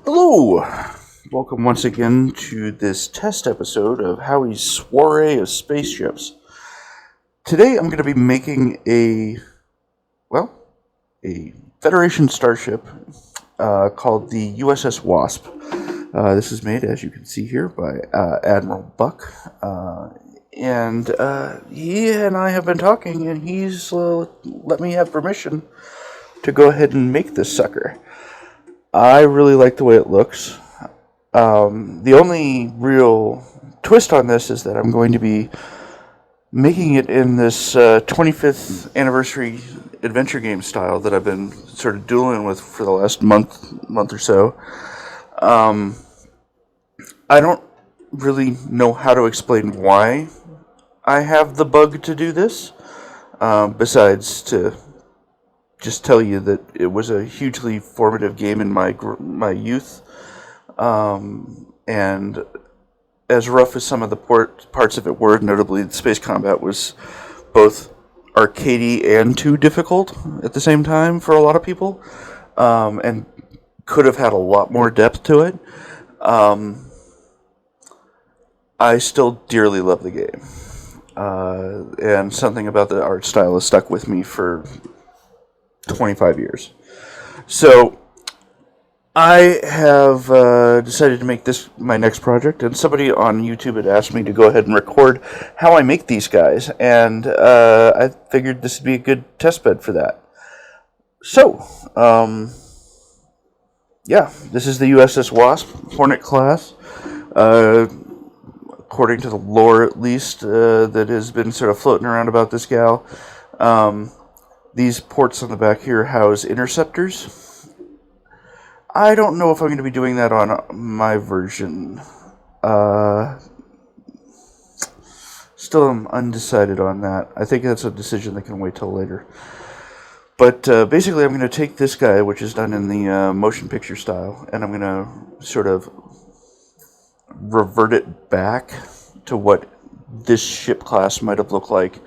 Hello! Welcome once again to this test episode of Howie's Soiree of Spaceships. Today I'm going to be making a Federation starship called the USS Wasp. This is made, as you can see here, by Admiral Buck. And he and I have been talking, and he's let me have permission to go ahead and make this sucker. I really like the way it looks. The only real twist on this is that I'm going to be making it in this 25th anniversary adventure game style that I've been sort of doing with for the last month or so. I don't really know how to explain why I have the bug to do this, besides to just tell you that it was a hugely formative game in my youth, and as rough as some of the parts of it were, notably the space combat was both arcadey and too difficult at the same time for a lot of people, and could have had a lot more depth to it. I still dearly love the game, and something about the art style has stuck with me for 25 years. So I have decided to make this my next project, and somebody on YouTube had asked me to go ahead and record how I make these guys, and I figured this would be a good testbed for that. So, this is the USS Wasp, Hornet-Class. According to the lore, at least, that has been sort of floating around about this gal. These ports on the back here house interceptors. I don't know if I'm going to be doing that on my version. Still am undecided on that. I think that's a decision that can wait till later. But basically I'm going to take this guy, which is done in the motion picture style, and I'm going to sort of revert it back to what this ship class might have looked like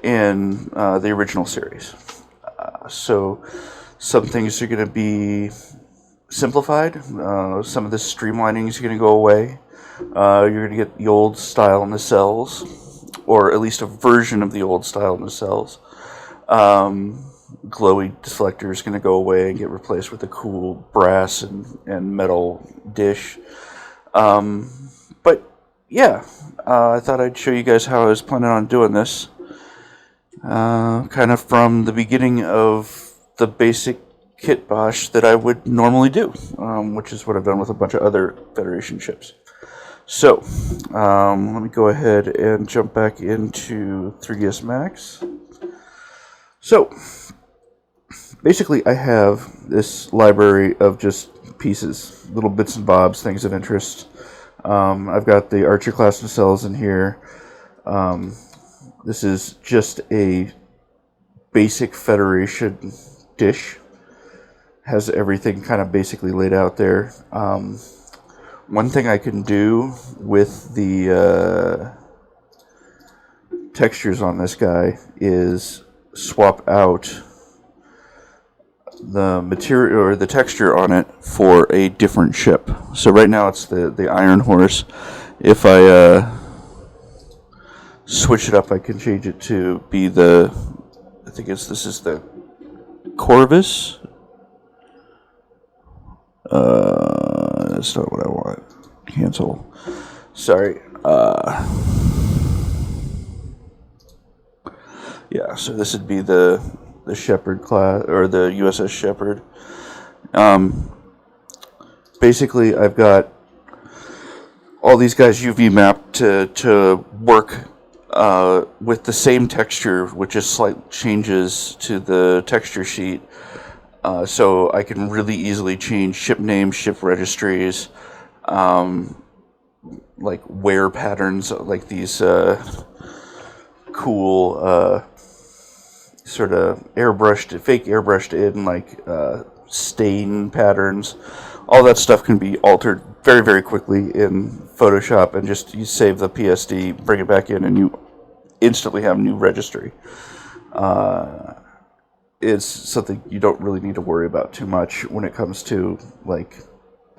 in the original series. So some things are going to be simplified. Some of the streamlining is going to go away. You're going to get the old style nacelles, or at least a version of the old style nacelles. Glowy deflector is going to go away and get replaced with a cool brass and metal dish. But yeah, I thought I'd show you guys how I was planning on doing this. Kind of from the beginning of the basic kit bosh that I would normally do, which is what I've done with a bunch of other Federation ships. So, let me go ahead and jump back into 3dsMax. So, basically I have this library of just pieces, little bits and bobs, things of interest. I've got the Archer class nacelles in here. This is just a basic Federation dish. Has everything kind of basically laid out there. One thing I can do with the textures on this guy is swap out the material or the texture on it for a different ship. So right now it's the Iron Horse. If I switch it up, I can change it to be this is the Corvus. That's not what I want. Cancel. Sorry. Yeah, so this would be the Shepherd class, or the USS Shepherd. Basically, I've got all these guys UV mapped to work with the same texture, with just slight changes to the texture sheet. So I can really easily change ship names, ship registries, like wear patterns, like these cool sort of fake airbrushed in, like stain patterns. All that stuff can be altered very, very quickly in Photoshop, and just you save the PSD, bring it back in, and you instantly have new registry. It's something you don't really need to worry about too much when it comes to like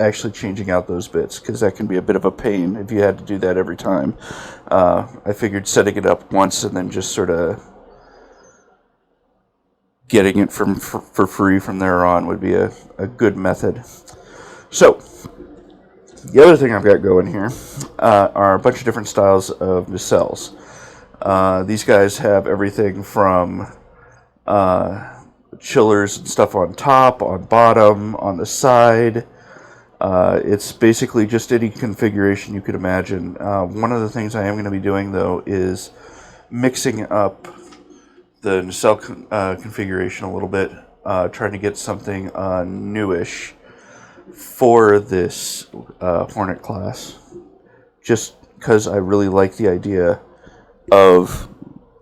actually changing out those bits, because that can be a bit of a pain if you had to do that every time. I figured setting it up once and then just sort of getting it for free from there on would be a good method. So, the other thing I've got going here are a bunch of different styles of nacelles. These guys have everything from chillers and stuff on top, on bottom, on the side. It's basically just any configuration you could imagine. One of the things I am going to be doing, though, is mixing up the nacelle configuration a little bit, trying to get something newish for this Hornet-Class, just because I really like the idea of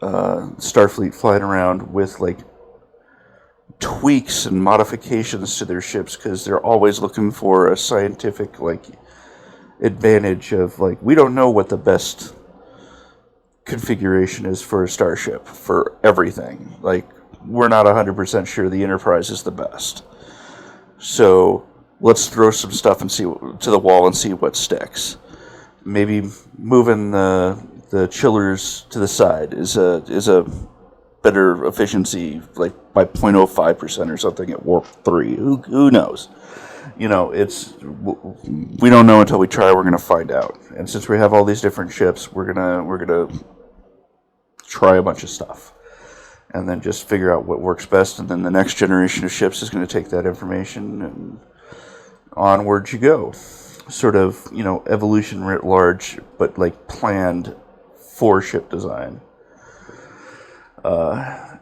Starfleet flying around with like tweaks and modifications to their ships, because they're always looking for a scientific like advantage of like, we don't know what the best configuration is for a starship for everything. Like, we're not 100% sure the Enterprise is the best, so let's throw some stuff and see to the wall and see what sticks. Maybe moving the chillers to the side is a better efficiency, like by 0.05% or something at warp 3. Who knows? You know, we don't know until we try. We're gonna find out. And since we have all these different ships, we're gonna try a bunch of stuff, and then just figure out what works best. And then the next generation of ships is going to take that information, and onward you go. Sort of, you know, evolution writ large, but like planned for ship design.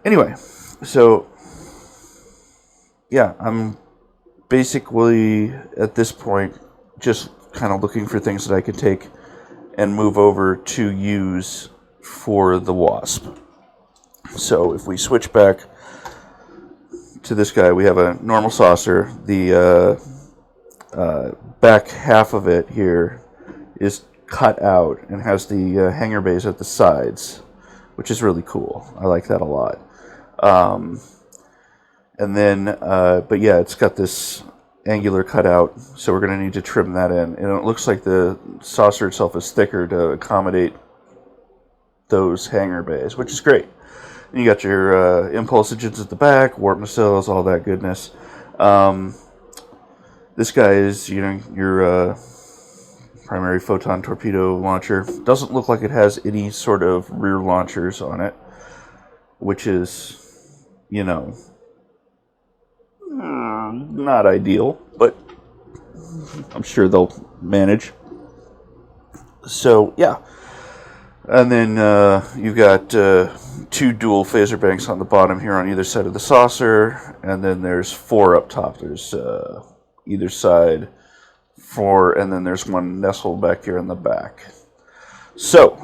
Anyway, so yeah, I'm basically at this point just kind of looking for things that I can take and move over to use for the Wasp. So if we switch back to this guy, we have a normal saucer. The back half of it here is cut out and has the hangar bays at the sides, which is really cool. I like that a lot. And then, but yeah, it's got this angular cutout, so we're going to need to trim that in. And it looks like the saucer itself is thicker to accommodate those hangar bays, which is great. And you got your impulse engines at the back, warp nacelles, all that goodness. This guy is, you know, your primary photon torpedo launcher. Doesn't look like it has any sort of rear launchers on it, which is, you know, not ideal, but I'm sure they'll manage. So, yeah. And then you've got two dual phaser banks on the bottom here on either side of the saucer, and then there's 4 up top. There's either side 4, and then there's one nestled back here in the back. So,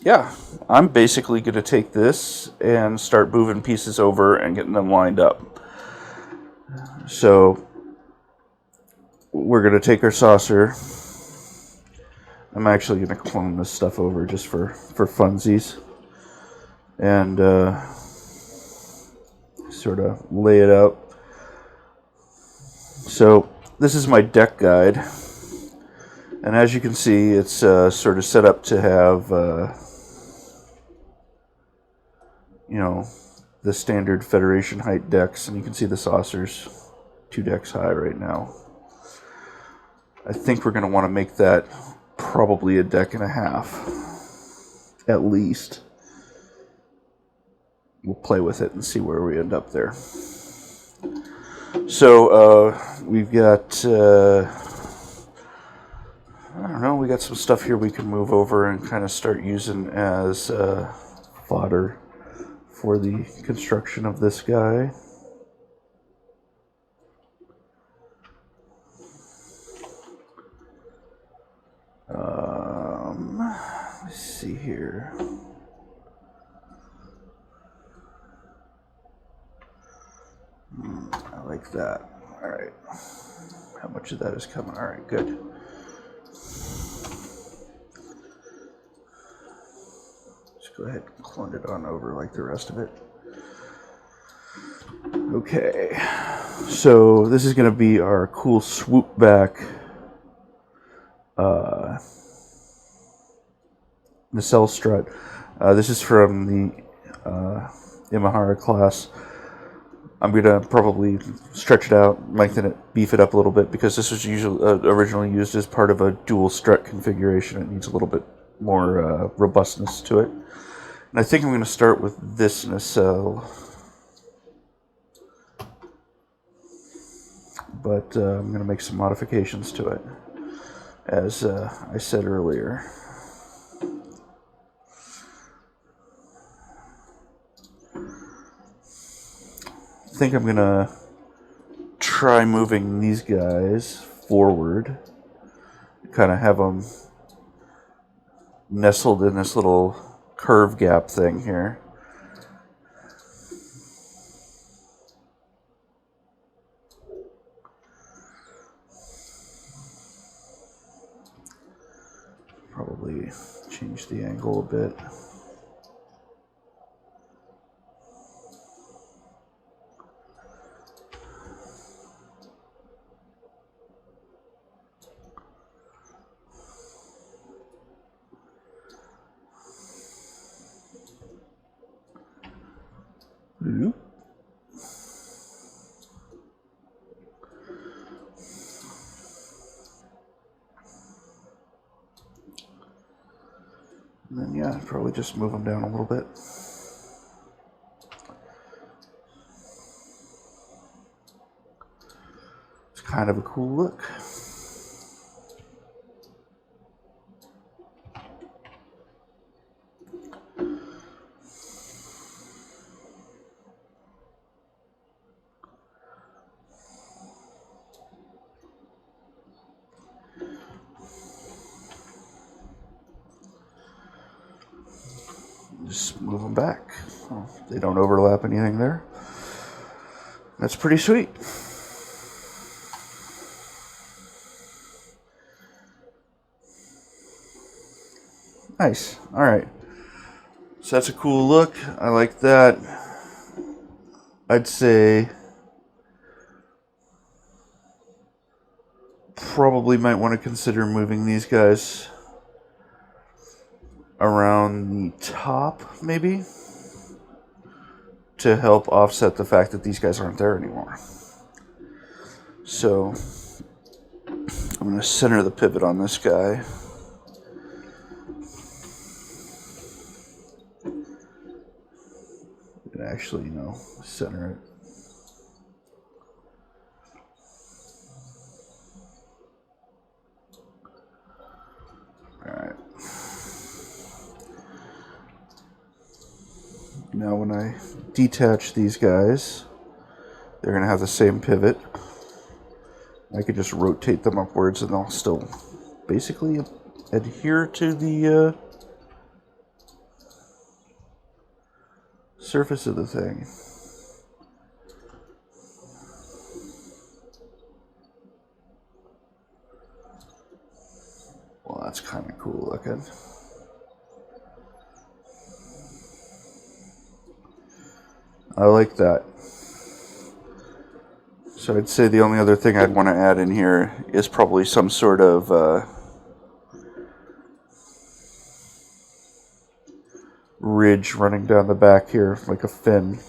yeah, I'm basically going to take this and start moving pieces over and getting them lined up. So, we're going to take our saucer. I'm actually going to clone this stuff over just for funsies, and sort of lay it out. So this is my deck guide, and as you can see, it's sort of set up to have you know, the standard Federation height decks, and you can see the saucer's 2 decks high right now. I think we're going to want to make that probably a deck and a half, at least. We'll play with it and see where we end up there. So, we've got, I don't know, we got some stuff here we can move over and kind of start using as fodder for the construction of this guy. Let's see here. I like that. All right. How much of that is coming? All right, good. Just go ahead and clone it on over like the rest of it. Okay. So this is going to be our cool swoop back nacelle strut. This is from the Imahara class. I'm going to probably stretch it out, lengthen it, beef it up a little bit, because this was usually originally used as part of a dual strut configuration. It needs a little bit more robustness to it. And I think I'm going to start with this nacelle. But I'm going to make some modifications to it, as I said earlier. I think I'm going to try moving these guys forward, kind of have them nestled in this little curve gap thing here. Probably change the angle a bit. Oop. And then, yeah, probably just move them down a little bit. It's kind of a cool look. Just move them back. Oh, they don't overlap anything there. That's pretty sweet. Nice. All right. So that's a cool look. I like that. I'd say probably might want to consider moving these guys around the top, maybe, to help offset the fact that these guys aren't there anymore. So I'm going to center the pivot on this guy. And actually, center it. Alright. Now when I detach these guys, they're going to have the same pivot. I could just rotate them upwards and they'll still basically adhere to the surface of the thing. Well, that's kind of cool looking. I like that. So I'd say the only other thing I'd want to add in here is probably some sort of ridge running down the back here, like a fin,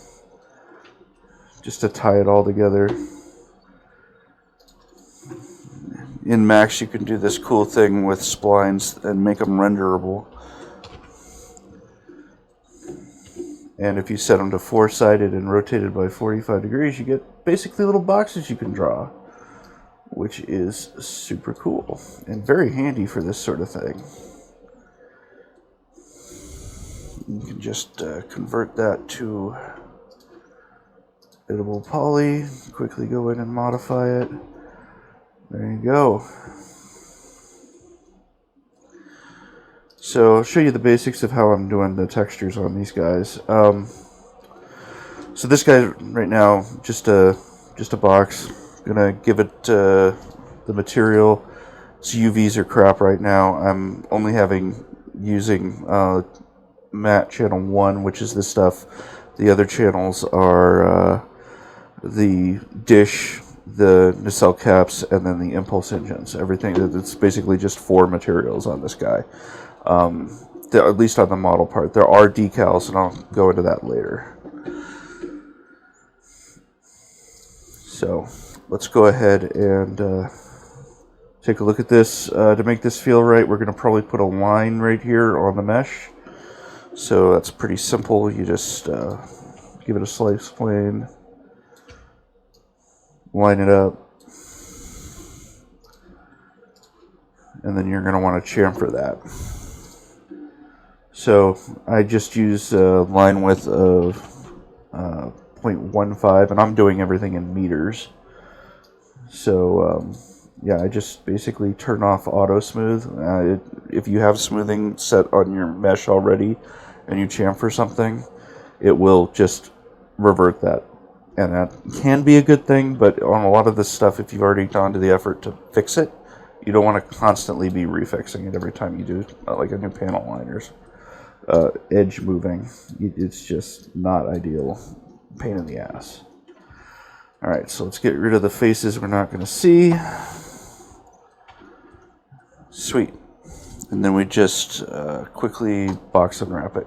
just to tie it all together. In Max, you can do this cool thing with splines and make them renderable. And if you set them to four-sided and rotated by 45 degrees, you get basically little boxes you can draw, which is super cool and very handy for this sort of thing. You can just convert that to editable poly, quickly go in and modify it. There you go. So I'll show you the basics of how I'm doing the textures on these guys. So this guy right now, just a box. Gonna give it the material. Its UVs are crap right now. I'm only using matte channel 1, which is this stuff. The other channels are the dish, the nacelle caps, and then the impulse engines. Everything. It's basically just 4 materials on this guy. At least on the model part. There are decals, and I'll go into that later. So let's go ahead and take a look at this. To make this feel right, we're going to probably put a line right here on the mesh. So that's pretty simple. You just give it a slice plane, line it up, and then you're going to want to chamfer that. So I just use a line width of 0.15, and I'm doing everything in meters. So yeah, I just basically turn off auto smooth. If you have smoothing set on your mesh already and you chamfer something, it will just revert that. And that can be a good thing, but on a lot of this stuff, if you've already gone to the effort to fix it, you don't want to constantly be refixing it every time you do like a new panel liners. Edge moving, it's just not ideal. Pain in the ass. Alright, so let's get rid of the faces we're not going to see. Sweet. And then we just quickly box unwrap it.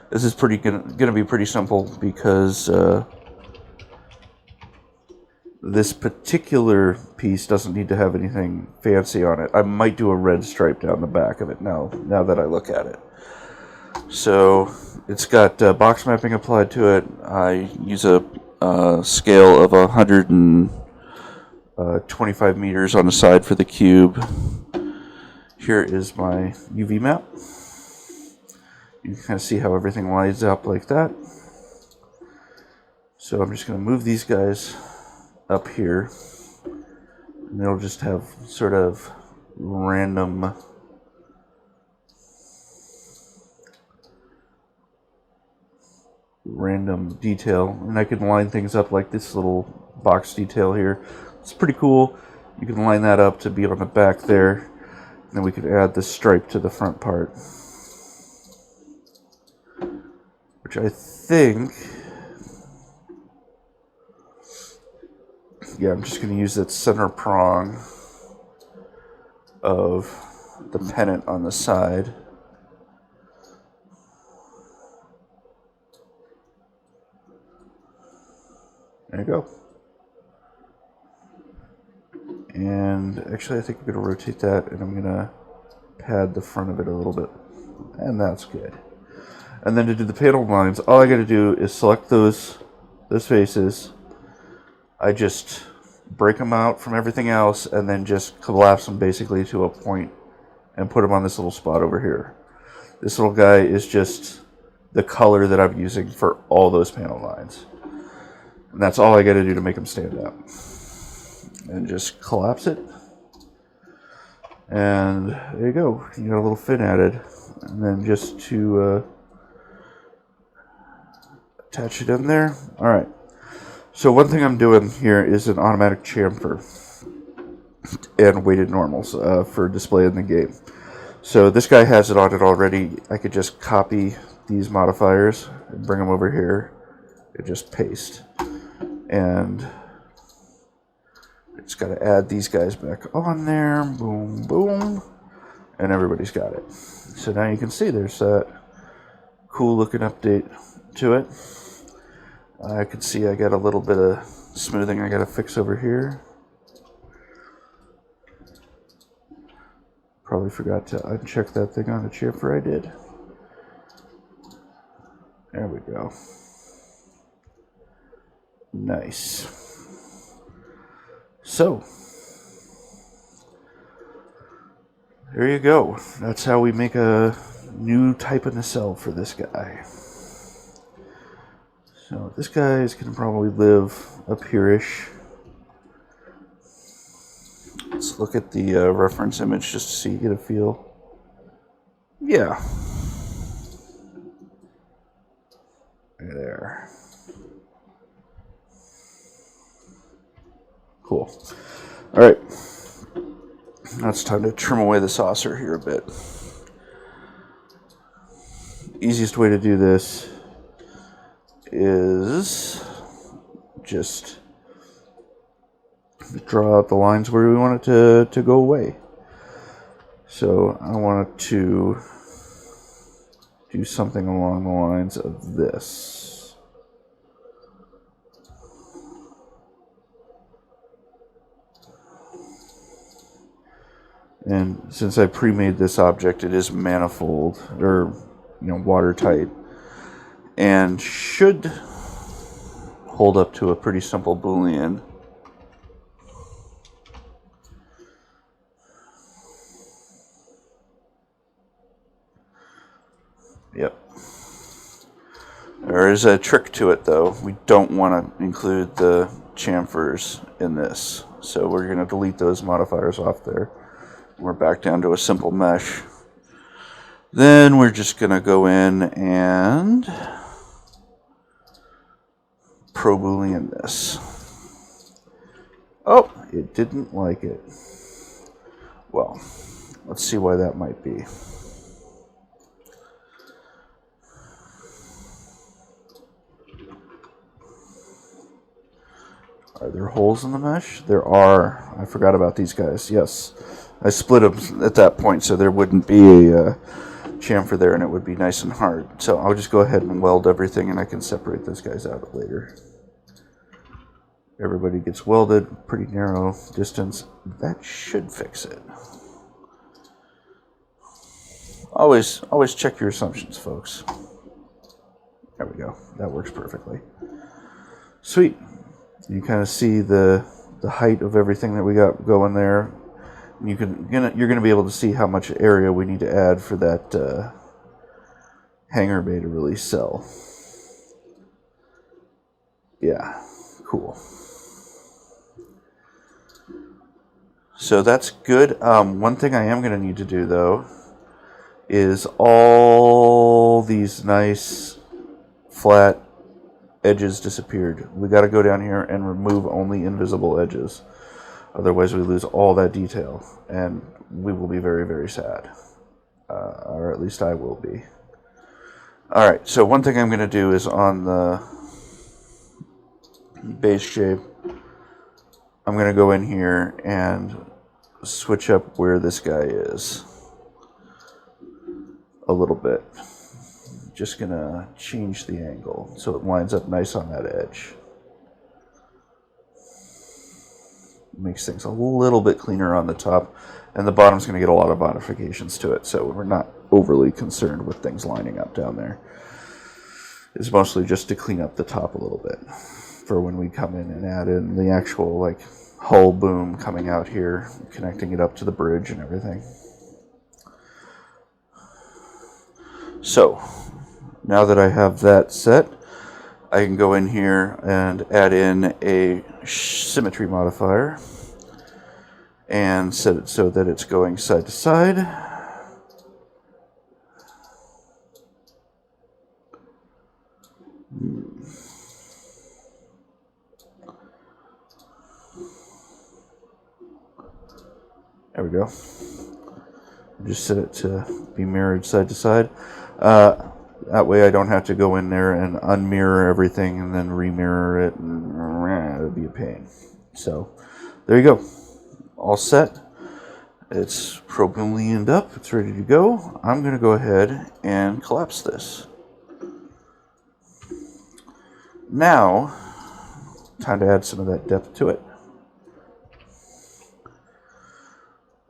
This is going to be pretty simple because this particular piece doesn't need to have anything fancy on it. I might do a red stripe down the back of it now that I look at it. So it's got box mapping applied to it. I use a scale of 125 meters on the side for the cube. Here is my UV map. You can kind of see how everything lines up like that. So I'm just going to move these guys up here, and they'll just have sort of random detail, and I can line things up like this little box detail here. It's pretty cool. You can line that up to be on the back there, and then we could add this stripe to the front part, which I think, yeah, I'm just going to use that center prong of the pennant on the side. There you go. And actually, I think I'm going to rotate that, and I'm going to pad the front of it a little bit. And that's good. And then to do the panel lines, all I got to do is select those faces. I just break them out from everything else, and then just collapse them basically to a point and put them on this little spot over here. This little guy is just the color that I'm using for all those panel lines. And that's all I got to do to make them stand out. And just collapse it. And there you go. You got a little fin added. And then just to attach it in there. Alright. So one thing I'm doing here is an automatic chamfer and weighted normals for display in the game. So this guy has it on it already. I could just copy these modifiers and bring them over here and just paste. And it's got to add these guys back on there. Boom, boom. And everybody's got it. So now you can see there's that cool looking update to it. I can see I got a little bit of smoothing I got to fix over here. Probably forgot to uncheck that thing on the chamfer I did. There we go. Nice. So, there you go. That's how we make a new type of nacelle for this guy. So this guy is going to probably live up here-ish. Let's look at the reference image just to see, get a feel. Yeah. There. Cool. Alright. Now it's time to trim away the saucer here a bit. Easiest way to do this is just draw out the lines where we want it to go away. So I want to do something along the lines of this. And since I pre-made this object, it is manifold, or watertight, and should hold up to a pretty simple Boolean. Yep. There is a trick to it, though. We don't want to include the chamfers in this, so we're going to delete those modifiers off there. We're back down to a simple mesh. Then we're just going to go in and pro Boolean this. Oh, it didn't like it. Well, let's see why that might be. Are there holes in the mesh? There are. I forgot about these guys. Yes. I split them at that point so there wouldn't be a chamfer there and it would be nice and hard. So I'll just go ahead and weld everything and I can separate those guys out later. Everybody gets welded, pretty narrow distance. That should fix it. Always check your assumptions, folks. There we go. That works perfectly. Sweet. You kind of see the height of everything that we got going there. You're gonna be able to see how much area we need to add for that hanger bay to really sell. Yeah, cool. So that's good. One thing I am going to need to do, though, is all these nice flat edges disappeared. We got to go down here and remove only invisible edges. Otherwise, we lose all that detail, and we will be very, very sad. Or at least I will be. All right, so one thing I'm going to do is on the base shape, I'm going to go in here and switch up where this guy is a little bit. Just going to change the angle so it lines up nice on that edge. Makes things a little bit cleaner on the top, and the bottom's going to get a lot of modifications to it, so we're not overly concerned with things lining up down there. It's mostly just to clean up the top a little bit for when we come in and add in the actual like hull boom coming out here, connecting it up to the bridge and everything. So now that I have that set, I can go in here and add in a symmetry modifier and set it so that it's going side to side. There we go. Just set it to be mirrored side to side. That way I don't have to go in there and unmirror everything and then remirror it, and it would be a pain. So there you go. All set. It's pro Booleaned up. It's ready to go. I'm going to go ahead and collapse this. Now, time to add some of that depth to it.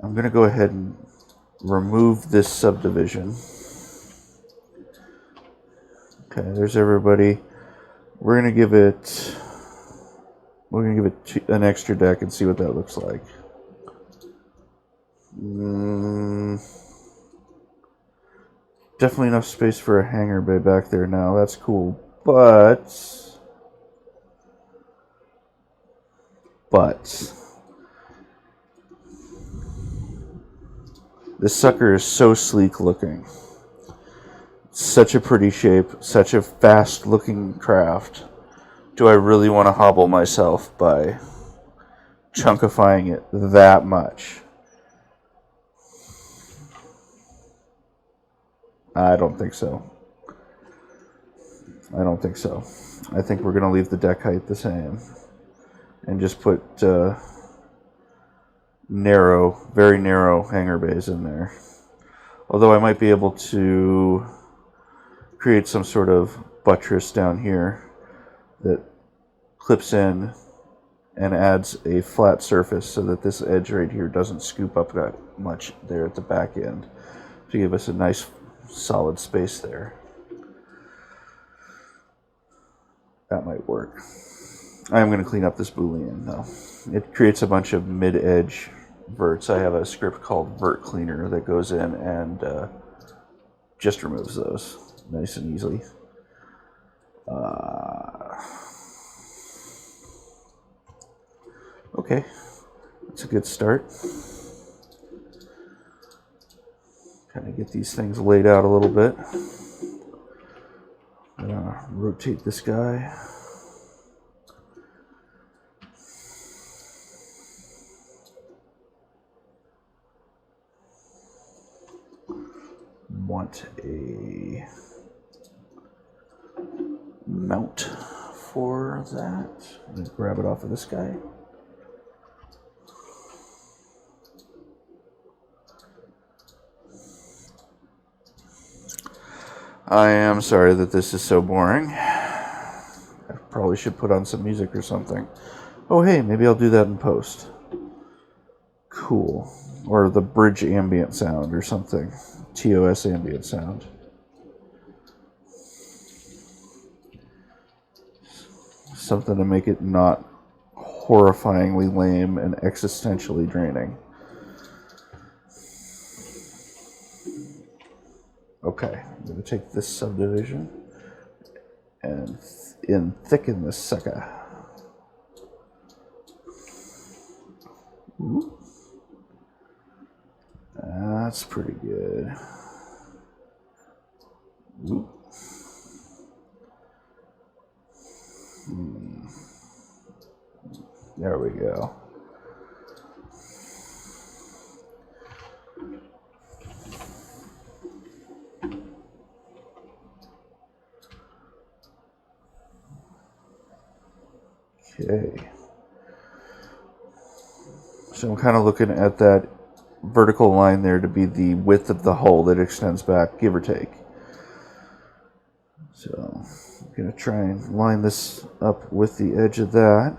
I'm going to go ahead and remove this subdivision. Okay, there's everybody. We're going to give it an extra deck and see what that looks like. Definitely enough space for a hangar bay back there now. That's cool. But this sucker is so sleek looking. Such a pretty shape, such a fast looking craft. Do I really want to hobble myself by chunkifying it that much? I don't think so. I don't think so. I think we're going to leave the deck height the same and just put narrow, very narrow hangar bays in there. Although I might be able to create some sort of buttress down here that clips in and adds a flat surface so that this edge right here doesn't scoop up that much there at the back end to give us a nice solid space there. That might work. I'm going to clean up this Boolean though. It creates a bunch of mid-edge verts. I have a script called vert cleaner that goes in and just removes those nice and easily. Okay, that's a good start. Kind of get these things laid out a little bit. Rotate this guy. Want a mount for that. I'm going to grab it off of this guy. I am sorry that this is so boring. I probably should put on some music or something. Oh hey, maybe I'll do that in post. Cool. Or the bridge ambient sound or something. TOS ambient sound. Something to make it not horrifyingly lame and existentially draining. Okay, I'm going to take this subdivision and thicken this sucker. Ooh. That's pretty good. Ooh. There we go. Okay. So I'm kind of looking at that vertical line there to be the width of the hull that extends back, give or take. So I'm going to try and line this up with the edge of that.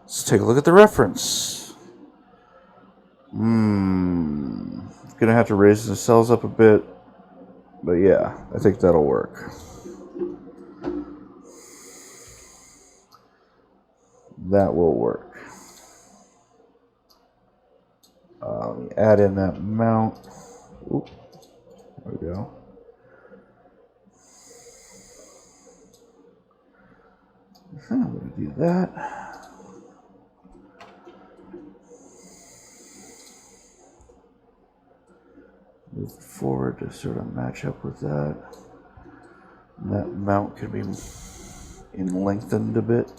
Let's take a look at the reference. Going to have to raise the nacelles up a bit, but yeah, I think that'll work. That will work. Let me add in that mount. Oop, there we go. I'm going to do that. Move forward to sort of match up with that. And that mount can be lengthened a bit.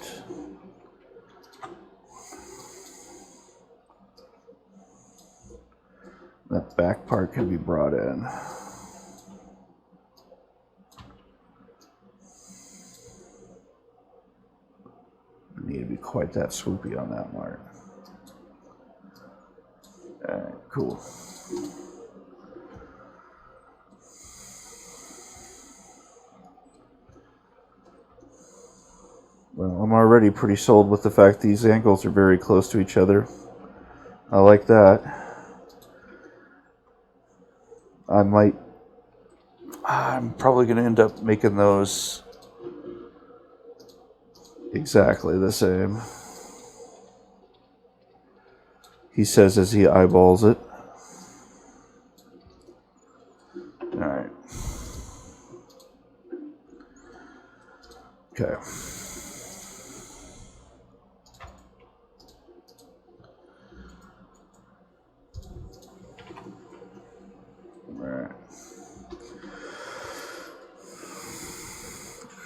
That back part can be brought in. Need to be quite that swoopy on that part. Alright, cool. Well, I'm already pretty sold with the fact these angles are very close to each other. I like that. I'm probably going to end up making those exactly the same. He says as he eyeballs it. Alright. Okay. Alright.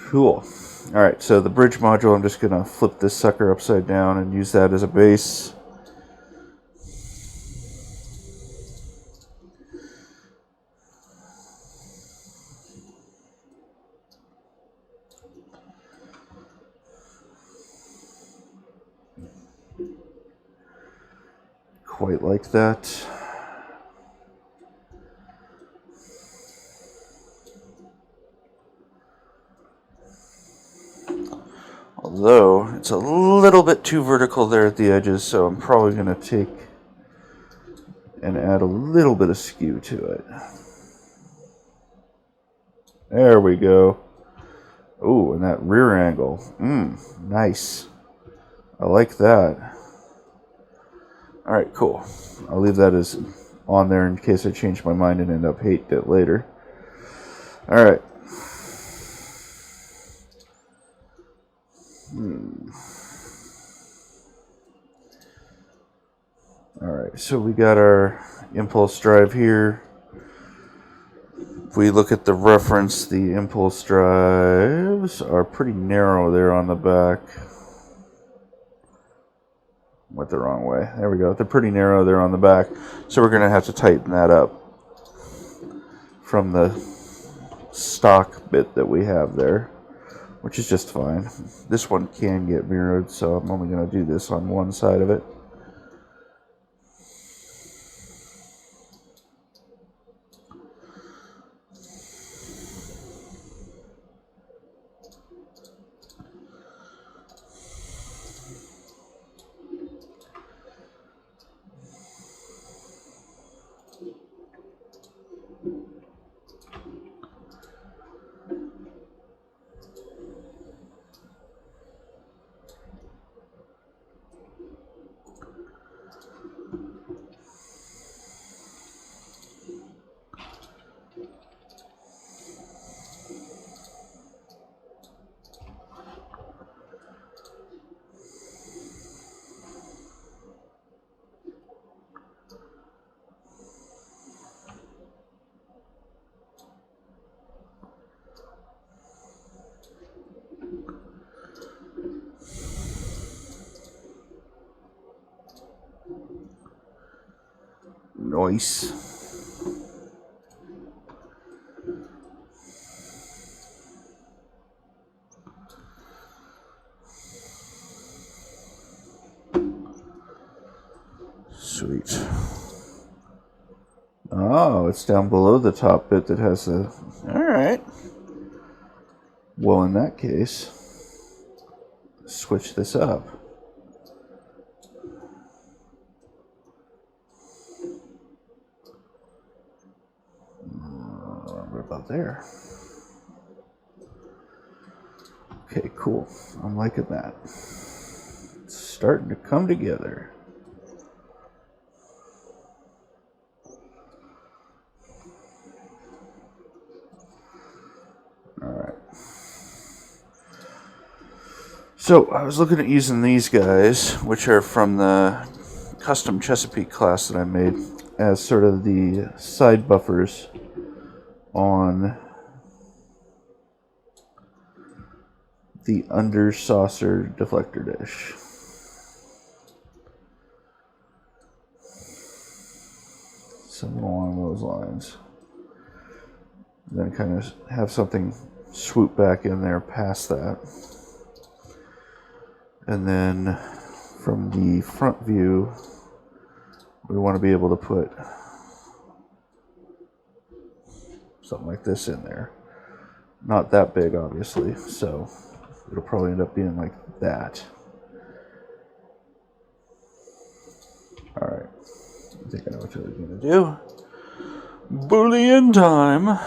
Cool. Alright, so the bridge module, I'm just going to flip this sucker upside down and use that as a base. quite like that. Although, it's a little bit too vertical there at the edges, so I'm probably going to take and add a little bit of skew to it. There we go. Ooh, and that rear angle. Nice. I like that. Alright, cool. I'll leave that as on there in case I change my mind and end up hating it later. Alright. Alright, so we got our impulse drive here. If we look at the reference, the impulse drives are pretty narrow there on the back. Went the wrong way. There we go. They're pretty narrow there on the back. So we're going to have to tighten that up from the stock bit that we have there, which is just fine. This one can get mirrored, so I'm only going to do this on one side of it. Nice. Sweet. Oh, it's down below the top bit that has the... Alright. Well, in that case, switch this up. Right about there. Okay, cool. I'm liking that. It's starting to come together. Alright. So, I was looking at using these guys, which are from the custom Chesapeake class that I made, as sort of the side buffers on the under saucer deflector dish. Something along those lines. Then kind of have something swoop back in there past that. And then from the front view, we want to be able to put something like this in there. Not that big, obviously, so it'll probably end up being like that. Alright, I think I know what we're going to do. Boolean time.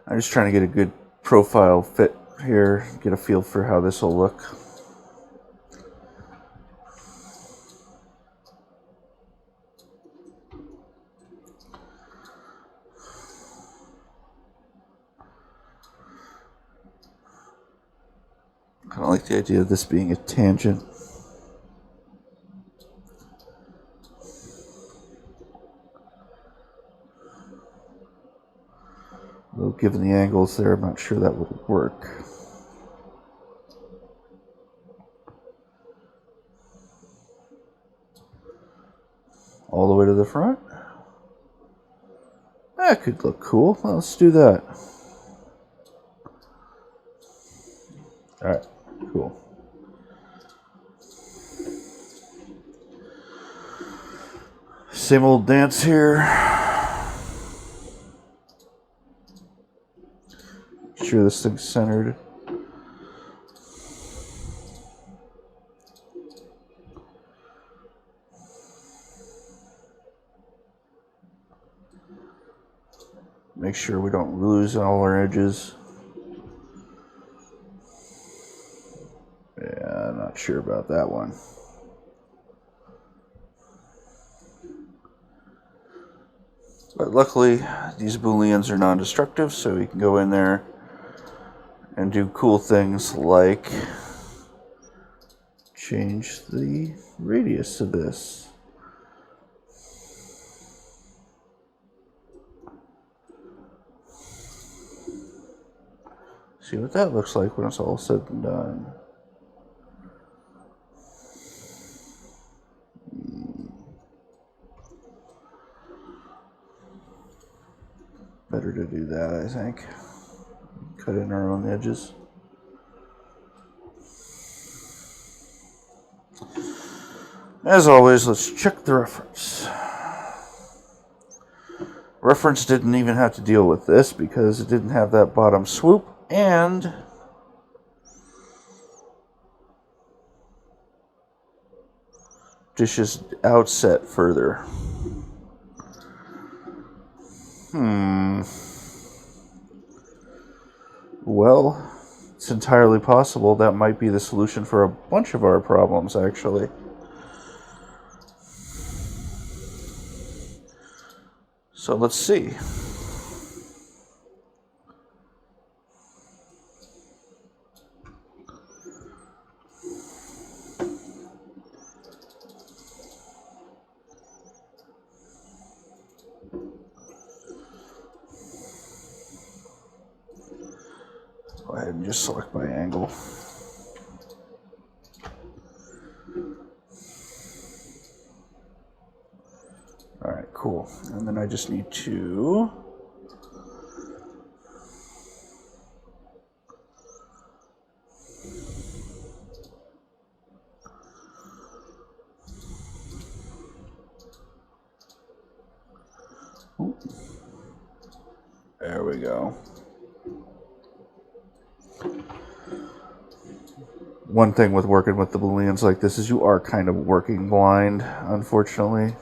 I'm just trying to get a good profile fit here, get a feel for how this will look. Kind of like the idea of this being a tangent. Though given the angles there, I'm not sure that would work. All the way to the front? That could look cool. Well, let's do that. Alright, cool. Same old dance here. Make sure this thing's centered. Make sure we don't lose all our edges. Yeah, I'm not sure about that one. But luckily, these Booleans are non-destructive, so we can go in there and do cool things like change the radius of this. See what that looks like when it's all said and done. Better to do that, I think. Cut in our own edges. As always, let's check the reference. Reference didn't even have to deal with this because it didn't have that bottom swoop, and dishes outset further. Well, it's entirely possible that might be the solution for a bunch of our problems, actually. So let's see. Go ahead and just select my angle. Alright, cool. And then I just need to there we go. One thing with working with the Booleans like this is you are kind of working blind, unfortunately.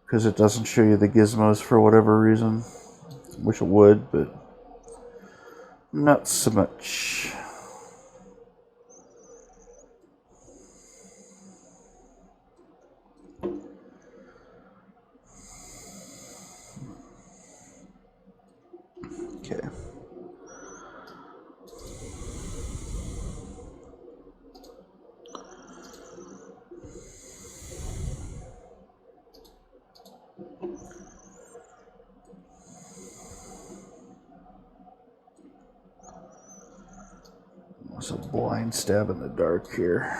Because it doesn't show you the gizmos for whatever reason. Wish it would, but not so much. Okay. It's a blind stab in the dark here.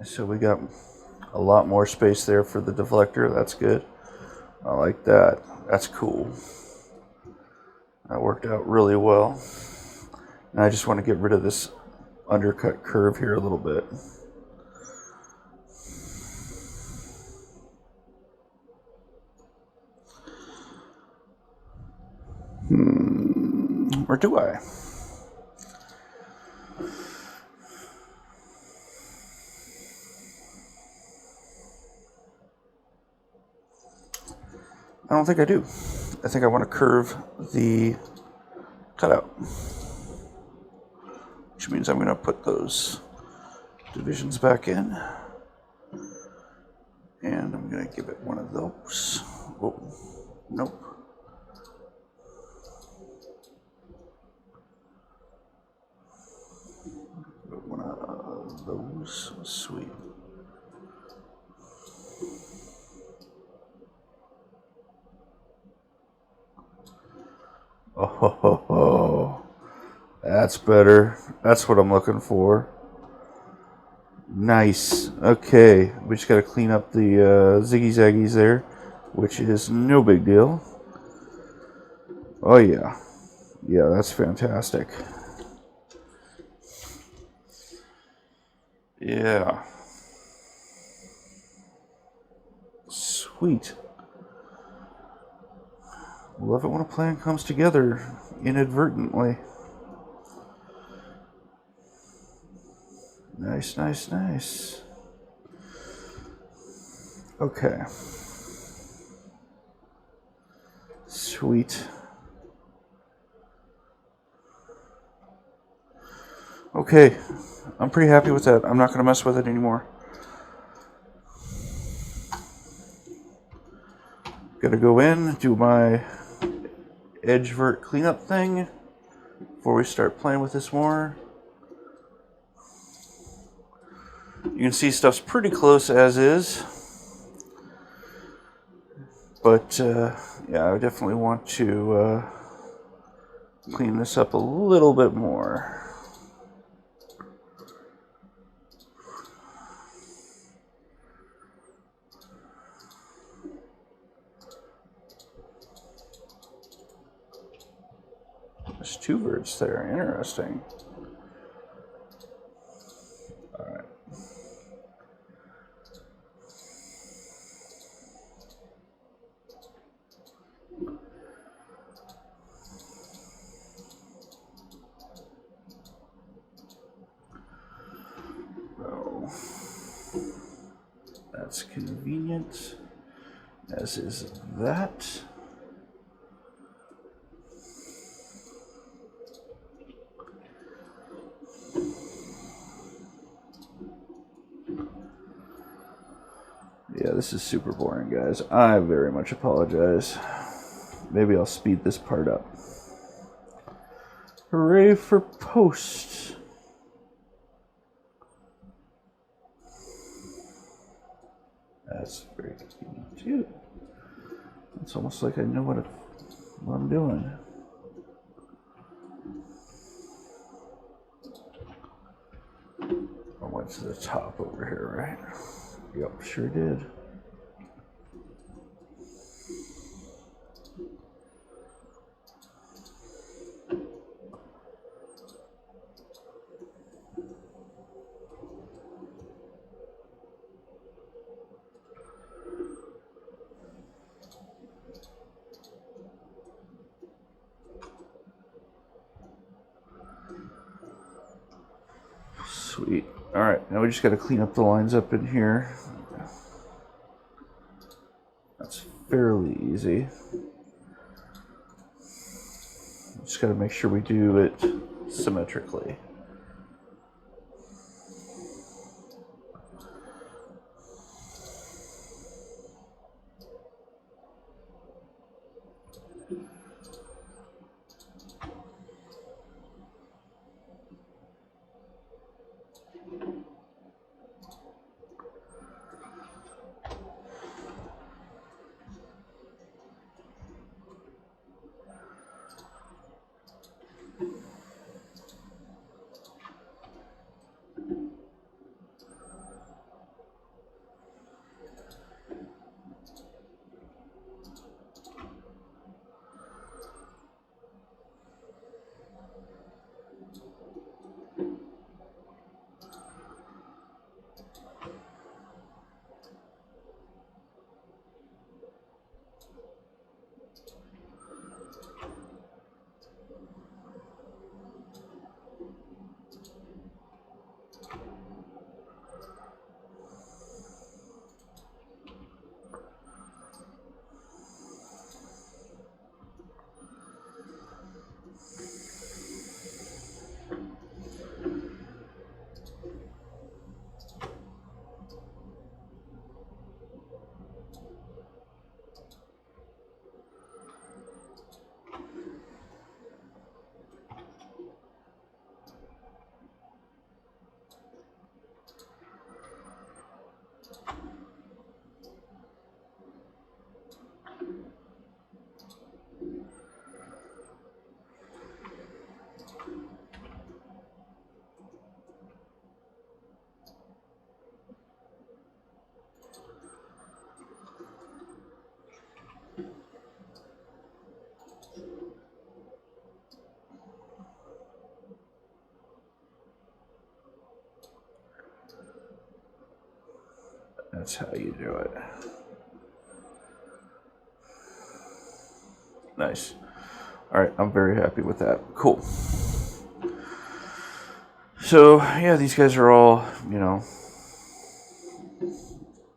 So we got a lot more space there for the deflector. That's good. I like that. That's cool. That worked out really well. And I just want to get rid of this undercut curve here a little bit. Or do I? I don't think I do. I think I want to curve the cutout, which means I'm going to put those divisions back in, and I'm going to give it one of those. Oh, nope. One of those. Sweet. Oh, that's better. That's what I'm looking for. Nice. Okay, we just got to clean up the ziggy zaggies there, which is no big deal. Oh yeah. Yeah, that's fantastic. Yeah. Sweet. Love it when a plan comes together inadvertently. Nice, nice, nice. Okay. Sweet. Okay. I'm pretty happy with that. I'm not going to mess with it anymore. Gotta go in, do my edge vert cleanup thing before we start playing with this more. You can see stuff's pretty close as is, but yeah, I definitely want to clean this up a little bit more. There's two verts there, interesting. Alright. So, that's convenient, as is that. Yeah, this is super boring, guys. I very much apologize. Maybe I'll speed this part up. Hooray for post. That's very convenient too. It's almost like I know what I'm doing. I went to the top over here, right? Yep, sure did. Sweet. Alright, now we just got to clean up the lines up in here. That's fairly easy. Just got to make sure we do it symmetrically. That's how you do it. Nice. All right, I'm very happy with that. Cool. So, yeah, these guys are all, you know,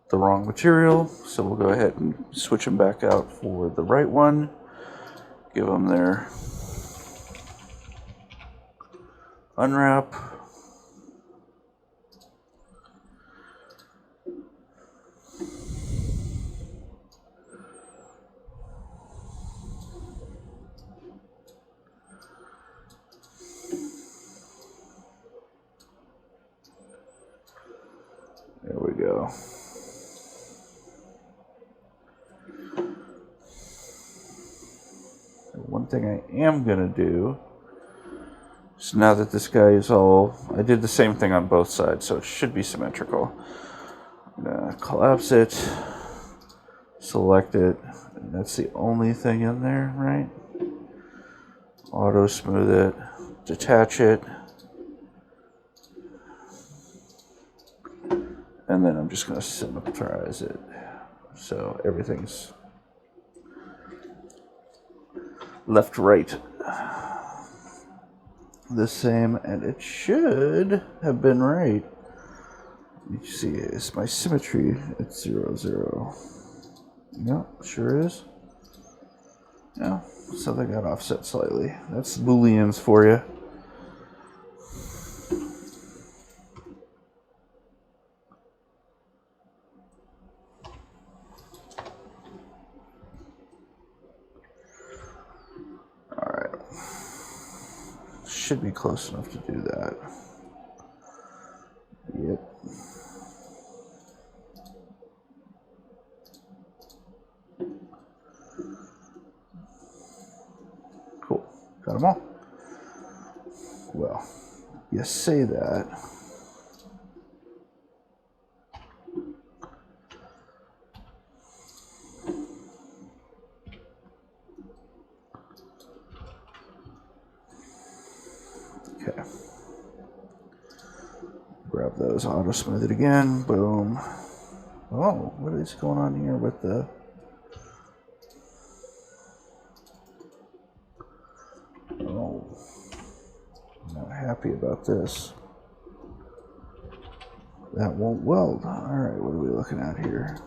the wrong material. So we'll go ahead and switch them back out for the right one. Give them their unwrap. There we go. One thing I am going to do is, now that this guy is all... I did the same thing on both sides, so it should be symmetrical. I'm going to collapse it, select it, and that's the only thing in there, right? Auto smooth it, detach it, and then I'm just going to symmetrize it. So everything's left, right, the same, and it should have been right. You see, it's my symmetry. It's 0, 0. Yeah, sure is. Yeah, so they got offset slightly. That's Booleans for you. Alright. Should be close enough to do that. Yep. Cool. Got them all. Well, you say that. Okay. Grab those, auto smooth it again. Boom. Oh, what is going on here with the... Oh, I'm not happy about this. That won't weld. Alright, what are we looking at here?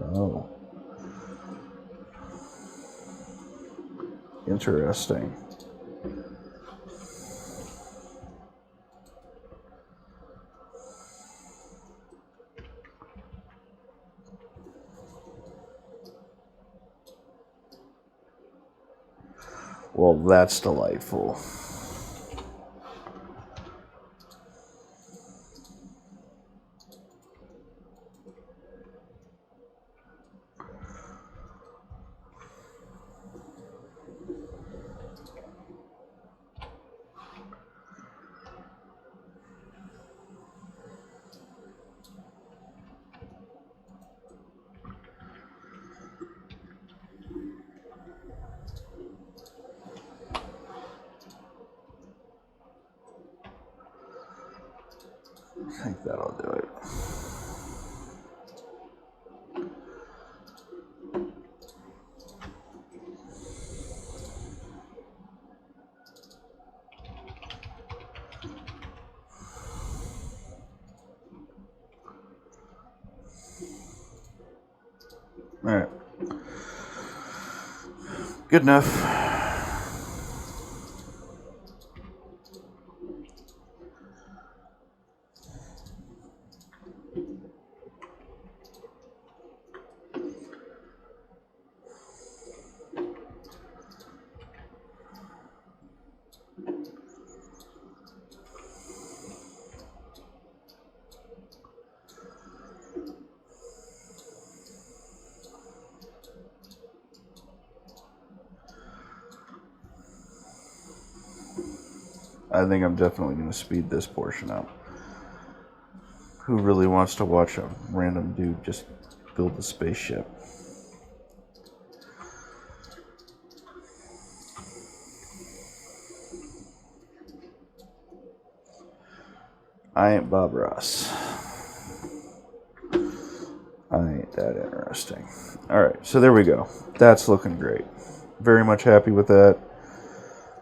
Oh. Interesting. Well, that's delightful. I think that'll do it. All right. Good enough. I think I'm definitely going to speed this portion up. Who really wants to watch a random dude just build a spaceship? I ain't Bob Ross. I ain't that interesting. Alright, so there we go. That's looking great. Very much happy with that.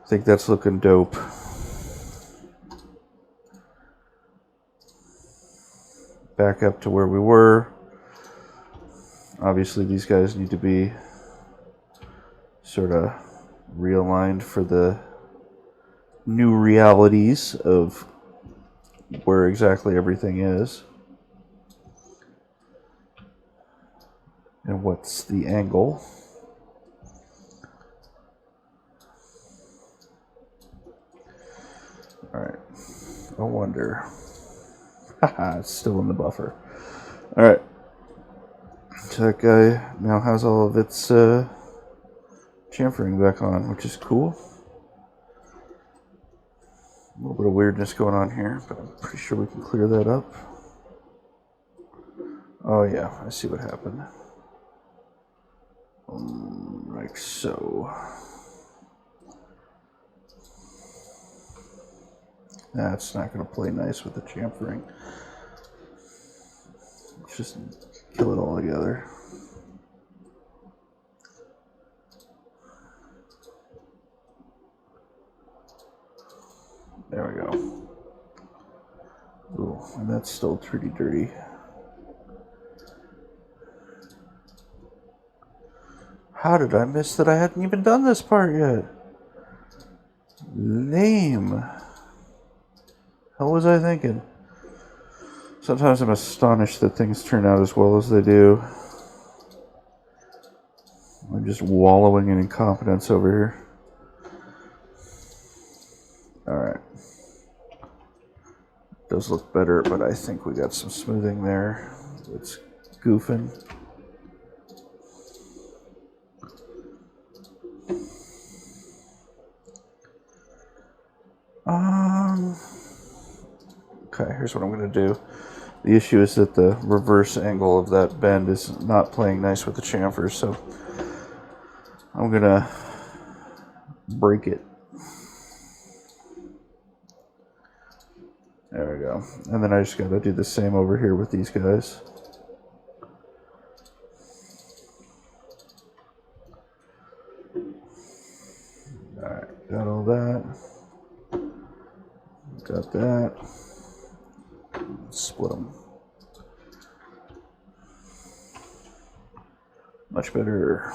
I think that's looking dope. Back up to where we were. Obviously these guys need to be sort of realigned for the new realities of where exactly everything is. And what's the angle. Alright. I wonder. Haha, it's still in the buffer. Alright. So that guy now has all of its chamfering back on, which is cool. A little bit of weirdness going on here, but I'm pretty sure we can clear that up. Oh yeah, I see what happened. Like so. That's not going to play nice with the chamfering. Let's just kill it all together. There we go. Ooh, and that's still pretty dirty. How did I miss that I hadn't even done this part yet? Lame. How was I thinking? Sometimes I'm astonished that things turn out as well as they do. I'm just wallowing in incompetence over here. Alright. Does look better, but I think we got some smoothing there. It's goofing. Okay, here's what I'm going to do. The issue is that the reverse angle of that bend is not playing nice with the chamfer, so I'm going to break it. There we go. And then I just got to do the same over here with these guys. Alright, got all that. Got that. Split them. Much better.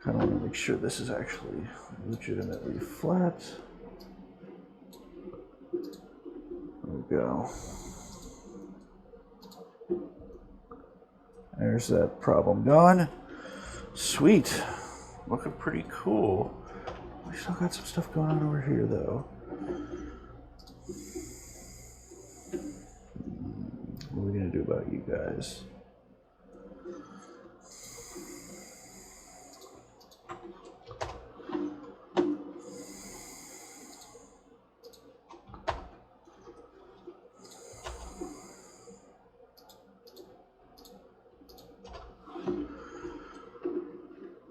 Kind of want to make sure this is actually legitimately flat. There we go. There's that problem gone. Sweet. Looking pretty cool. We still got some stuff going on over here, though. What are we going to do about you guys?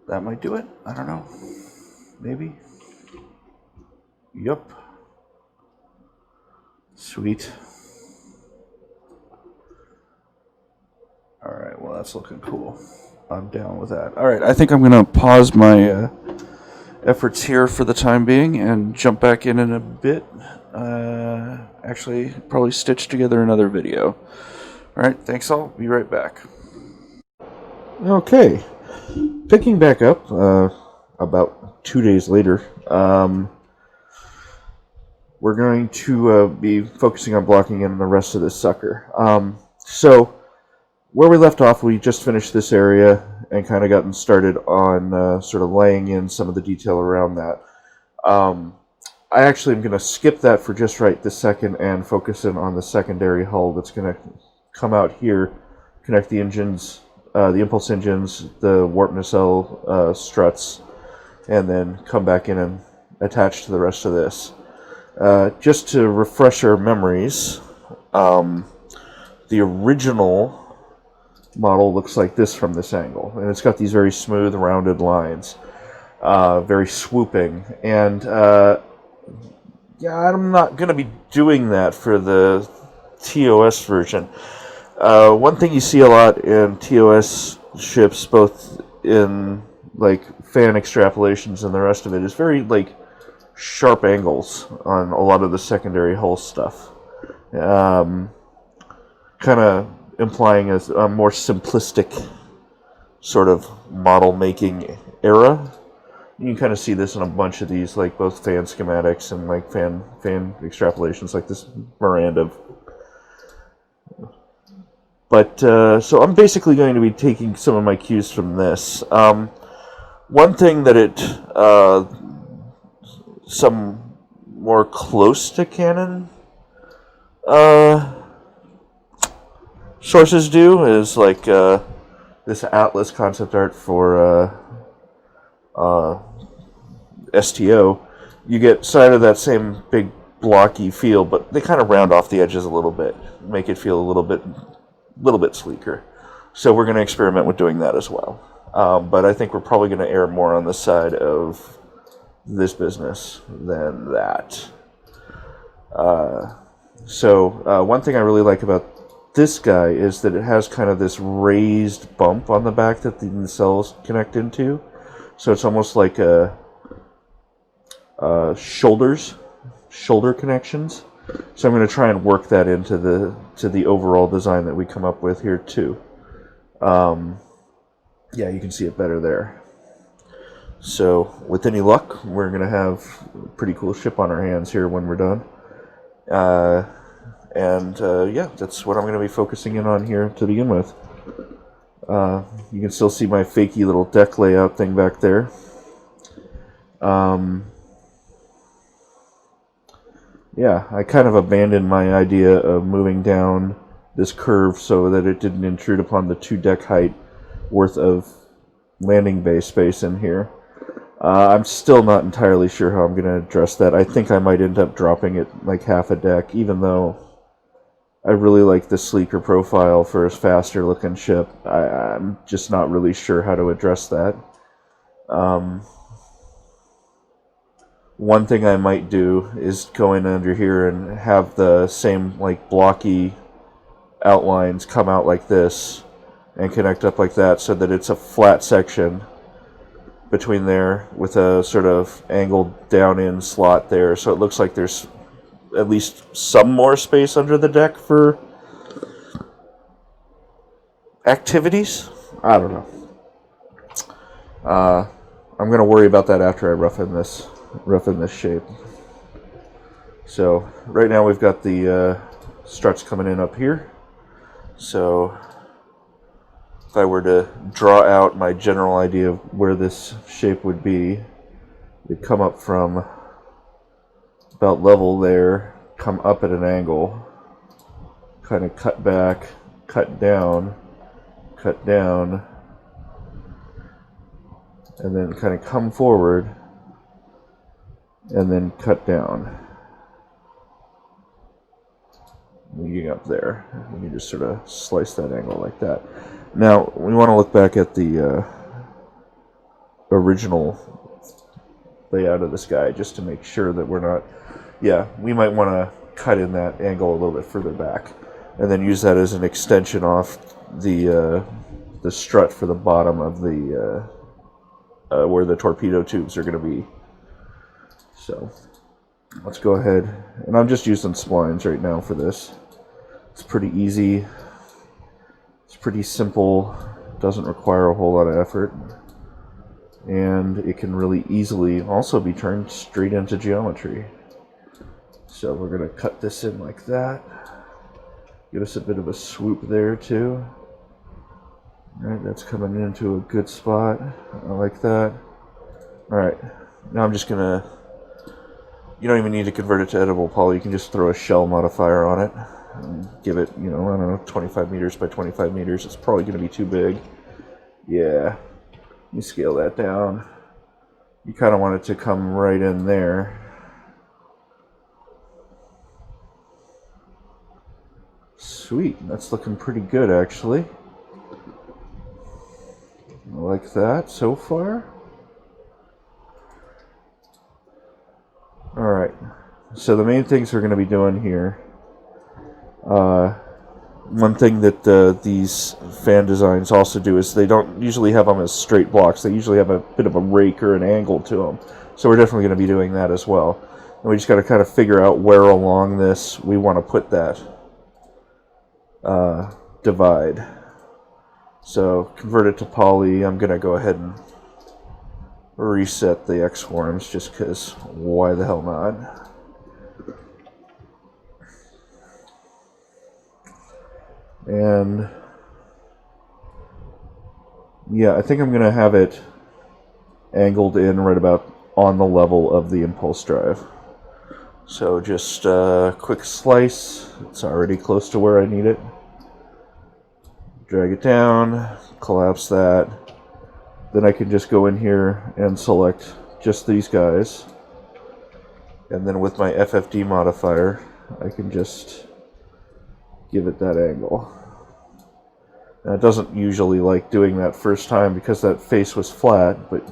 That might do it. I don't know. Maybe. Yup. Sweet. Alright, well that's looking cool. I'm down with that. Alright, I think I'm going to pause my efforts here for the time being and jump back in a bit. Actually, probably stitch together another video. Alright, thanks all. Be right back. Okay. Picking back up about 2 days later, we're going to be focusing on blocking in the rest of this sucker. So where we left off, we just finished this area and kind of gotten started on sort of laying in some of the detail around that. I actually am going to skip that for just right this second and focus in on the secondary hull that's going to come out here, connect the engines, the impulse engines, the warp nacelle struts, and then come back in and attach to the rest of this. Just to refresh our memories, the original model looks like this from this angle. And it's got these very smooth, rounded lines. Very swooping. And yeah, I'm not going to be doing that for the TOS version. One thing you see a lot in TOS ships, both in like fan extrapolations and the rest of it, is very like sharp angles on a lot of the secondary hull stuff. Kind of implying a more simplistic sort of model making era. You can kind of see this in a bunch of these, like both fan schematics and like fan extrapolations, like this Miranda. But so I'm basically going to be taking some of my cues from this. One thing that it some more close to canon sources do is like this Atlas concept art for STO. You get side of that same big blocky feel, but they kind of round off the edges a little bit, make it feel a little bit sleeker. So we're going to experiment with doing that as well. But I think we're probably going to err more on the side of this business than that. So one thing I really like about this guy is that it has kind of this raised bump on the back that the nacelles connect into. So it's almost like a shoulder connections. So I'm going to try and work that into the overall design that we come up with here too. Yeah, you can see it better there. So with any luck, we're going to have a pretty cool ship on our hands here when we're done. Yeah, that's what I'm going to be focusing in on here to begin with. You can still see my fakey little deck layout thing back there. Yeah, I kind of abandoned my idea of moving down this curve so that it didn't intrude upon the 2 deck height worth of landing bay space in here. I'm still not entirely sure how I'm going to address that. I think I might end up dropping it like half a deck, even though I really like the sleeker profile for a faster looking ship. I'm just not really sure how to address that. One thing I might do is go in under here and have the same like blocky outlines come out like this and connect up like that so that it's a flat section between there with a sort of angled down in slot there, so it looks like there's at least some more space under the deck for activities. I don't know. I'm going to worry about that after I roughen this shape. So right now we've got the struts coming in up here. So if I were to draw out my general idea of where this shape would be, it'd come up from about level there, come up at an angle, kind of cut back, cut down, and then kind of come forward, and then cut down. Leading up there. And you just sort of slice that angle like that. Now, we want to look back at the original layout of this guy just to make sure that we're not... Yeah, we might want to cut in that angle a little bit further back and then use that as an extension off the strut for the bottom of the where the torpedo tubes are going to be. So let's go ahead, and I'm just using splines right now for this. It's pretty easy, it's pretty simple, doesn't require a whole lot of effort, and it can really easily also be turned straight into geometry. So we're going to cut this in like that, give us a bit of a swoop there too. Alright, that's coming into a good spot. I like that. Alright, now I'm just going to... You don't even need to convert it to editable poly. You can just throw a shell modifier on it and give it, you know, I don't know, 25 meters by 25 meters. It's probably going to be too big. Yeah, you scale that down. You kind of want it to come right in there. Sweet, that's looking pretty good actually. like that so far. Alright, so the main things we're going to be doing here, one thing that these fan designs also do is they don't usually have them as straight blocks. They usually have a bit of a rake or an angle to them. So we're definitely going to be doing that as well. And we just got to kind of figure out where along this we want to put that divide. So convert it to poly. I'm going to go ahead and reset the X-forms just because why the hell not? And yeah, I think I'm going to have it angled in right about on the level of the impulse drive. So just a quick slice. It's already close to where I need it. Drag it down, collapse that. Then I can just go in here and select just these guys. And then with my FFD modifier, I can just give it that angle. Now, it doesn't usually like doing that first time because that face was flat, but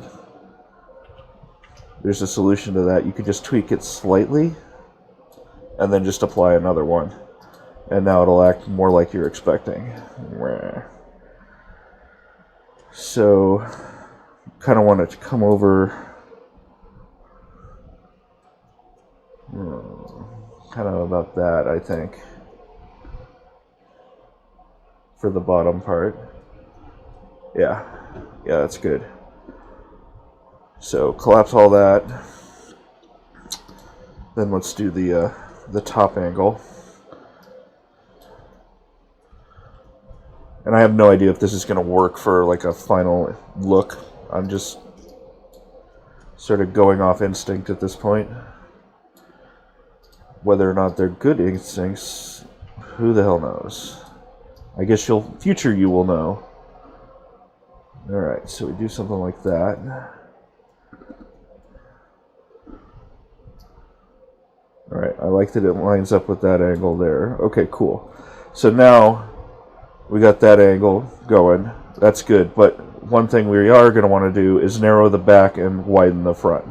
there's a solution to that. You could just tweak it slightly and then just apply another one. And now it'll act more like you're expecting. So, kind of want it to come over kind of about that, I think, for the bottom part. Yeah, that's good. So collapse all that. Then let's do the top angle. And I have no idea if this is going to work for like a final look. I'm just sort of going off instinct at this point. Whether or not they're good instincts, who the hell knows? I guess future you will know. Alright, so we do something like that. Alright, I like that it lines up with that angle there. Okay, cool. So now we got that angle going. That's good, but one thing we are going to want to do is narrow the back and widen the front.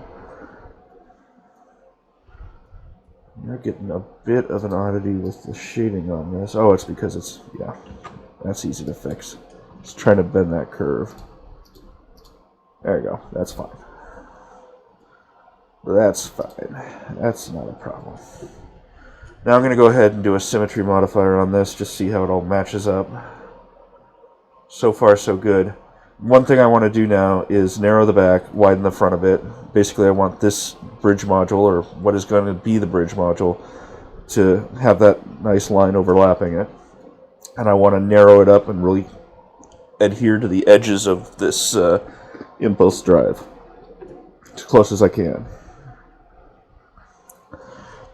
You're getting a bit of an oddity with the shading on this. Oh, it's because it's, yeah, that's easy to fix. Just trying to bend that curve. There you go, that's fine. That's fine. That's not a problem. Now I'm going to go ahead and do a symmetry modifier on this, just see how it all matches up. So far, so good. One thing I want to do now is narrow the back, widen the front a bit. Basically, I want this bridge module, or what is going to be the bridge module, to have that nice line overlapping it. And I want to narrow it up and really adhere to the edges of this impulse drive as close as I can.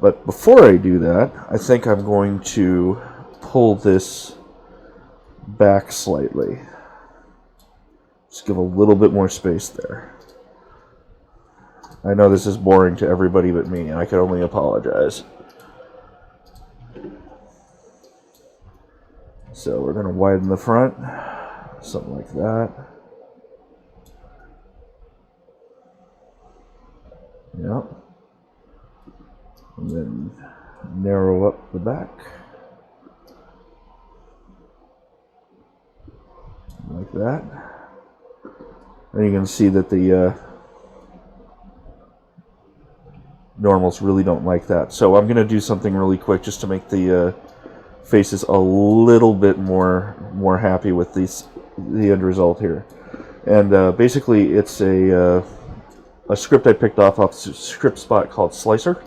But before I do that, I think I'm going to pull this back slightly. Just give a little bit more space there. I know this is boring to everybody but me, and I can only apologize. So we're going to widen the front, something like that. Yep. And then narrow up the back. Like that. And you can see that the normals really don't like that. So I'm going to do something really quick just to make the faces a little bit more happy with the end result here. And basically it's a script I picked off script spot called Slicer.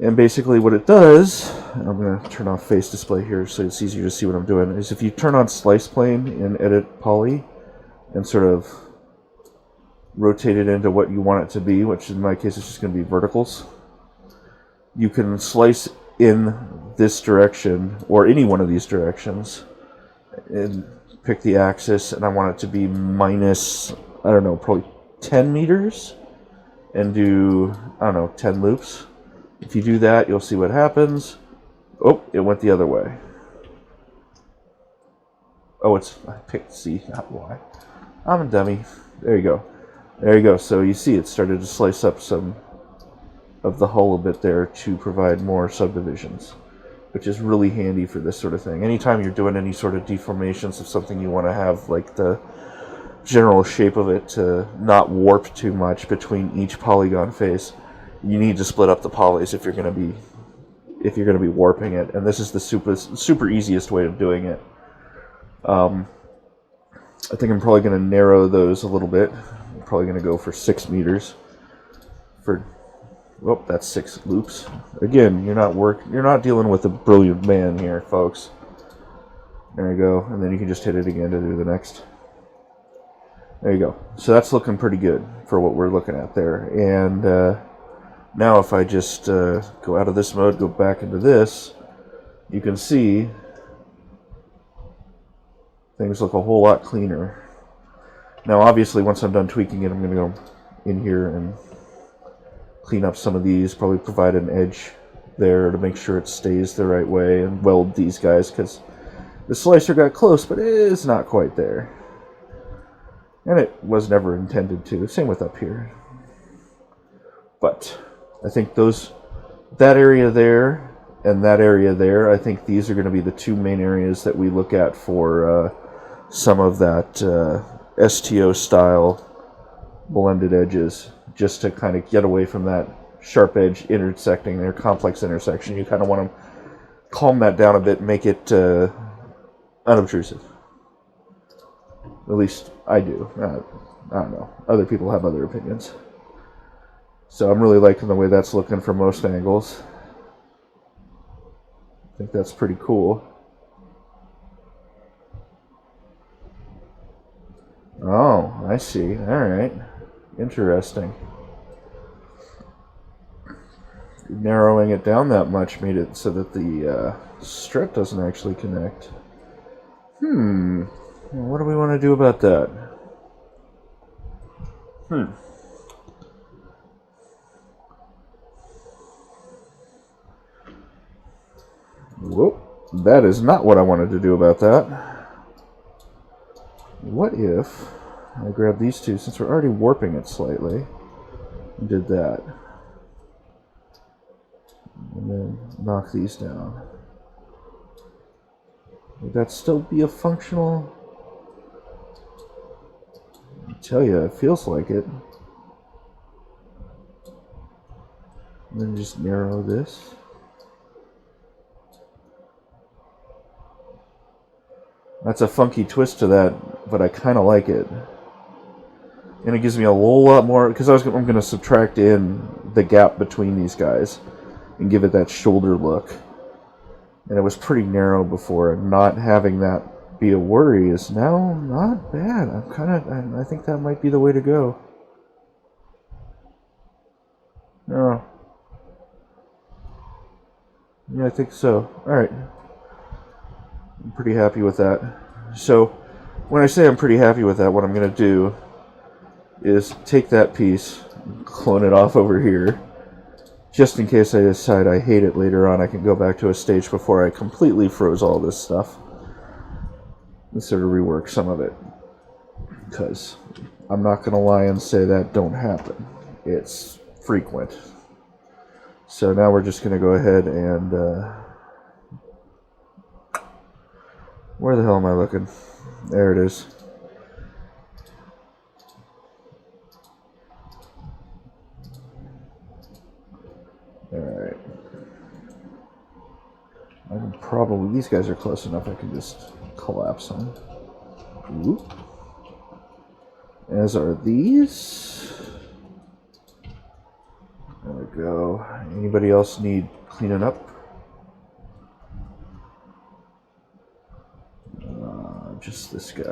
And basically what it does, I'm going to turn off face display here so it's easier to see what I'm doing, is if you turn on slice plane in edit poly and sort of rotate it into what you want it to be, which in my case is just going to be verticals, you can slice in this direction or any one of these directions and pick the axis, and I want it to be minus, I don't know, probably 10 meters and do, I don't know, 10 loops. If you do that, you'll see what happens. Oh, it went the other way. Oh, I picked C, not Y. I'm a dummy. There you go. There you go. So you see it started to slice up some of the hull a bit there to provide more subdivisions, which is really handy for this sort of thing. Anytime you're doing any sort of deformations of something, you want to have like the general shape of it to not warp too much between each polygon face. You need to split up the polys if you're going to be warping it, and this is the super easiest way of doing it. I think I'm probably going to narrow those a little bit. I'm probably going to go for 6 meters. Oh, that's 6 loops. Again, you're not dealing with a brilliant man here, folks. There you go, and then you can just hit it again to do the next. There you go. So that's looking pretty good for what we're looking at there. And now if I just go out of this mode, go back into this, you can see things look a whole lot cleaner. Now obviously once I'm done tweaking it, I'm going to go in here and clean up some of these, probably provide an edge there to make sure it stays the right way, and weld these guys because the slicer got close, but it's not quite there. And it was never intended to. Same with up here. But I think that area there and that area there, I think these are going to be the 2 main areas that we look at for some of that STO style blended edges, just to kind of get away from that sharp edge intersecting their complex intersection. You kind of want to calm that down a bit, make it unobtrusive. At least I do. I don't know. Other people have other opinions. So I'm really liking the way that's looking from most angles. I think that's pretty cool. Oh, I see. Alright. Interesting. Narrowing it down that much made it so that the strut doesn't actually connect. What do we want to do about that? Whoa, that is not what I wanted to do about that. What if I grab these two, since we're already warping it slightly, and did that. And then knock these down. Would that still be a functional? I tell you, it feels like it. And then just narrow this. That's a funky twist to that, but I kind of like it. And it gives me a whole lot more, because I'm going to subtract in the gap between these guys and give it that shoulder look. And it was pretty narrow before, and not having that be a worry is now not bad. I think that might be the way to go. No. Yeah, I think so. Alright. I'm pretty happy with that. So, when I say I'm pretty happy with that, what I'm going to do is take that piece, clone it off over here, just in case I decide I hate it later on. I can go back to a stage before I completely froze all this stuff and sort of rework some of it, because I'm not going to lie and say that don't happen. It's frequent. So now we're just going to go ahead and where the hell am I looking? There it is. Alright. I can probably, these guys are close enough, I can just collapse them. Whoop. As are these. There we go. Anybody else need cleaning up? Just this guy.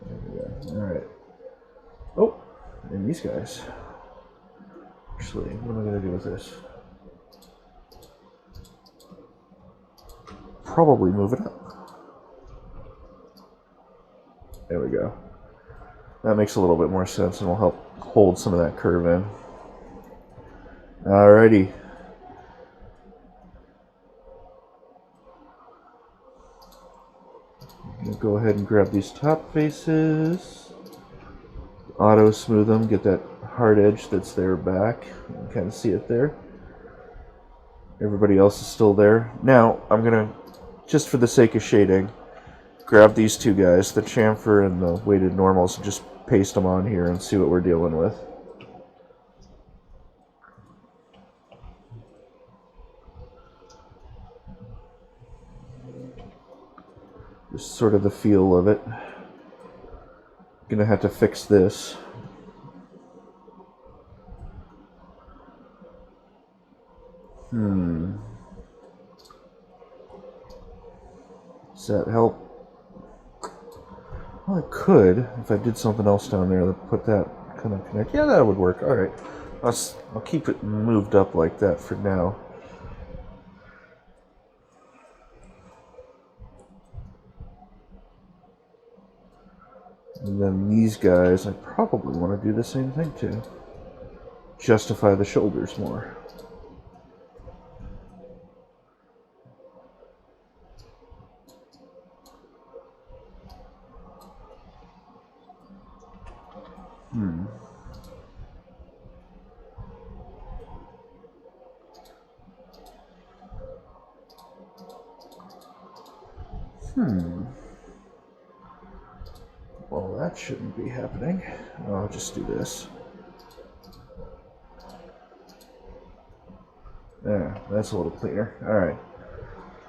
There we go. Alright. Oh, and these guys. Actually, what am I going to do with this? Probably move it up. There we go. That makes a little bit more sense and will help hold some of that curve in. Alrighty. go ahead and grab these top faces, auto smooth them, get that hard edge that's there back. You can kind of see it there. Everybody else is still there. Now, I'm going to, just for the sake of shading, grab these two guys, the chamfer and the weighted normals, and just paste them on here and see what we're dealing with. Just sort of the feel of it. Gonna have to fix this. Does that help? Well, it could if I did something else down there that put that kind of connect. Yeah, that would work. All right, I'll keep it moved up like that for now. And then these guys, I probably want to do the same thing too. Justify the shoulders more. Well, that shouldn't be happening. I'll just do this. Yeah, that's a little cleaner. Alright.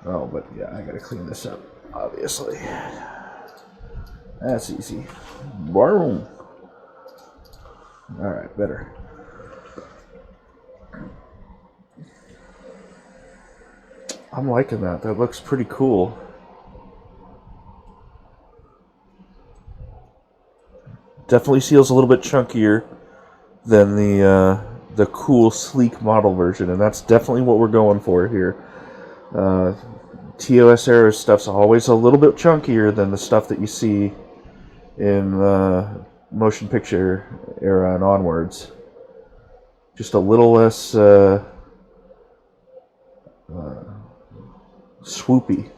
Oh, but yeah, I gotta clean this up, obviously. That's easy. Boom! Alright, better. I'm liking that. That looks pretty cool. Definitely feels a little bit chunkier than the cool, sleek model version, and that's definitely what we're going for here. TOS-era stuff's always a little bit chunkier than the stuff that you see in motion picture era and onwards. Just a little less swoopy.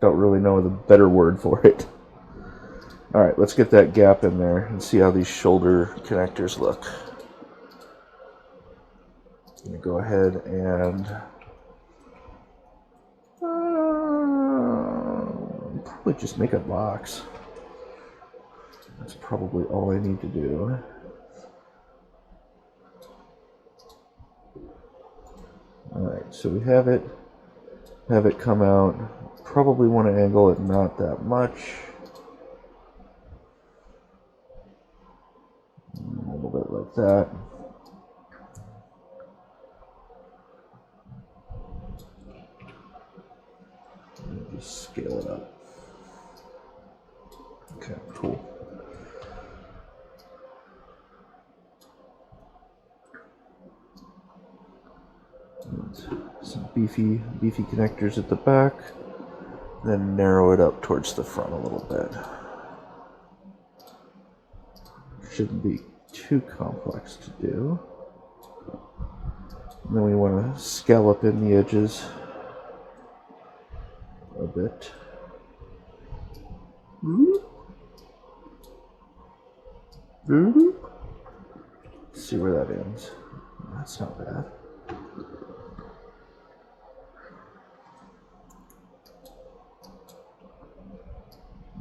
Don't really know the better word for it. Alright, let's get that gap in there and see how these shoulder connectors look. I'm going to go ahead and probably just make a box. That's probably all I need to do. Alright, so we have it come out. Probably want to angle it not that much. A little bit like that. Just scale it up. Okay, cool. And some beefy connectors at the back. Then narrow it up towards the front a little bit. Shouldn't be too complex to do. And then we want to scallop in the edges a bit. Let's see where that ends. That's not bad.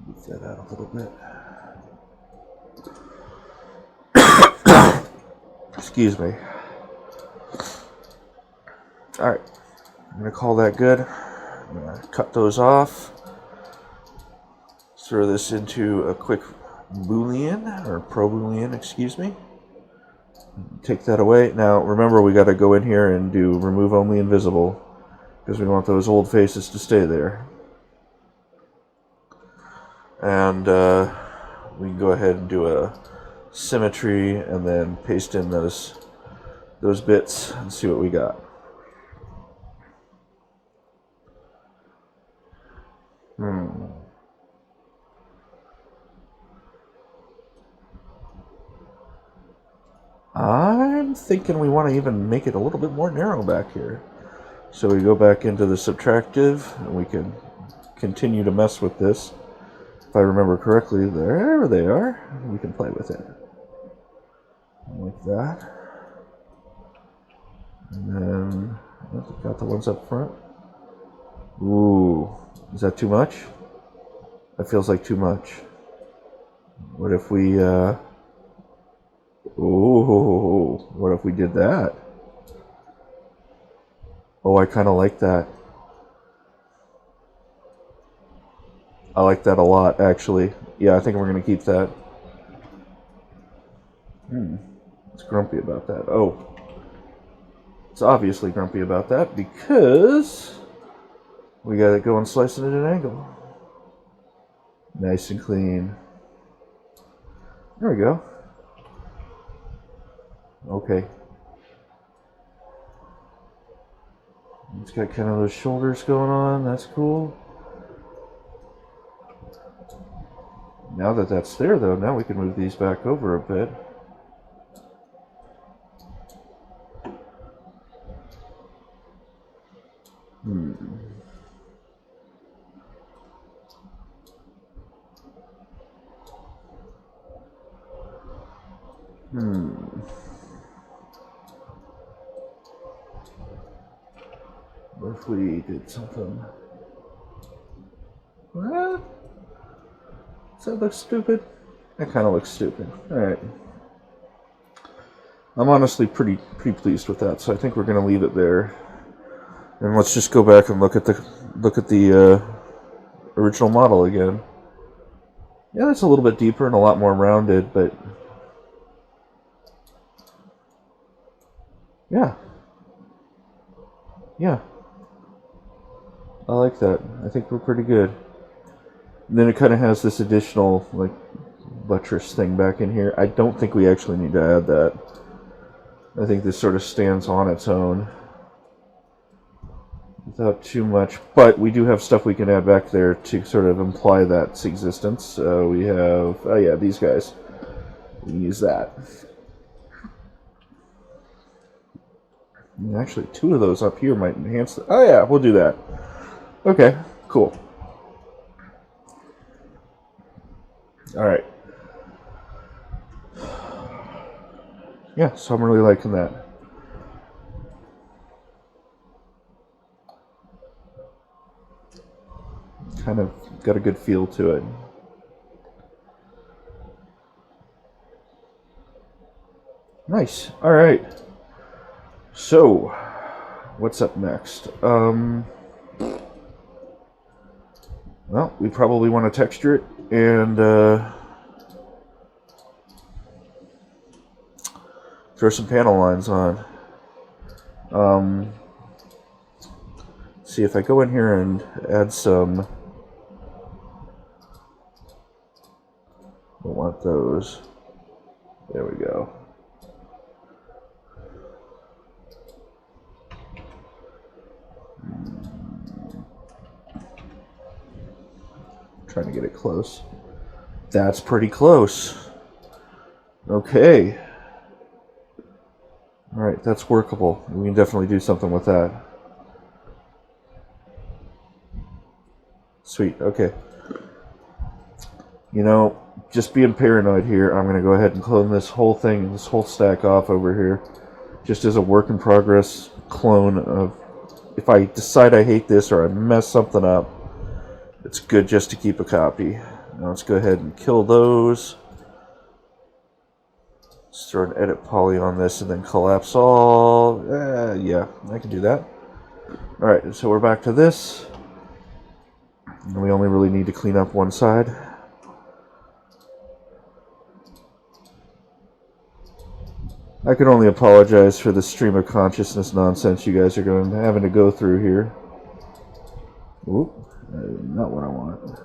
Move that out a little bit. Excuse me. Alright, I'm going to call that good. I'm going to cut those off. Throw this into a quick Boolean, or Pro Boolean, excuse me. Take that away. Now, remember, we got to go in here and do remove only invisible, because we want those old faces to stay there. And we can go ahead and do a symmetry and then paste in those bits and see what we got. I'm thinking we want to even make it a little bit more narrow back here. So we go back into the subtractive and we can continue to mess with this. If I remember correctly, there they are. We can play with it. Like that. And then, got the ones up front. Ooh, is that too much? That feels like too much. What if we, ooh, what if we did that? Oh, I kind of like that. I like that a lot, actually. Yeah, I think we're going to keep that. It's grumpy about that. Oh. It's obviously grumpy about that because we got to go and slice it at an angle. Nice and clean. There we go. Okay. It's got kind of those shoulders going on. That's cool. Now that that's there, though, now we can move these back over a bit. What if we did something? What? Does that look stupid? That kind of looks stupid. Alright. I'm honestly pretty pleased with that, so I think we're going to leave it there. And let's just go back and look at the original model again. Yeah, it's a little bit deeper and a lot more rounded, but yeah. Yeah. I like that. I think we're pretty good. And then it kind of has this additional, like, buttress thing back in here. I don't think we actually need to add that. I think this sort of stands on its own without too much. But we do have stuff we can add back there to sort of imply that's existence. We have, oh yeah, these guys. We can use that. And actually, two of those up here might enhance the... Oh yeah, we'll do that. Okay, cool. Alright. Yeah, so I'm really liking that. Kind of got a good feel to it. Nice. Alright. So, what's up next? Well, we probably want to texture it and throw some panel lines on. See if I go in here and add some. Don't want those. There we go. Trying to get it close. That's pretty close. Okay. Alright, that's workable. We can definitely do something with that. Sweet, okay. You know, just being paranoid here, I'm going to go ahead and clone this whole thing, this whole stack off over here. Just as a work in progress clone of, if I decide I hate this or I mess something up, it's good just to keep a copy. Now let's go ahead and kill those. Let's throw an edit poly on this and then collapse all. Yeah, I can do that. Alright, so we're back to this. And we only really need to clean up one side. I can only apologize for the stream of consciousness nonsense you guys are having to go through here. Oop, not what I want.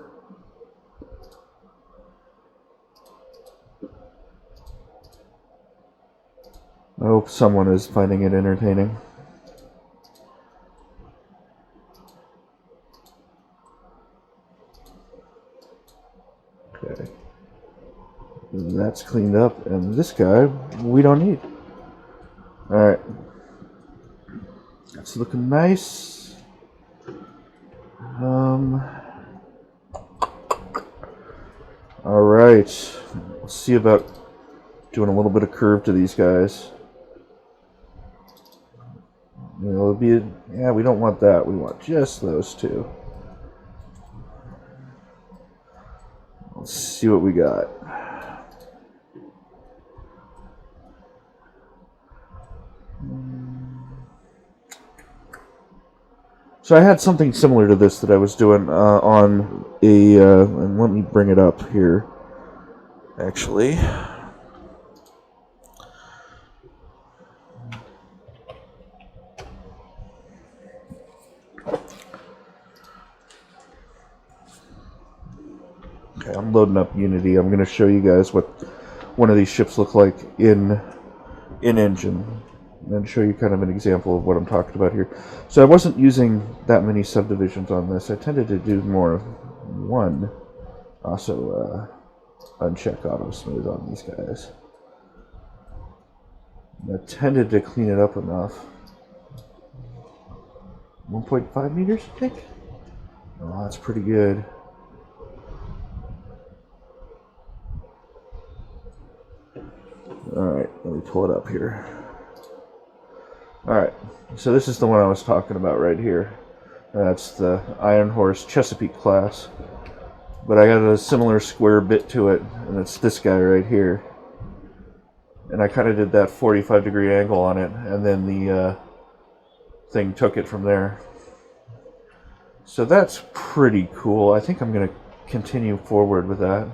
I hope someone is finding it entertaining. Okay. That's cleaned up, and this guy we don't need. Alright. That's looking nice. Alright, let's see about doing a little bit of curve to these guys. You know, it'll be, yeah, we don't want that. We want just those two. Let's see what we got. So I had something similar to this that I was doing on a, and let me bring it up here, actually. Okay, I'm loading up Unity. I'm going to show you guys what one of these ships look like in engine, and show you kind of an example of what I'm talking about here. So I wasn't using that many subdivisions on this. I tended to do more of one. Also, uncheck auto smooth on these guys. I tended to clean it up enough. 1.5 meters, I think? Oh, that's pretty good. Alright, let me pull it up here. Alright, so this is the one I was talking about right here. That's the Iron Horse Chesapeake class. But I got a similar square bit to it, and it's this guy right here. And I kind of did that 45-degree angle on it, and then the thing took it from there. So that's pretty cool. I think I'm going to continue forward with that.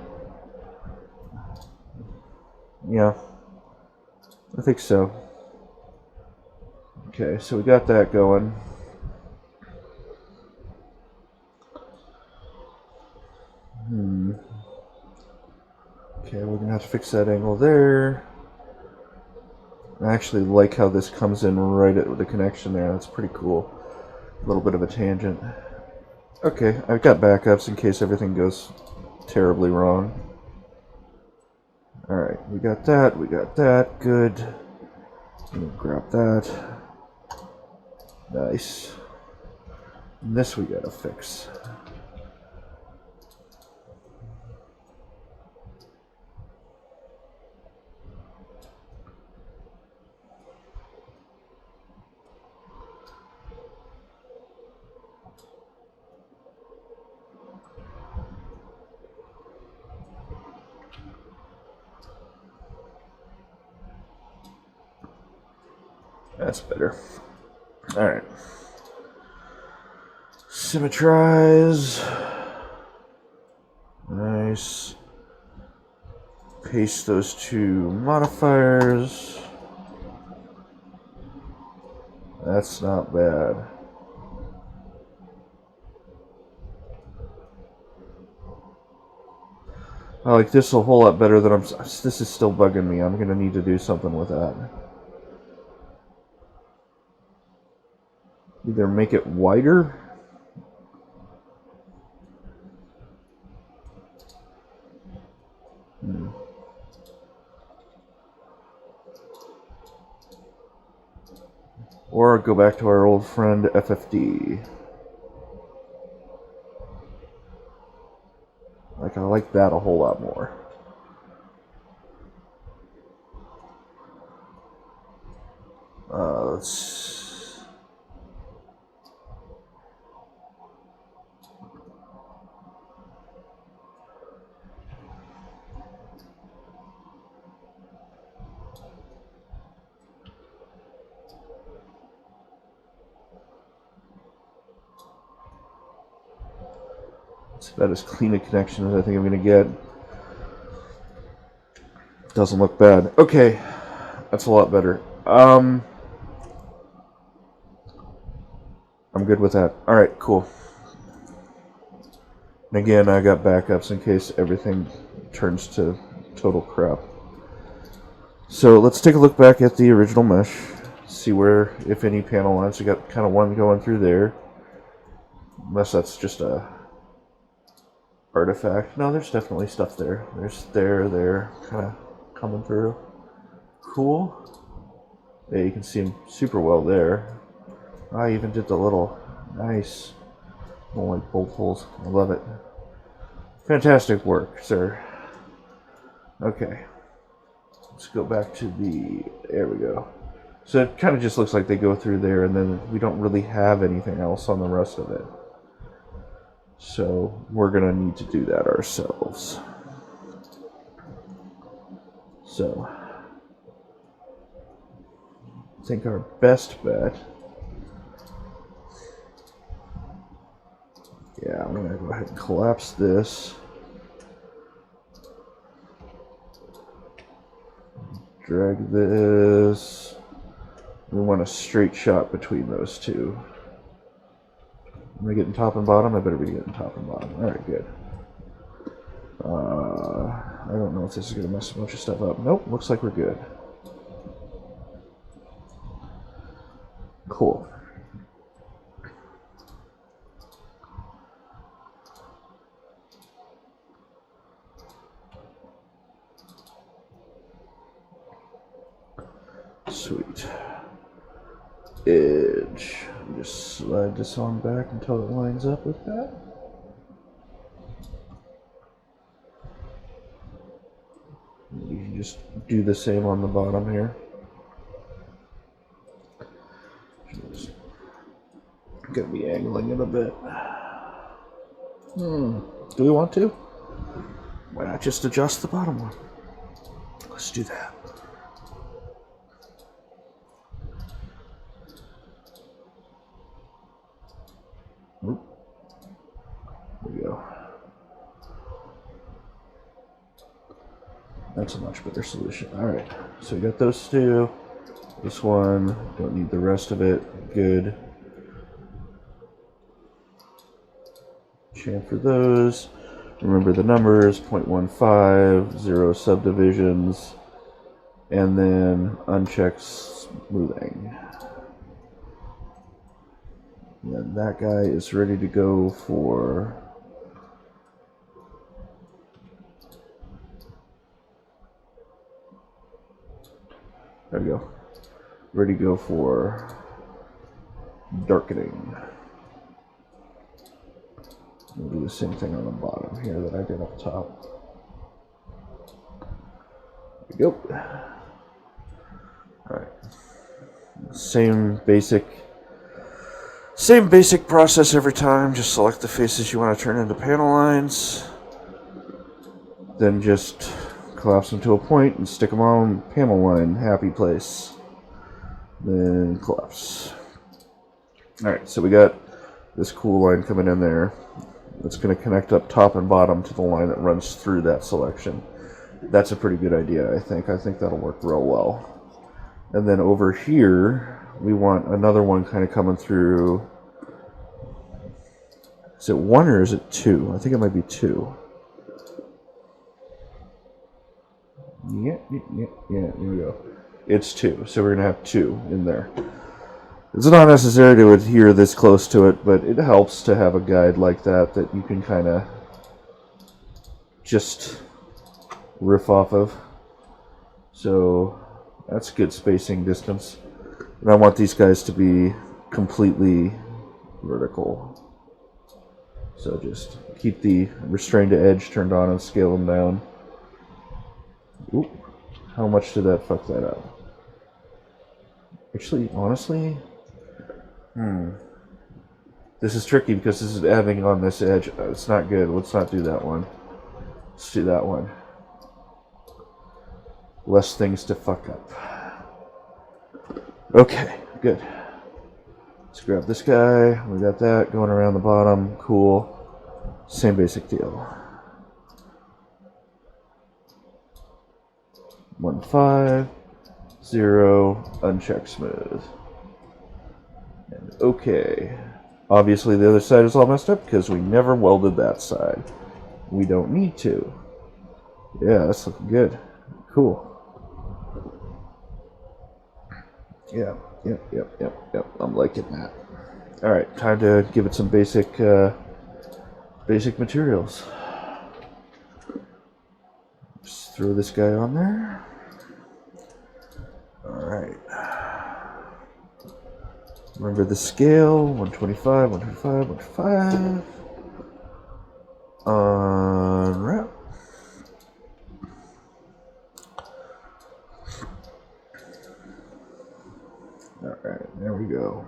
Yeah, I think so. Okay, so we got that going. Okay, we're gonna have to fix that angle there. I actually like how this comes in right at the connection there. That's pretty cool. A little bit of a tangent. Okay, I've got backups in case everything goes terribly wrong. Alright, we got that, good. Let me grab that. Nice. And this we gotta fix. That's better. Alright. Symmetrize. Nice. Paste those two modifiers. That's not bad. I like this a whole lot better than this is still bugging me. I'm gonna need to do something with that. Either make it wider. Or go back to our old friend FFD. I like that a whole lot more. Let's... It's about as clean a connection as I think I'm going to get. Doesn't look bad. Okay, that's a lot better. I'm good with that. Alright, cool. And again, I got backups in case everything turns to total crap. So let's take a look back at the original mesh. See where, if any, panel lines. We got kind of one going through there. Unless that's just a artifact. No, there's definitely stuff there. There's there, kind of coming through. Cool. Yeah, you can see them super well there. I even did the little nice little like bolt holes. I love it. Fantastic work, sir. Okay. Let's go back to the, there we go. So it kind of just looks like they go through there, and then we don't really have anything else on the rest of it. So we're going to need to do that ourselves. So I think our best bet, yeah, I'm going to go ahead and collapse this. Drag this. We want a straight shot between those two. Am I getting top and bottom? I better be getting top and bottom. Alright, good. I don't know if this is going to mess a bunch of stuff up. Nope, looks like we're good. Cool. Sweet. Edge. Just slide this on back until it lines up with that. You can just do the same on the bottom here. Just gonna be angling it a bit. Do we want to? Why not just adjust the bottom one? Let's do that. Oop. There we go. That's a much better solution. Alright, so we got those two. This one, don't need the rest of it. Good. Chamfer those. Remember the numbers, 0.15, 0 subdivisions, and then uncheck smoothing. And then that guy is ready to go for there we go. Ready to go for darkening. We'll do the same thing on the bottom here that I did up top. There we go. Alright. Same basic process every time. Just select the faces you want to turn into panel lines. Then just collapse them to a point and stick them on panel line, happy place. Then collapse. Alright, so we got this cool line coming in there. It's going to connect up top and bottom to the line that runs through that selection. That's a pretty good idea, I think. I think that'll work real well. And then over here, we want another one kind of coming through. Is it 1 or is it 2? I think it might be 2. Yeah, here we go. It's 2, so we're going to have 2 in there. It's not necessary to adhere this close to it, but it helps to have a guide like that that you can kind of just riff off of. So that's good spacing distance. And I want these guys to be completely vertical. So just keep the restrained edge turned on and scale them down. Oop. How much did that fuck that up? Actually, honestly, this is tricky because this is adding on this edge. It's not good. Let's not do that one. Let's do that one. Less things to fuck up. Okay, good. Let's grab this guy. We got that going around the bottom. Cool. Same basic deal. 1.5, 0, uncheck smooth. And okay. Obviously the other side is all messed up because we never welded that side. We don't need to. Yeah, that's looking good. Cool. Yeah, yep. I'm liking that. Alright, time to give it some basic materials. Just throw this guy on there. Alright. Remember the scale, 125, 125, 125. Unwrap. There you go.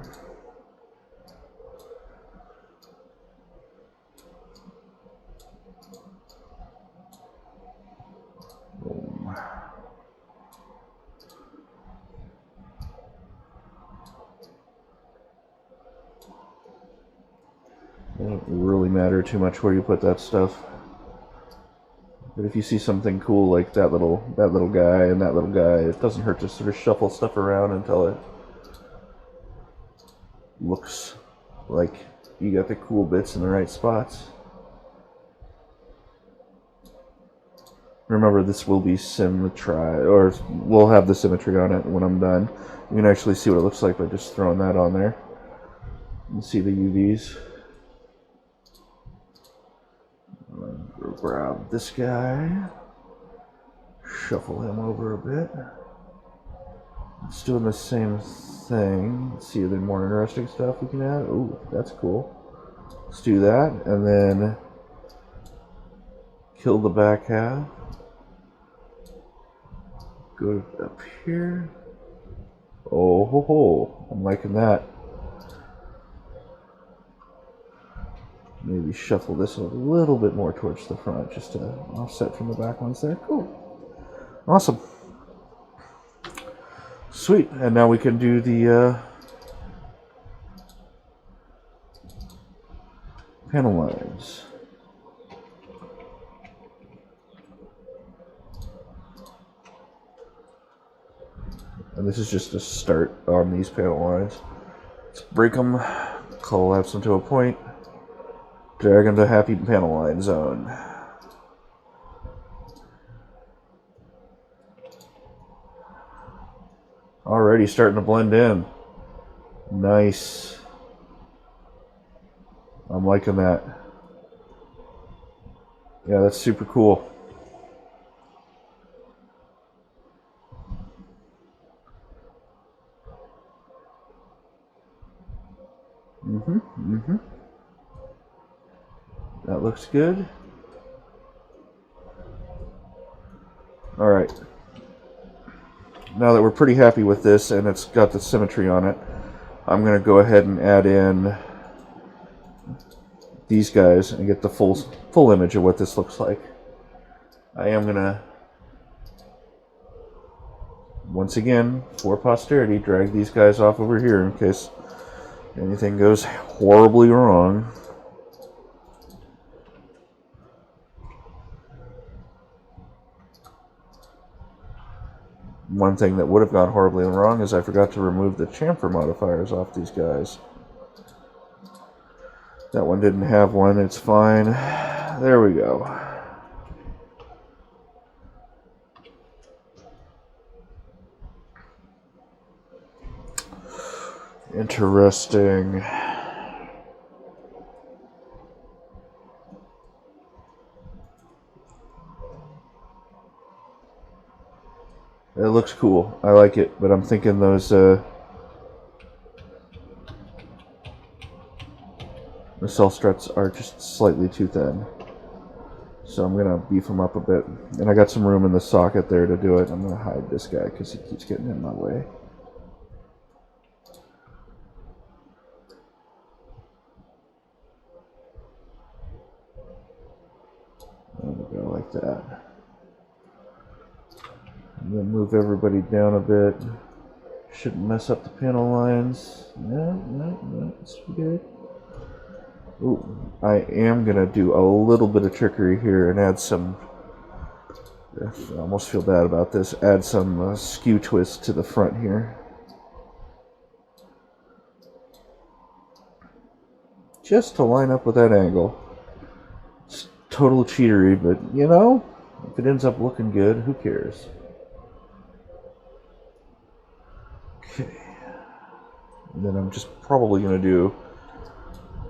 Boom. It doesn't really matter too much where you put that stuff. But if you see something cool like that little guy and that little guy, it doesn't hurt to sort of shuffle stuff around until it looks like you got the cool bits in the right spots. Remember, this will be symmetry, or we'll have the symmetry on it when I'm done. You can actually see what it looks like by just throwing that on there. You can see the UVs. Go grab this guy, shuffle him over a bit. It's doing the same thing. Let's see, are there more interesting stuff we can add? Ooh, that's cool. Let's do that, and then kill the back half. Go up here. Oh ho ho! I'm liking that. Maybe shuffle this a little bit more towards the front, just to offset from the back ones there. Cool. Awesome. Sweet. And now we can do the panel lines. And this is just a start on these panel lines. Let's break them, collapse them to a point, drag them to happy panel line zone. Already starting to blend in. Nice. I'm liking that. Yeah, that's super cool. That looks good. All right. Now that we're pretty happy with this and it's got the symmetry on it, I'm going to go ahead and add in these guys and get the full image of what this looks like. I am going to, once again, for posterity, drag these guys off over here in case anything goes horribly wrong. One thing that would have gone horribly wrong is I forgot to remove the chamfer modifiers off these guys. That one didn't have one, it's fine. There we go. Interesting. It looks cool. I like it, but I'm thinking those nacelle struts are just slightly too thin. So I'm gonna beef them up a bit. And I got some room in the socket there to do it. I'm gonna hide this guy because he keeps getting in my way. There we go, like that. And then move everybody down a bit. Shouldn't mess up the panel lines. No, it's good. Ooh, I am gonna do a little bit of trickery here and add some. I almost feel bad about this. Add some skew twist to the front here. Just to line up with that angle. It's total cheatery, but you know, if it ends up looking good, who cares? Okay. And then I'm just probably going to do,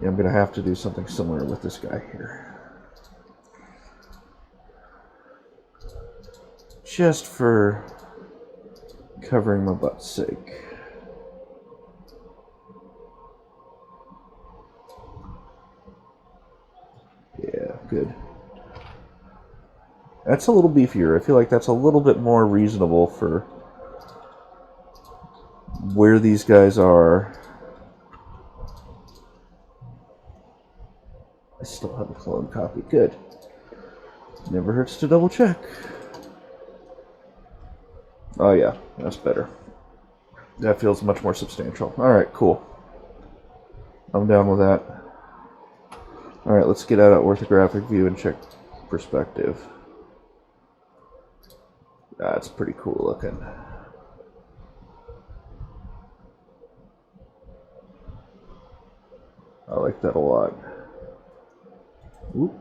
I'm going to have to do something similar with this guy here. Just for covering my butt's sake. Yeah, good. That's a little beefier. I feel like that's a little bit more reasonable for where these guys are. I still have a clone copy. Good. Never hurts to double check. Oh yeah, that's better. That feels much more substantial. Alright, cool. I'm down with that. Alright, let's get out of orthographic view and check perspective. That's pretty cool looking. I like that a lot. Oop.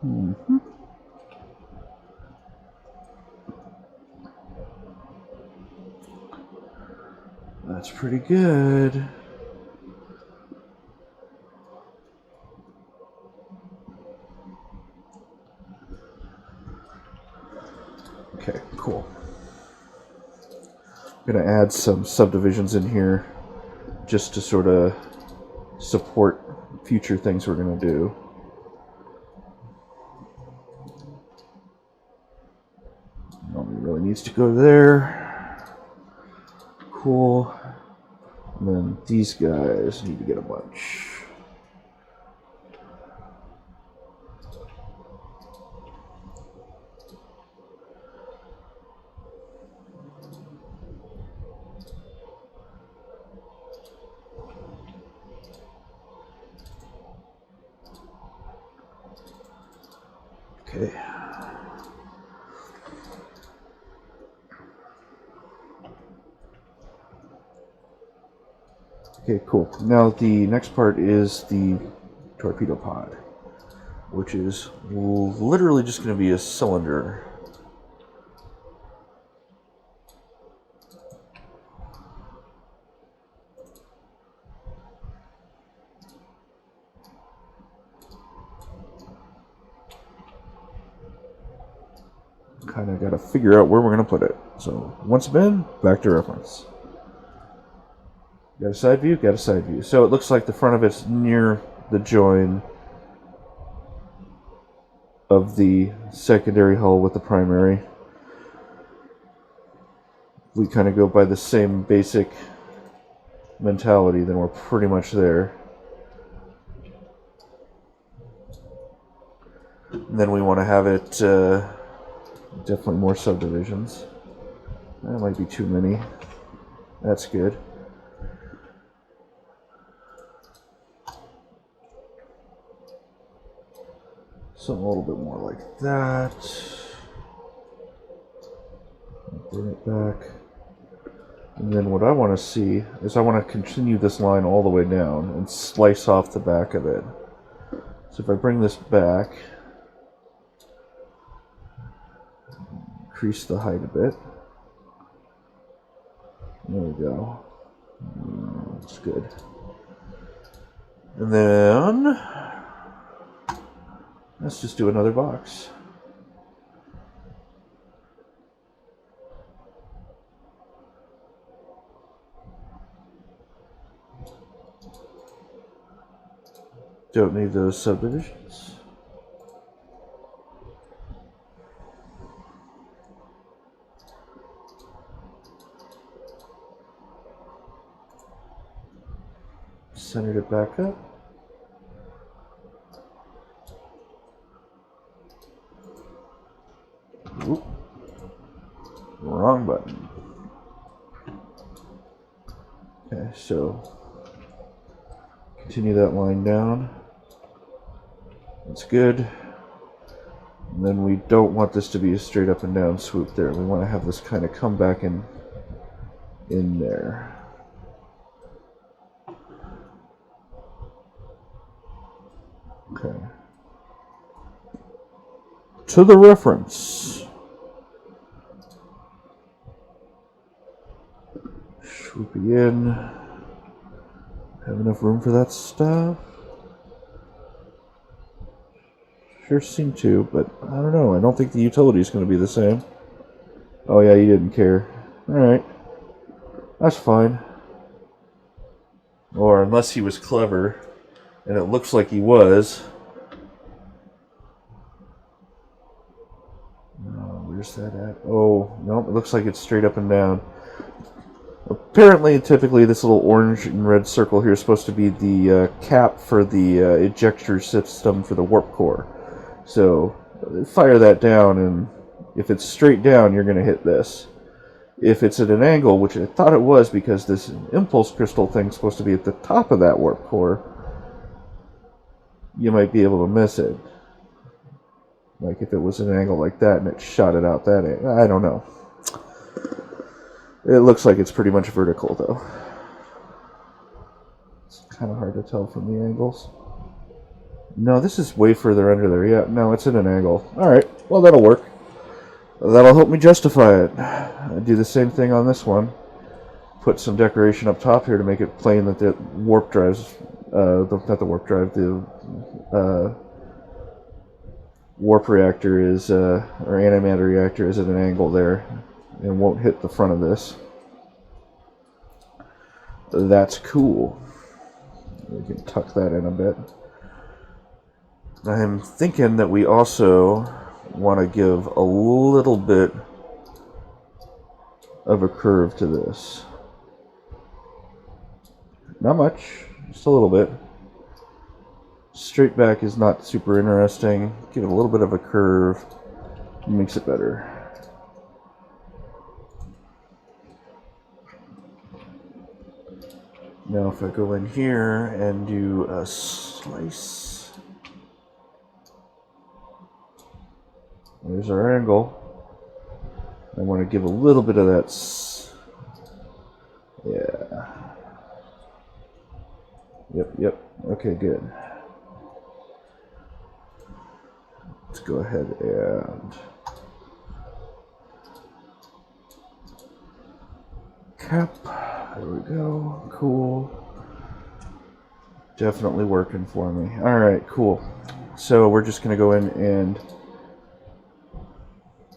Mm-hmm. That's pretty good. Okay, cool. I'm going to add some subdivisions in here just to sort of support future things we're going to do. Nobody really needs to go there. Cool. And then these guys need to get a bunch. Okay. Okay, cool. Now the next part is the torpedo pod, which is literally just going to be a cylinder. Kind of got to figure out where we're going to put it. So once again, back to reference. Got a side view? Got a side view. So it looks like the front of it's near the join of the secondary hull with the primary. We kind of go by the same basic mentality, then we're pretty much there. And then we want to have it definitely more subdivisions. That might be too many. That's good. Something a little bit more like that. Bring it back. And then what I want to see is I want to continue this line all the way down and slice off the back of it. So if I bring this back, increase the height a bit. There we go. That's good. And then let's just do another box. Don't need those subdivisions. Centered it back up. Oop. Wrong button. Okay, so continue that line down. That's good. And then we don't want this to be a straight up and down swoop there. We want to have this kind of come back in there. Okay. To the reference. Swoopy in. Have enough room for that stuff? Sure seem to, but I don't know. I don't think the utility is going to be the same. Oh yeah, you didn't care. Alright. That's fine. Or unless he was clever, and it looks like he was, Where's that at? Oh, no, it looks like it's straight up and down. Apparently, typically, this little orange and red circle here is supposed to be the cap for the ejector system for the warp core. So, fire that down, and if it's straight down, you're going to hit this. If it's at an angle, which I thought it was because this impulse crystal thing's supposed to be at the top of that warp core, you might be able to miss it. Like if it was an angle like that and it shot it out that way. I don't know. It looks like it's pretty much vertical, though. It's kind of hard to tell from the angles. No, this is way further under there. Yeah, no, it's at an angle. Alright, well, that'll work. That'll help me justify it. I do the same thing on this one. Put some decoration up top here to make it plain that the warp drives, not the warp drive, the warp reactor is, or antimatter reactor is at an angle there and won't hit the front of this. That's cool. We can tuck that in a bit. I'm thinking that we also want to give a little bit of a curve to this. Not much, just a little bit. Straight back is not super interesting. Give it a little bit of a curve. It makes it better. Now if I go in here and do a slice, there's our angle. I want to give a little bit of that, yeah. Yep, okay, good. Let's go ahead and cap. There we go. Cool. Definitely working for me. Alright, cool. So we're just going to go in and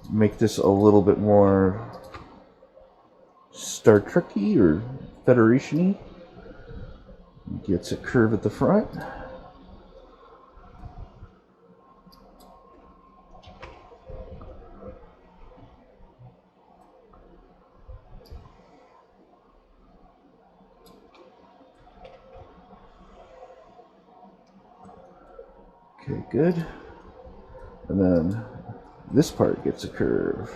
make this a little bit more Star Trek-y or Federation-y. Gets a curve at the front. Okay, good. And then this part gets a curve.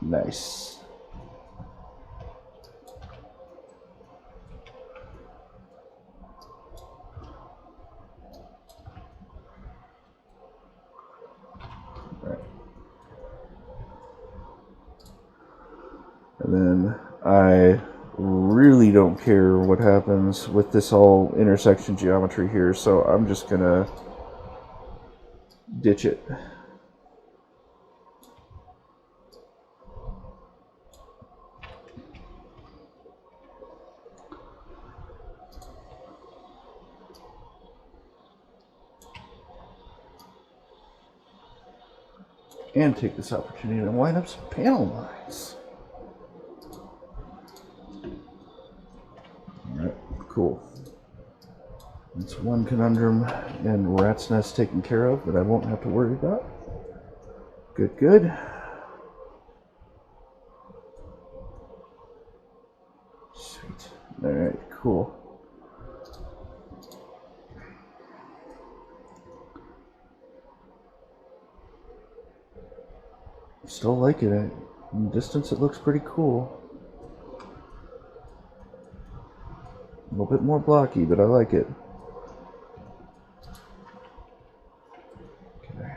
Nice. And then I really don't care what happens with this whole intersection geometry here, so I'm just gonna ditch it. And take this opportunity to line up some panel lines. Alright, cool. That's one conundrum and rat's nest taken care of that I won't have to worry about. Good, good. Sweet. Alright, cool. Still like it. From distance, it looks pretty cool. A little bit more blocky, but I like it. Okay.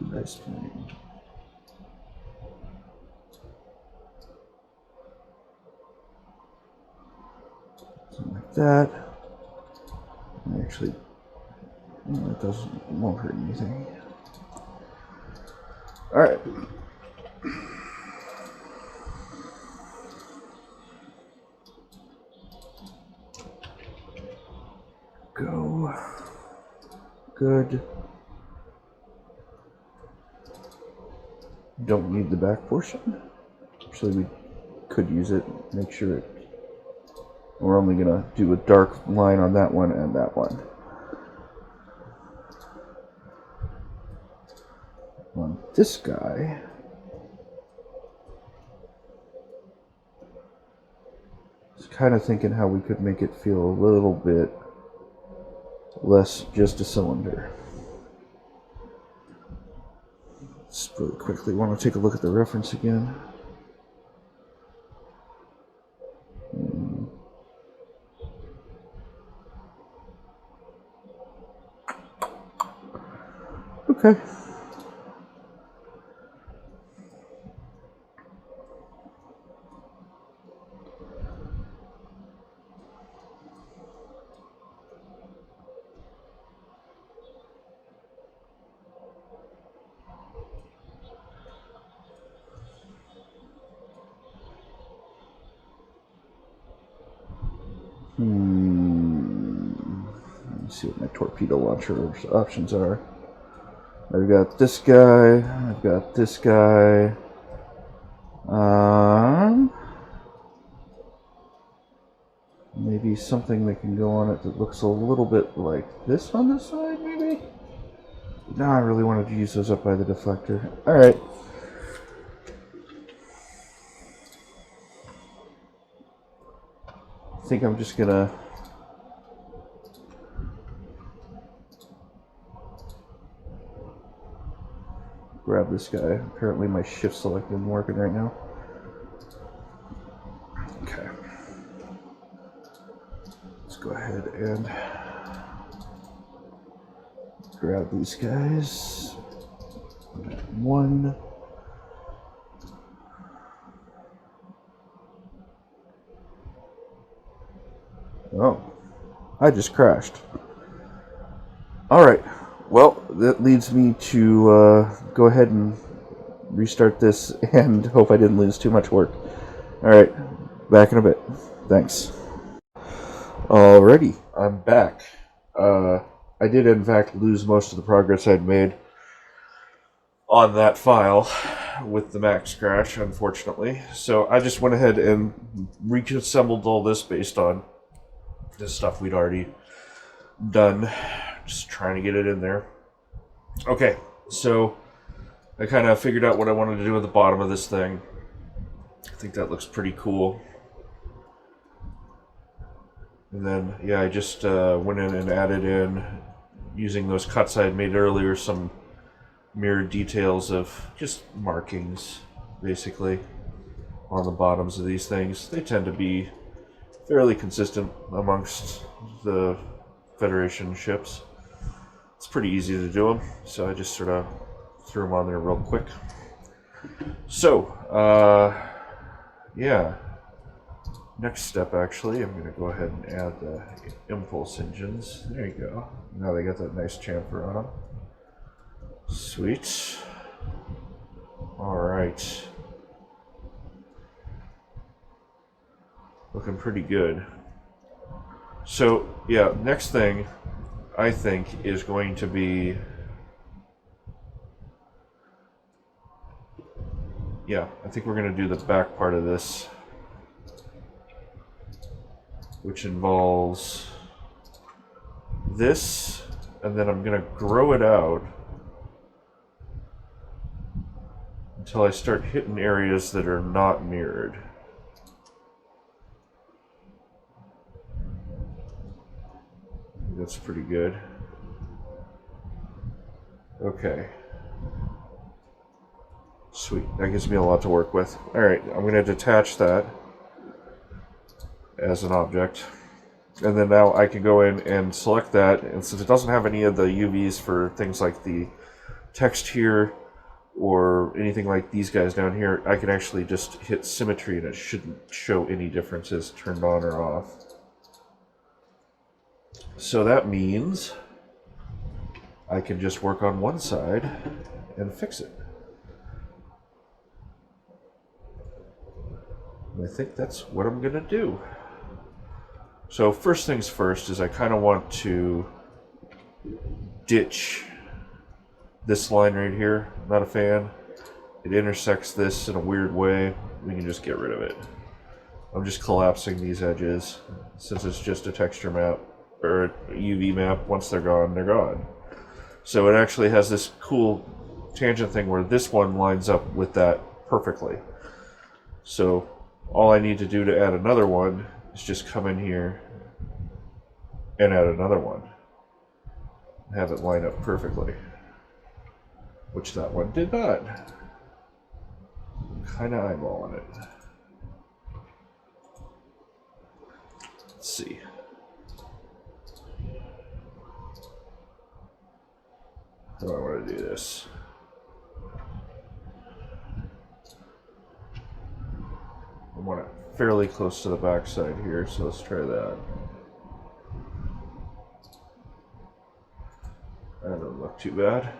Nice plane. Something like that. Actually, no, it won't hurt anything. All right. Go. Good. Don't need the back portion. Actually, we could use it. Make sure we're only going to do a dark line on that one and that one. On this guy, I was kind of thinking how we could make it feel a little bit less just a cylinder. Just really quickly, want to take a look at the reference again. Okay. Let's see what my torpedo launcher options are. I've got this guy, I've got this guy. Maybe something that can go on it that looks a little bit like this on this side, maybe? No, I really wanted to use those up by the deflector. Alright. I think I'm just gonna grab this guy. Apparently my shift select isn't working right now. Okay. Let's go ahead and grab these guys. One. Oh, I just crashed. Alright, well, that leads me to go ahead and restart this and hope I didn't lose too much work. Alright, back in a bit. Thanks. Alrighty, I'm back. I did in fact lose most of the progress I'd made on that file with the Max crash, unfortunately. So I just went ahead and reassembled all this based on this stuff we'd already done. Just trying to get it in there. Okay, so I kind of figured out what I wanted to do at the bottom of this thing. I think that looks pretty cool. And then, yeah, I just went in and added in, using those cuts I had made earlier, some mirrored details of just markings, basically, on the bottoms of these things. They tend to be fairly consistent amongst the Federation ships. It's pretty easy to do them, so I just sort of threw them on there real quick. So, yeah. Next step, actually, I'm going to go ahead and add the impulse engines. There you go. Now they got that nice chamfer on them. Sweet. Alright. Looking pretty good. So, yeah, next thing I think is going to be... Yeah, I think we're going to do the back part of this, which involves this, and then I'm going to grow it out until I start hitting areas that are not mirrored. That's pretty good. Okay. Sweet. That gives me a lot to work with. Alright, I'm going to detach that as an object. And then now I can go in and select that, and since it doesn't have any of the UVs for things like the text here or anything like these guys down here, I can actually just hit symmetry and it shouldn't show any differences turned on or off. So that means I can just work on one side and fix it. And I think that's what I'm going to do. So first things first is I kind of want to ditch this line right here. Not a fan. It intersects this in a weird way. We can just get rid of it. I'm just collapsing these edges since it's just a texture map or a UV map. Once they're gone, they're gone. So it actually has this cool tangent thing where this one lines up with that perfectly. So all I need to do to add another one is just come in here and add another one. Have it line up perfectly. Which that one did not. I'm kind of eyeballing it. Let's see. How do I want to do this? I want it fairly close to the back side here, so let's try that. That doesn't look too bad.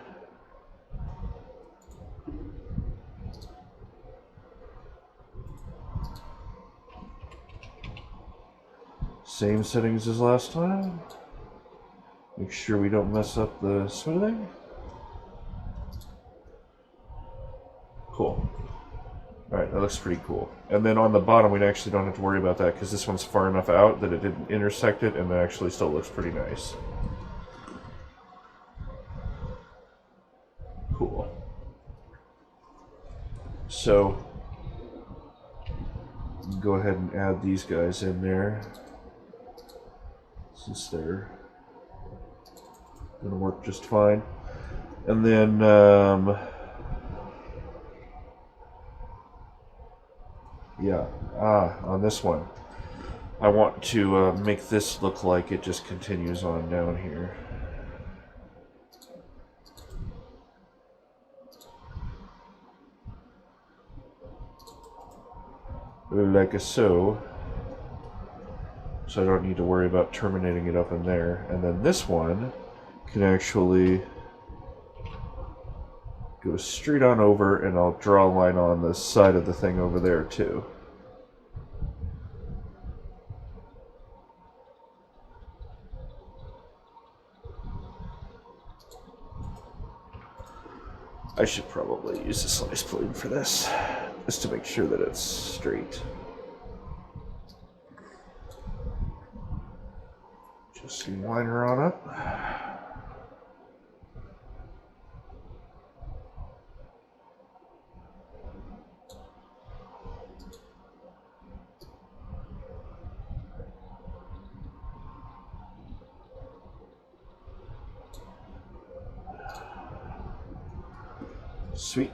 Same settings as last time. Make sure we don't mess up the smoothing. Cool. Alright, that looks pretty cool. And then on the bottom, we actually don't have to worry about that because this one's far enough out that it didn't intersect it, and it actually still looks pretty nice. Cool. So, go ahead and add these guys in there, since they're going to work just fine. And then, on this one, I want to make this look like it just continues on down here. Like so. So I don't need to worry about terminating it up in there. And then this one can actually go straight on over, and I'll draw a line on the side of the thing over there too. I should probably use a slice plane for this, just to make sure that it's straight. Just line her on up. Sweet.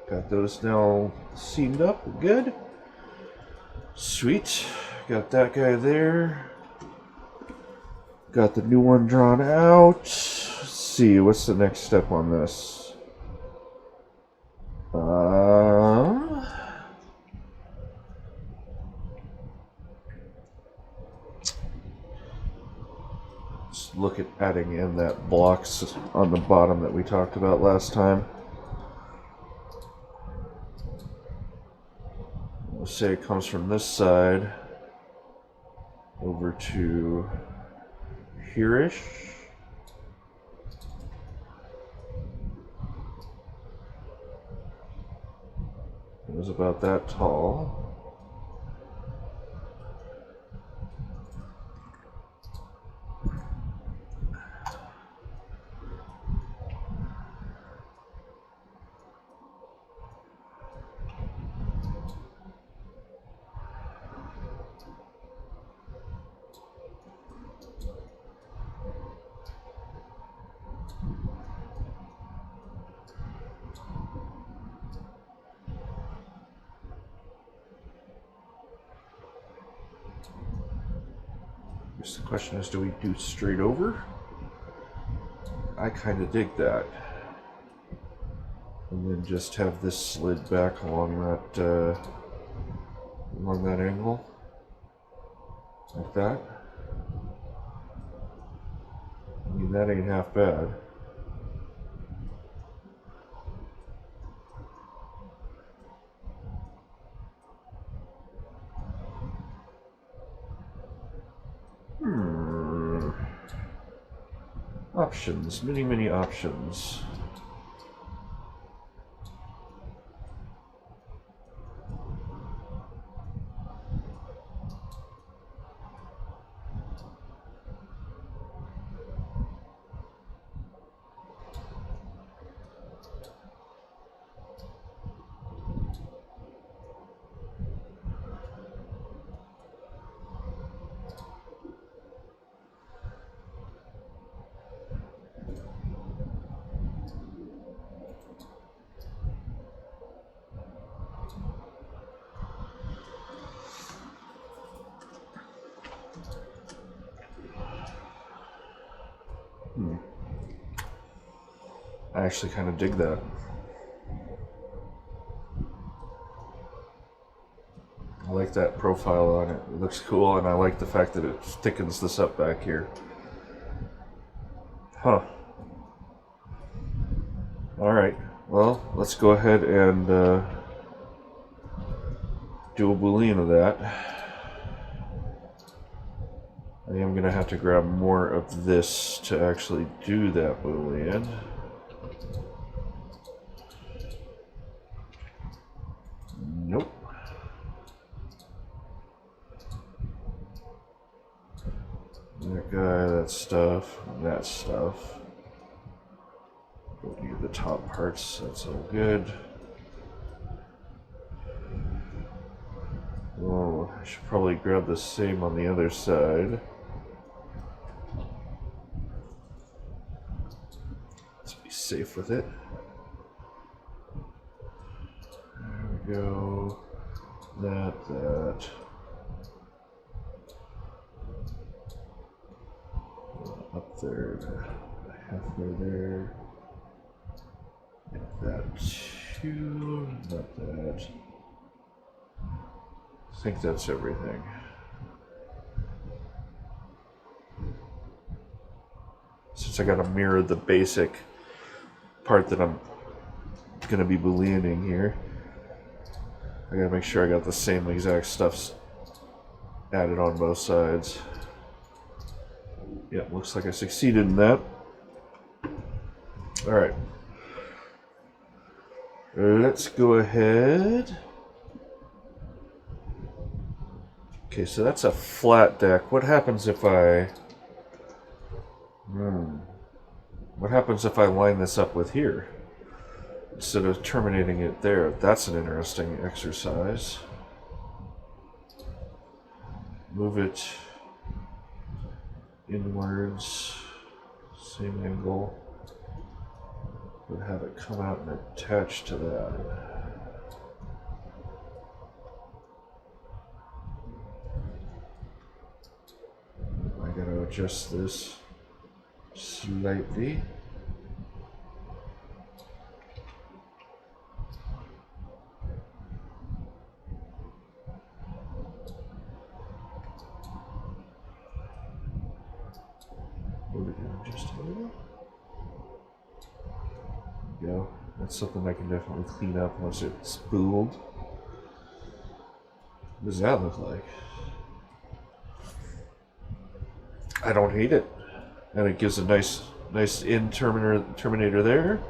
Got those now seamed up. Good. Sweet. Got that guy there. Got the new one drawn out. Let's see, what's the next step on this? Let's look at adding in that blocks on the bottom that we talked about last time. Let's say it comes from this side over to here-ish. It was about that tall. The question is, do we do straight over? I kind of dig that. And then just have this slid back along that angle. Like that. I mean, that ain't half bad. Options, many options. I actually kind of dig that. I like that profile on it. It looks cool, and I like the fact that it thickens this up back here. Huh. Alright, well, let's go ahead and do a Boolean of that. I am going to have to grab more of this to actually do that Boolean. Nope. That guy, that stuff, and that stuff. Don't need the top parts, that's all good. Oh, I should probably grab the same on the other side. Let's be safe with it. There we go. That. Up there, halfway there. That too, not that. I think that's everything. Since I gotta mirror the basic part that I'm gonna be Booleaning here, I gotta make sure I got the same exact stuff added on both sides. Yeah, looks like I succeeded in that. Alright. Let's go ahead. Okay, so that's a flat deck. What happens if I... What happens if I line this up with here? Instead of terminating it there. That's an interesting exercise. Move it inwards, same angle, but have it come out and attach to that. I gotta adjust this slightly. Move it down just a little. There we go. That's something I can definitely clean up once it's spooled. What does that look like? I don't hate it. And it gives a nice in terminator there.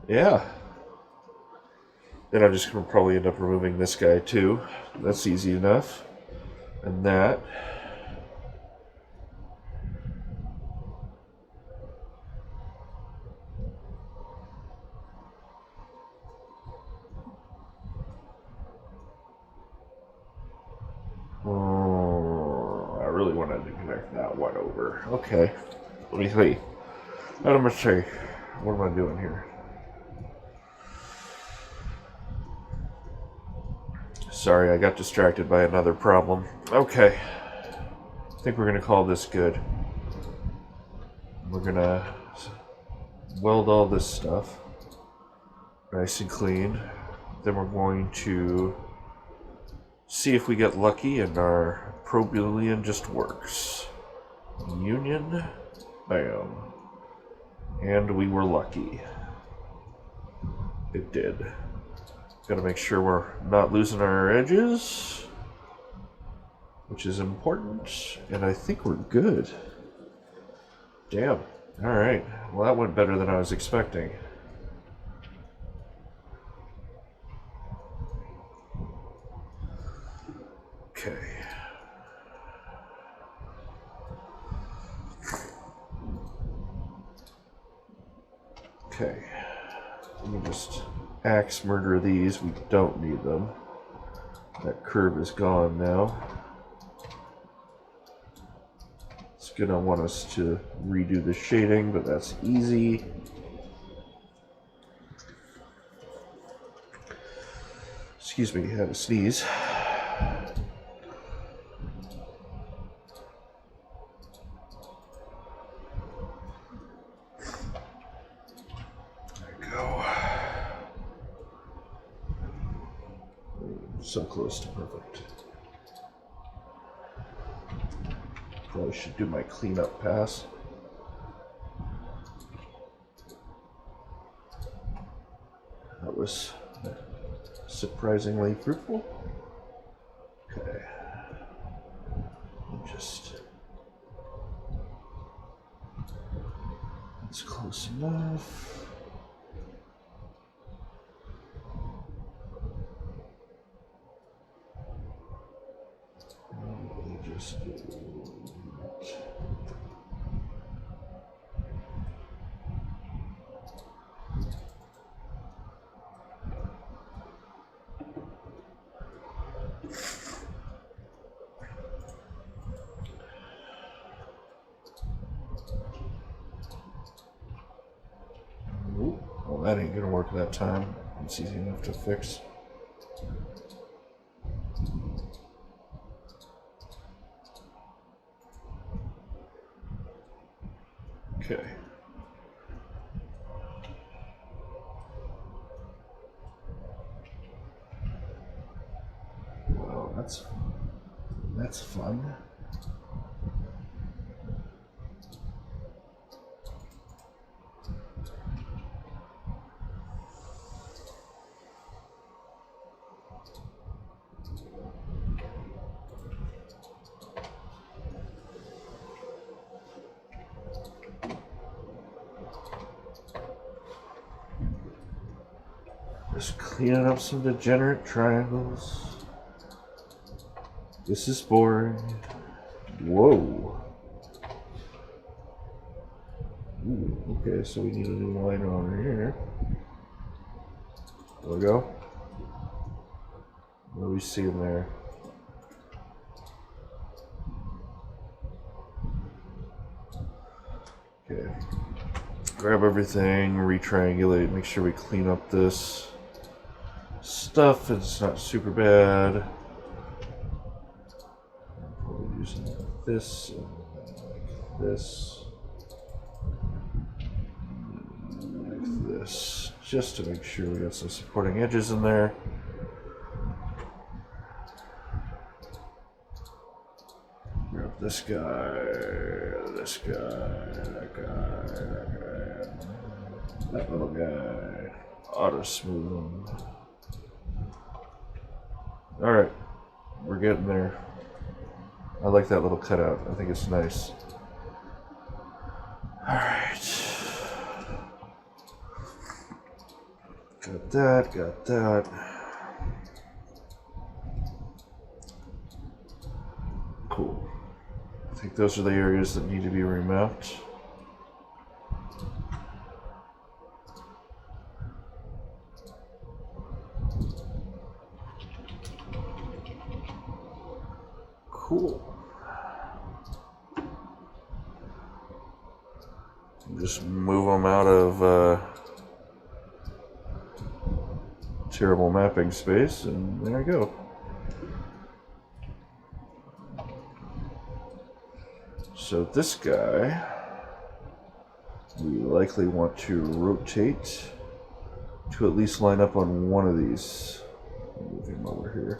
Yeah. Then I'm just going to probably end up removing this guy too. That's easy enough. And that. I really wanted to connect that one over. Okay. Let me see. Let me see. What am I doing here? Sorry, I got distracted by another problem. Okay. I think we're going to call this good. We're going to weld all this stuff nice and clean. Then we're going to see if we get lucky and our Boolean just works. Union, bam. And we were lucky. It did. Gotta make sure we're not losing our edges, which is important, and I think we're good. Damn. Alright. Well, that went better than I was expecting. Okay. Okay. Let me just axe murder these. We don't need them. That curve is gone now. It's gonna want us to redo the shading, but that's easy. Excuse me, I had to sneeze. So close to perfect. Probably should do my cleanup pass. That was surprisingly fruitful. Okay. Just... It's close enough. Just do it. Well, that ain't gonna work that time. It's easy enough to fix. Okay. Well, that's fun. Just cleaning up some degenerate triangles. This is boring. Whoa. Ooh, okay, so we need a new line over here. There we go. What do we see in there? Okay. Grab everything, retriangulate, make sure we clean up this stuff. It's not super bad. I'm probably using this and like this. Like this. Just to make sure we got some supporting edges in there. Grab this guy, this guy, that guy, that guy, that little guy. Auto smooth them. Alright, we're getting there. I like that little cutout. I think it's nice. Alright. Got that, got that. Cool. I think those are the areas that need to be remapped. Cool. Just move them out of terrible mapping space, and there we go. So this guy, we likely want to rotate to at least line up on one of these. Move him over here.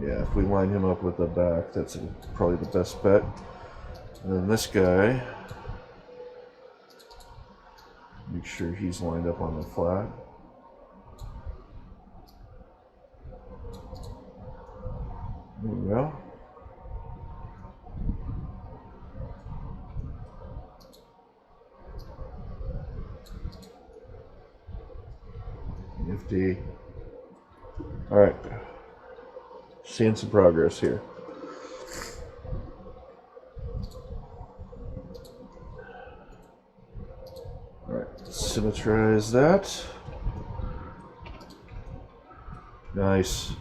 Yeah, if we line him up with the back, that's probably the best bet. And then this guy, make sure he's lined up on the flat. There we go. Nifty. All right. Seeing some progress here. Alright, symmetrize that. Nice.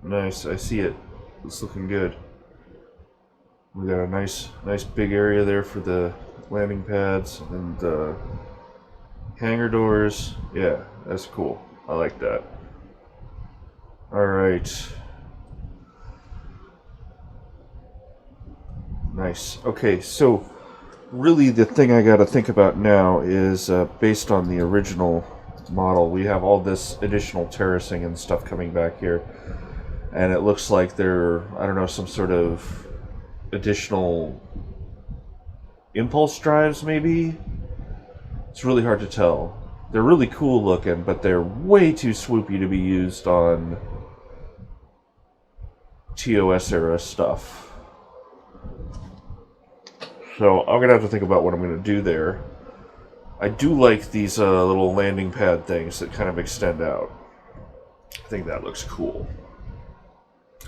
Nice, I see it. It's looking good. We got a nice big area there for the landing pads and hangar doors. Yeah, that's cool. I like that. Alright. Nice. Okay, so really the thing I got to think about now is based on the original model, we have all this additional terracing and stuff coming back here, and it looks like they're, I don't know, some sort of additional impulse drives maybe. It's really hard to tell. They're really cool looking, but they're way too swoopy to be used on TOS-era stuff. So I'm going to have to think about what I'm going to do there. I do like these little landing pad things that kind of extend out. I think that looks cool.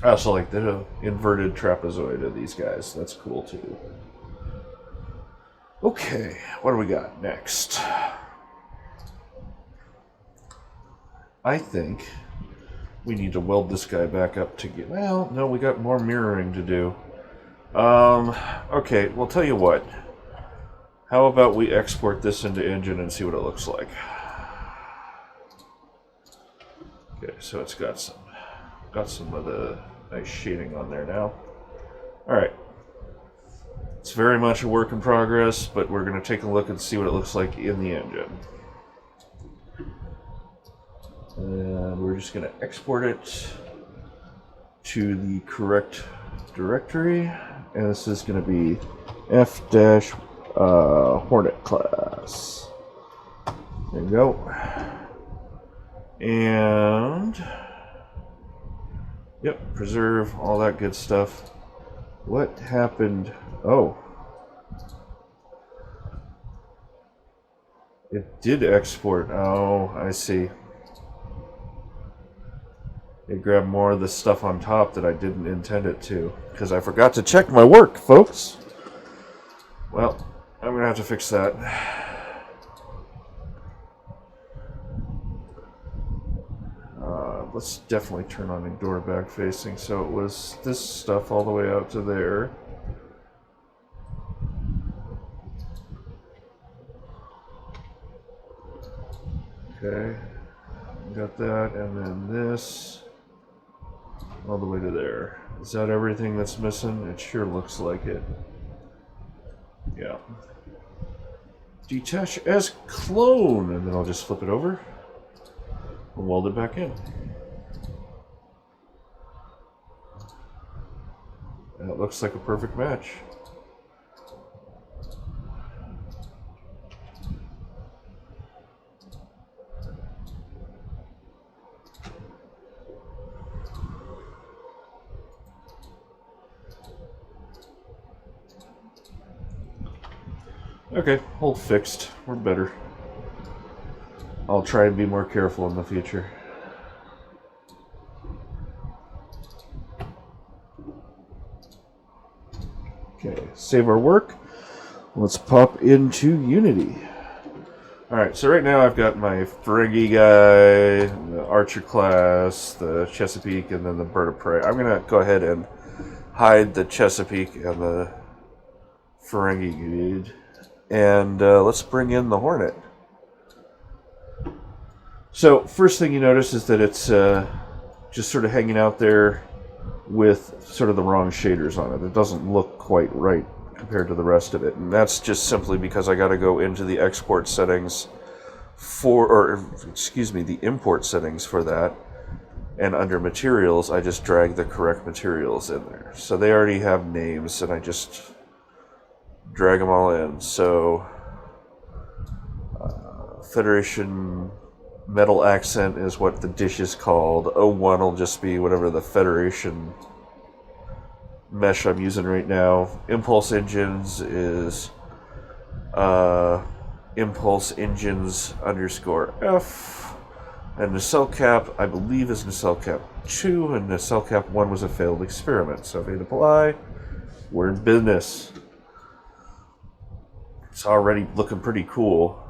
I also like the inverted trapezoid of these guys. That's cool too. Okay, what do we got next? I think we need to weld this guy back up to get... Well, no, we got more mirroring to do. Okay, well, tell you what. How about we export this into Engine and see what it looks like. Okay, so it's got some of the nice shading on there now. Alright. It's very much a work in progress, but we're going to take a look and see what it looks like in the engine. And we're just going to export it to the correct directory. And this is going to be Hornet-Class. There you go. And yep, preserve, all that good stuff. What happened? Oh. It did export. Oh, I see. It grabbed more of the stuff on top that I didn't intend it to, because I forgot to check my work, folks. Well, I'm going to have to fix that. Let's definitely turn on ignore back facing. So it was this stuff all the way out to there. Okay, got that, and then this all the way to there. Is that everything that's missing? It sure looks like it. Yeah. Detach as clone, and then I'll just flip it over and weld it back in. That looks like a perfect match. Okay, hold fixed. We're better. I'll try and be more careful in the future. Okay, save our work. Let's pop into Unity. Alright, so right now I've got my Ferengi guy, the Archer class, the Chesapeake, and then the Bird of Prey. I'm going to go ahead and hide the Chesapeake and the Ferengi dude. And let's bring in the Hornet. So first thing you notice is that it's just sort of hanging out there with sort of the wrong shaders on it. It doesn't look quite right compared to the rest of it. And that's just simply because I got to go into the export settings the import settings for that. And under materials, I just drag the correct materials in there. So they already have names, and I just drag them all in. So Federation metal accent is what the dish is called. O1 will just be whatever the Federation mesh I'm using right now. Impulse engines is impulse engines _F. And nacelle cap, I believe, is nacelle cap 2, and nacelle cap 1 was a failed experiment. So if I hit apply, we're in business. It's already looking pretty cool.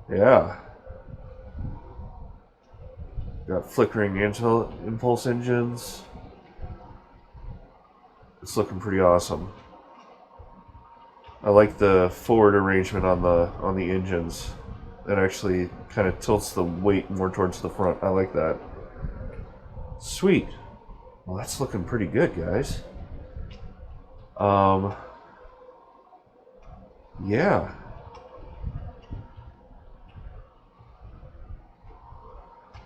Yeah. Got flickering impulse engines. It's looking pretty awesome. I like the forward arrangement on the engines. It actually kind of tilts the weight more towards the front. I like that. Sweet. Well, that's looking pretty good, guys. Yeah.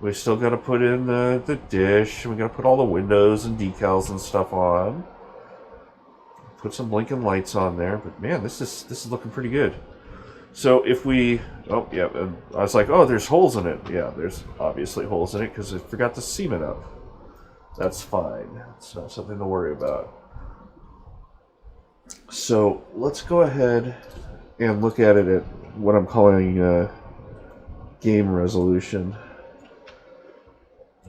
We still got to put in the dish. We got to put all the windows and decals and stuff on. Put some blinking lights on there. But man, this is looking pretty good. So if we, oh yeah, I was like, oh, there's holes in it. Yeah, there's obviously holes in it because I forgot to seam it up. That's fine. It's not something to worry about. So let's go ahead and look at it at what I'm calling game resolution.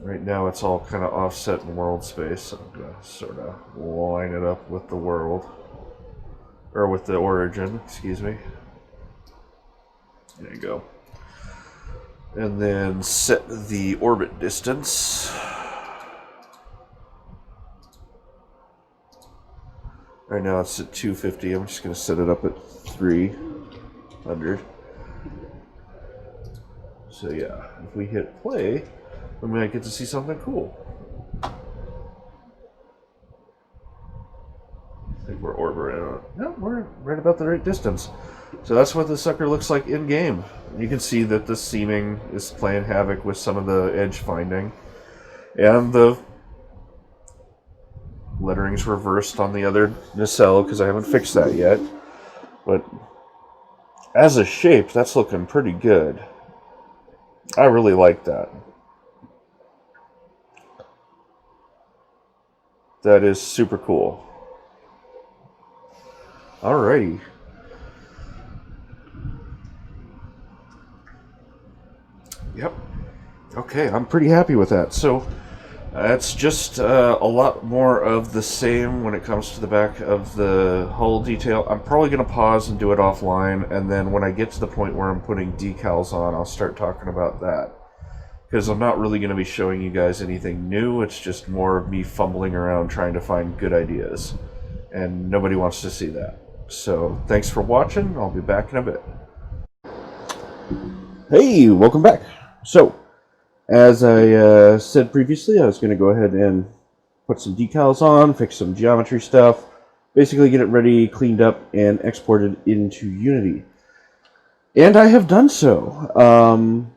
Right now it's all kind of offset in world space. So I'm going to sort of line it up with the world, or with the origin, excuse me. There you go. And then set the orbit distance. Right now it's at 250. I'm just going to set it up at 300. So yeah, if we hit play, we might get to see something cool. I think we're orbiting. No, we're right about the right distance. So that's what the sucker looks like in game. You can see that the seaming is playing havoc with some of the edge finding, and the lettering's reversed on the other nacelle because I haven't fixed that yet. But as a shape, that's looking pretty good. I really like that. That is super cool. Alrighty. Yep. Okay, I'm pretty happy with that. So it's just a lot more of the same when it comes to the back of the hull detail. I'm probably going to pause and do it offline, and then when I get to the point where I'm putting decals on, I'll start talking about that. Because I'm not really going to be showing you guys anything new. It's just more of me fumbling around trying to find good ideas. And nobody wants to see that. So thanks for watching. I'll be back in a bit. Hey, welcome back. So, as I said previously, I was going to go ahead and put some decals on, fix some geometry stuff, basically get it ready, cleaned up, and exported into Unity. And I have done so.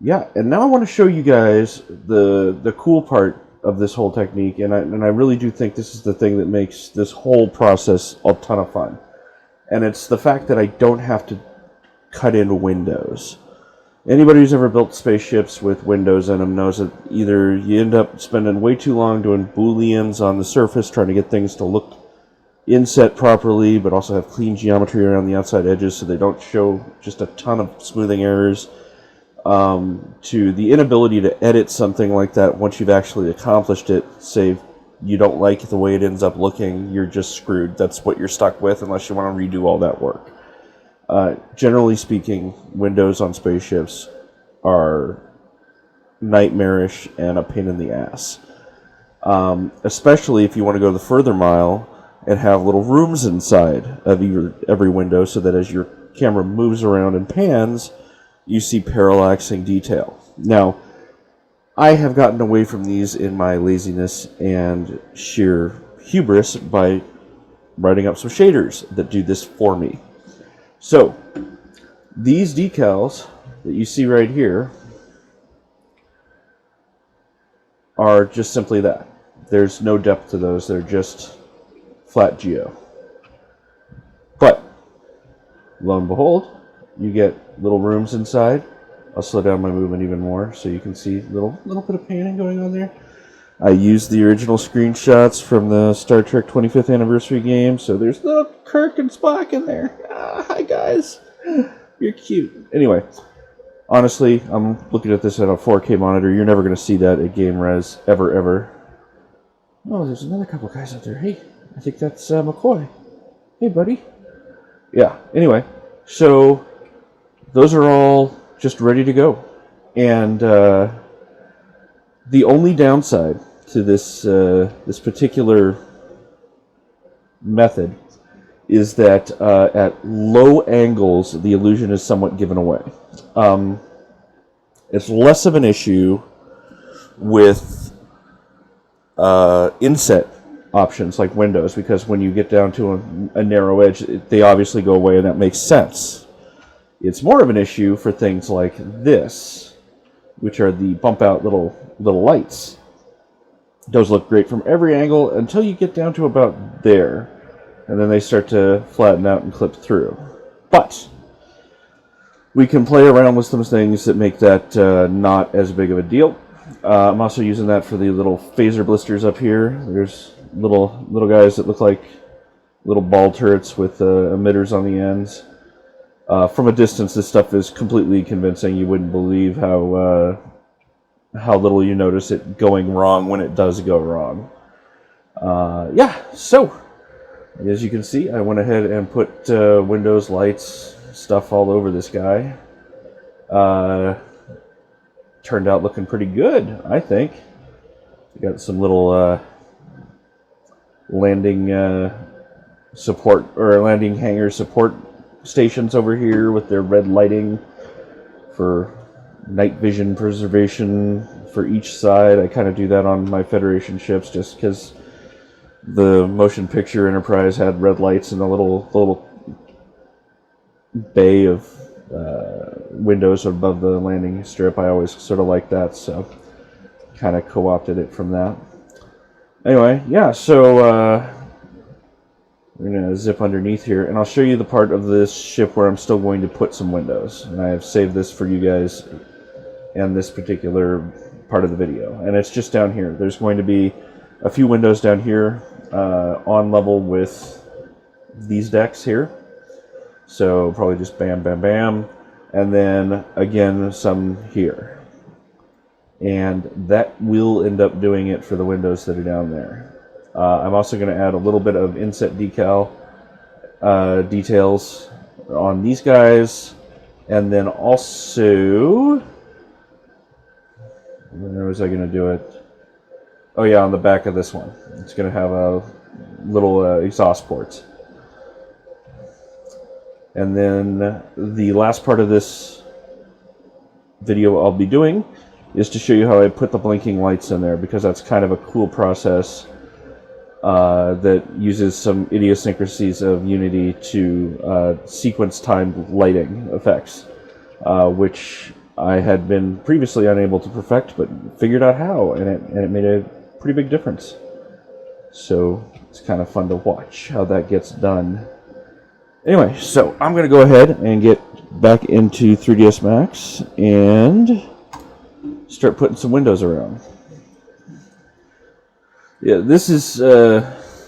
Yeah, and now I want to show you guys the cool part of this whole technique, and I really do think this is the thing that makes this whole process a ton of fun. And it's the fact that I don't have to cut in windows. Anybody who's ever built spaceships with windows in them knows that either you end up spending way too long doing Booleans on the surface trying to get things to look inset properly, but also have clean geometry around the outside edges so they don't show just a ton of smoothing errors, to the inability to edit something like that once you've actually accomplished it. Say you don't like the way it ends up looking, you're just screwed. That's what you're stuck with unless you want to redo all that work. Generally speaking, windows on spaceships are nightmarish and a pain in the ass. Especially if you want to go the further mile and have little rooms inside of every window so that as your camera moves around and pans, you see parallaxing detail. Now, I have gotten away from these in my laziness and sheer hubris by writing up some shaders that do this for me. So, these decals that you see right here are just simply that. There's no depth to those, they're just flat geo. But, lo and behold, you get little rooms inside. I'll slow down my movement even more so you can see a little bit of painting going on there. I used the original screenshots from the Star Trek 25th anniversary game, so there's little Kirk and Spock in there. Ah, hi guys. You're cute. Anyway, honestly, I'm looking at this at a 4K monitor. You're never going to see that at game res, ever. Oh, there's another couple guys out there. Hey, I think that's McCoy. Hey, buddy. Yeah, anyway, so those are all just ready to go. And the only downside to this this particular method is that at low angles, the illusion is somewhat given away. It's less of an issue with inset options like windows, because when you get down to a narrow edge, they obviously go away, and that makes sense. It's more of an issue for things like this, which are the bump out little lights. Those look great from every angle until you get down to about there, and then they start to flatten out and clip through. But we can play around with some things that make that not as big of a deal. I'm also using that for the little phaser blisters up here. There's little guys that look like little ball turrets with emitters on the ends. From a distance, this stuff is completely convincing. You wouldn't believe how little you notice it going wrong when it does go wrong. Yeah, so as you can see, I went ahead and put windows, lights, stuff all over this guy. Turned out looking pretty good, I think. We got some little landing support, or landing hangar support stations over here with their red lighting for night vision preservation for each side. I kind of do that on my Federation ships just because the Motion Picture Enterprise had red lights in a little bay of windows above the landing strip. I always sort of like that, so kind of co-opted it from that. Anyway, yeah, so we're going to zip underneath here, and I'll show you the part of this ship where I'm still going to put some windows. And I have saved this for you guys and this particular part of the video. And it's just down here. There's going to be a few windows down here on level with these decks here. So probably just bam, bam, bam. And then again, some here. And that will end up doing it for the windows that are down there. I'm also going to add a little bit of inset decal details on these guys. And then also, where was I going to do it? Oh yeah, on the back of this one. It's going to have a little exhaust ports. And then the last part of this video I'll be doing is to show you how I put the blinking lights in there, because that's kind of a cool process that uses some idiosyncrasies of Unity to sequence timed lighting effects, which I had been previously unable to perfect, but figured out how, and it made a pretty big difference. So it's kind of fun to watch how that gets done. Anyway, so I'm going to go ahead and get back into 3dsMax and start putting some windows around. Yeah, this is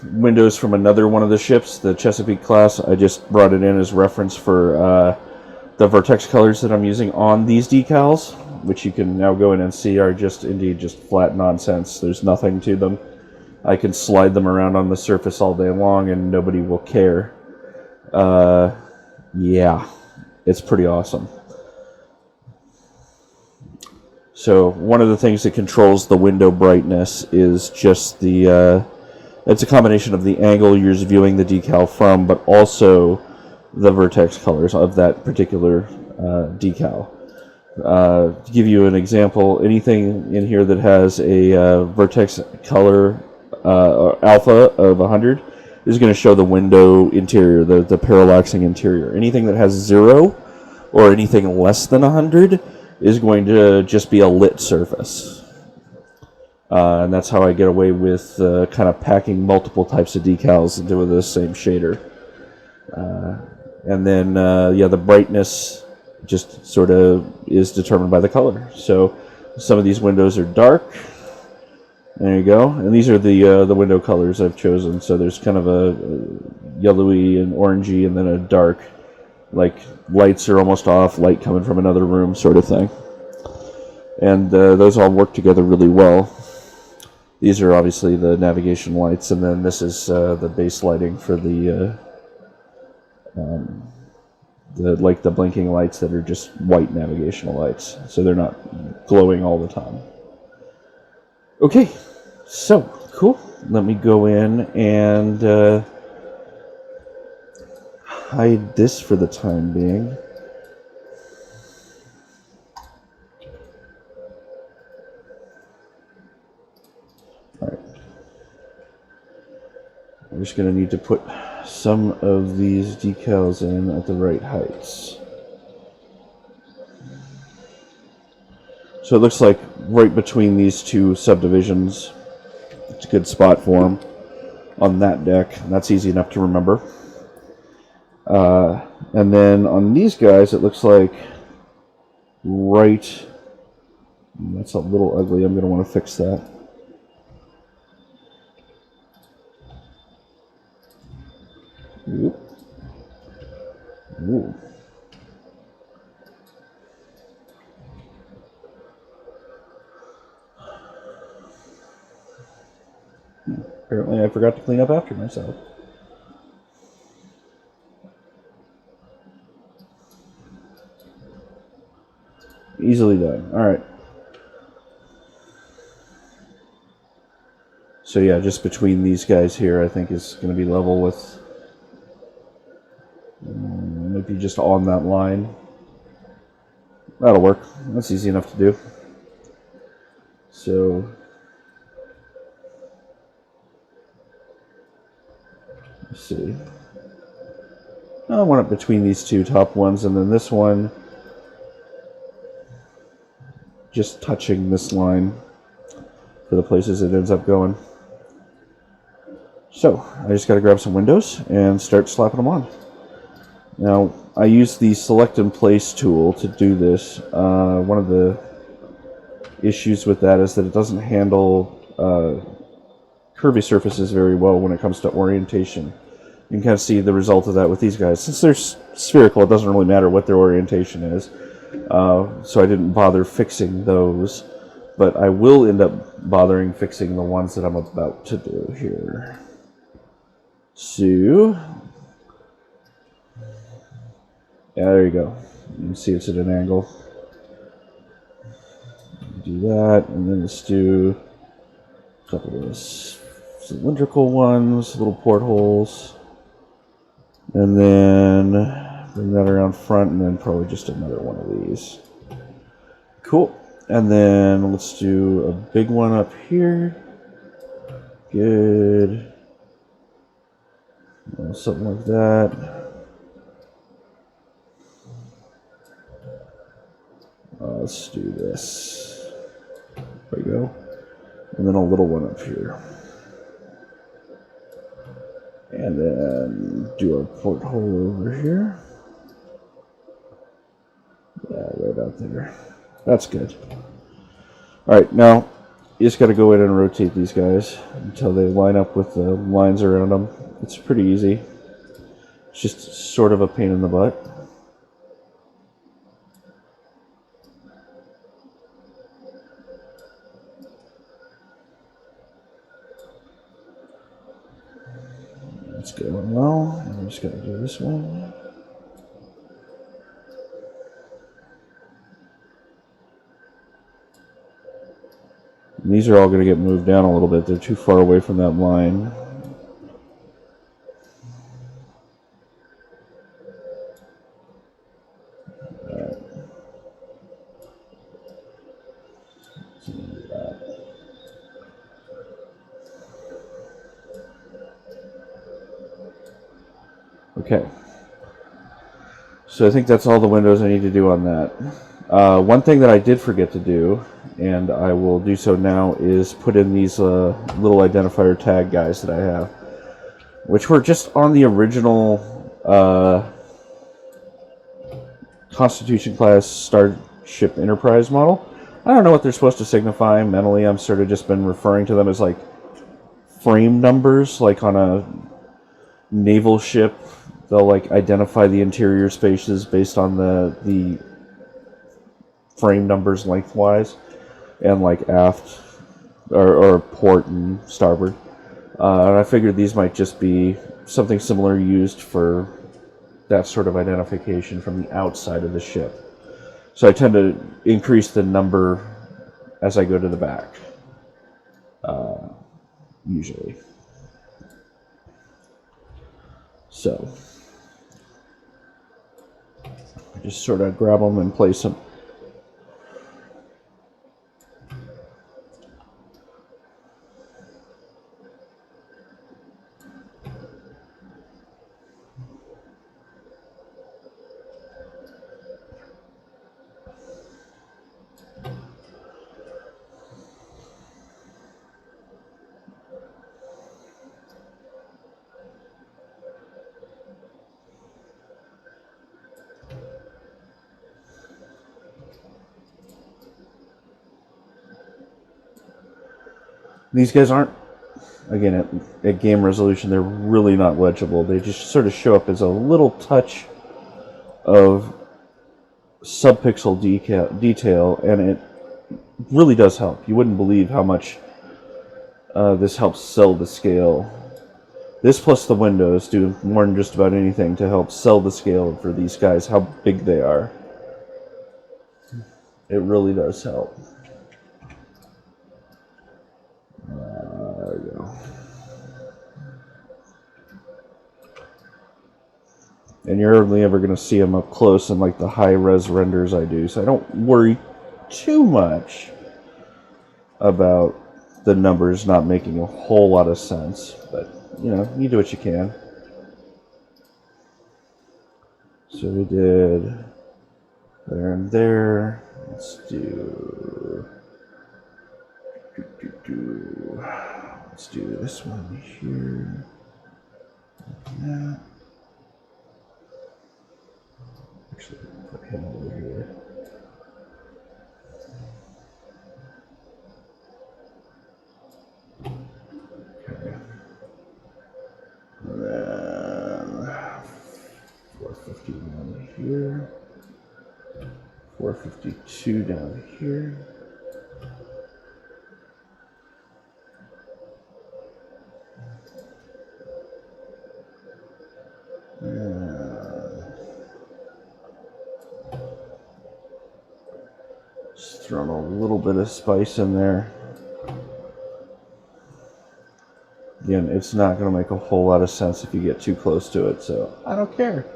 windows from another one of the ships, the Chesapeake class. I just brought it in as reference for the vertex colors that I'm using on these decals, which you can now go in and see are just indeed just flat nonsense. There's nothing to them. I can slide them around on the surface all day long and nobody will care. Yeah, it's pretty awesome. So one of the things that controls the window brightness is just the, it's a combination of the angle you're viewing the decal from, but also the vertex colors of that particular decal. To give you an example, anything in here that has a vertex color alpha of 100 is going to show the window interior, the parallaxing interior. Anything that has 0 or anything less than 100 is going to just be a lit surface. And that's how I get away with kind of packing multiple types of decals into the same shader. And then, yeah, the brightness just sort of is determined by the color. So some of these windows are dark. There you go. And these are the window colors I've chosen. So there's kind of a yellowy and orangey and then a dark, like lights are almost off, light coming from another room sort of thing. And those all work together really well. These are obviously the navigation lights, and then this is the base lighting for the blinking lights that are just white navigational lights. So they're not glowing all the time. Okay, so cool. Let me go in and hide this for the time being. All right. I'm just going to need to put some of these decals in at the right heights. So it looks like right between these two subdivisions, it's a good spot for them on that deck. And that's easy enough to remember. And then on these guys, it looks like right... That's a little ugly. I'm going to want to fix that. Ooh. Ooh. Apparently I forgot to clean up after myself. Easily done. Alright. So yeah, just between these guys here, I think is going to be level with... maybe just on that line. That'll work. That's easy enough to do. So... let's see. I want it between these two top ones, and then this one just touching this line for the places it ends up going. So, I just got to grab some windows and start slapping them on. Now, I use the Select and Place tool to do this. One of the issues with that is that it doesn't handle curvy surfaces very well when it comes to orientation. You can kind of see the result of that with these guys. Since they're spherical, it doesn't really matter what their orientation is. So I didn't bother fixing those. But I will end up bothering fixing the ones that I'm about to do here. So, yeah, there you go. You can see it's at an angle. Do that, and then let's do a couple of those cylindrical ones, little portholes. And then bring that around front, and then probably just another one of these. Cool. And then let's do a big one up here. Good. Something like that. Let's do this. There we go. And then a little one up here. And then do a porthole over here. Yeah, right out there. That's good. Alright, now you just got to go in and rotate these guys until they line up with the lines around them. It's pretty easy. It's just sort of a pain in the butt. It's going well. I'm just going to do this one. And these are all going to get moved down a little bit. They're too far away from that line. Okay, so I think that's all the windows I need to do on that. One thing that I did forget to do, and I will do so now, is put in these little identifier tag guys that I have, which were just on the original Constitution-class Starship Enterprise model. I don't know what they're supposed to signify. Mentally, I'm sort of just been referring to them as like frame numbers, like on a naval ship. They'll like identify the interior spaces based on the frame numbers lengthwise, and like aft or port and starboard. And I figured these might just be something similar used for that sort of identification from the outside of the ship. So I tend to increase the number as I go to the back, usually. So just sort of grab them and place them. These guys aren't, again, at game resolution, they're really not legible. They just sort of show up as a little touch of subpixel detail, and it really does help. You wouldn't believe how much this helps sell the scale. This plus the windows do more than just about anything to help sell the scale for these guys, how big they are. It really does help. There we go. And you're only ever going to see them up close in like the high-res renders I do, so I don't worry too much about the numbers not making a whole lot of sense. But, you know, you do what you can. So we did there and there. Let's do let's do this one here. Like that. Actually, put him over here. Okay. And then 450 down here. 452 down here. Just throwing a little bit of spice in there. Again, it's not going to make a whole lot of sense if you get too close to it, so I don't care.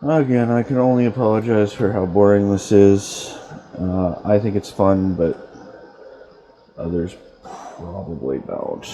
Again, I can only apologize for how boring this is. I think it's fun, but others probably don't.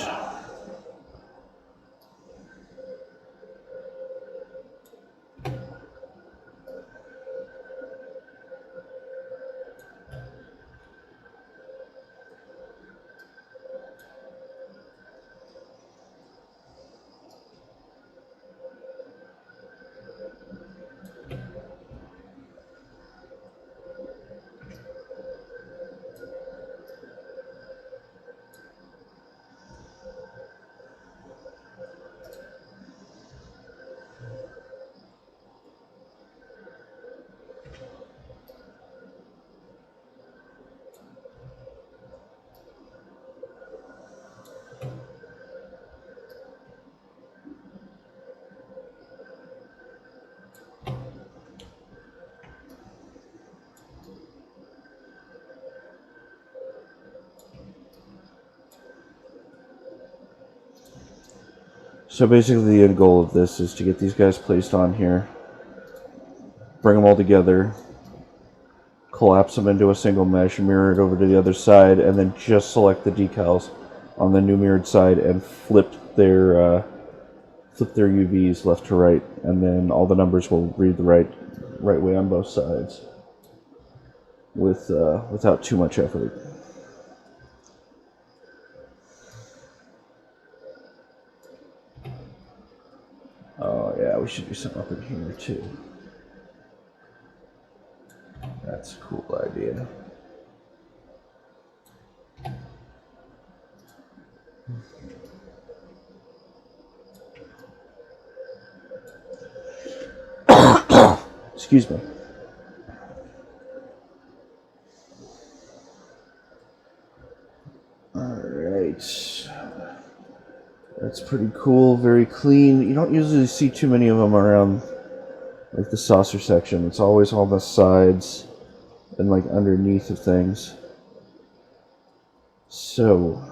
So basically the end goal of this is to get these guys placed on here, bring them all together, collapse them into a single mesh, mirror it over to the other side, and then just select the decals on the new mirrored side and flip their UVs left to right, and then all the numbers will read the right way on both sides without too much effort. Oh yeah, we should do something up in here too. That's a cool idea. Excuse me. Alright. That's pretty cool, very clean. You don't usually see too many of them around like the saucer section. It's always on the sides and like underneath of things. So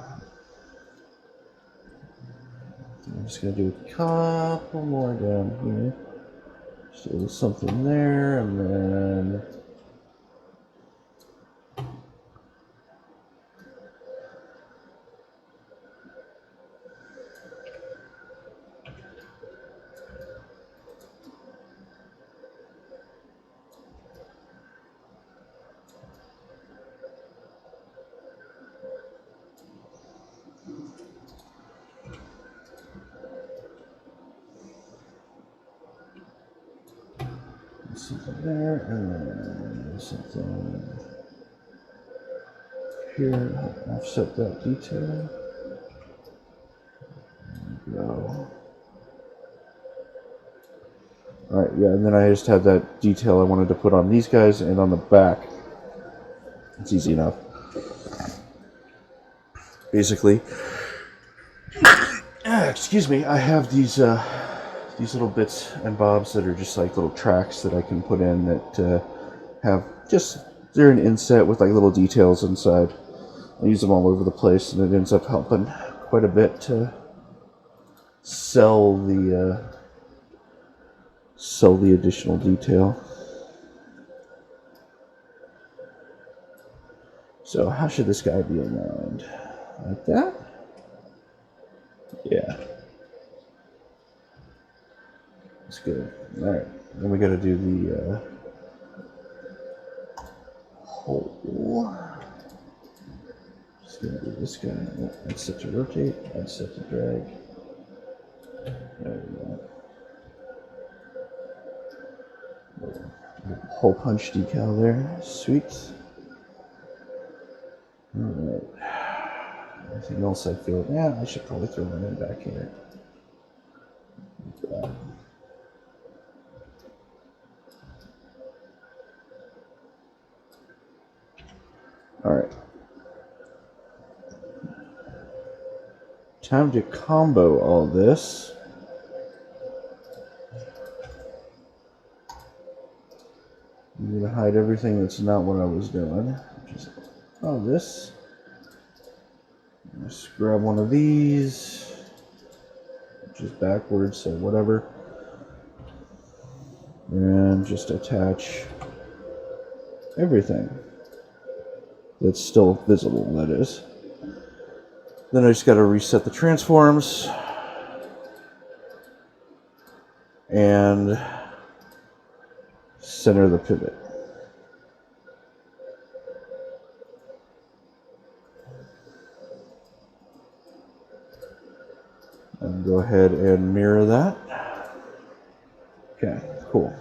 I'm just gonna do a couple more down here. So there's something there, and then something there, and then something here. Offset that detail. There we go. Alright, yeah, and then I just had that detail I wanted to put on these guys and on the back. It's easy enough. Basically, excuse me, I have these little bits and bobs that are just like little tracks that I can put in that have just, they're an inset with like little details inside. I use them all over the place, and it ends up helping quite a bit to sell the additional detail. So how should this guy be aligned? Like that? Yeah. That's good. Alright, then we gotta do the hole. Just gonna do this guy. That's set to rotate, that's set to drag. There we go. Hole punch decal there. Sweet. Alright. Anything else I feel? Yeah, I should probably throw one in back here. Like that. Alright. Time to combo all this. I'm going to hide everything that's not what I was doing. Just, oh, this. Just grab one of these, which is backwards, so whatever. And just attach everything that's still visible, that is. Then I just got to reset the transforms and center the pivot. And go ahead and mirror that. Okay, cool.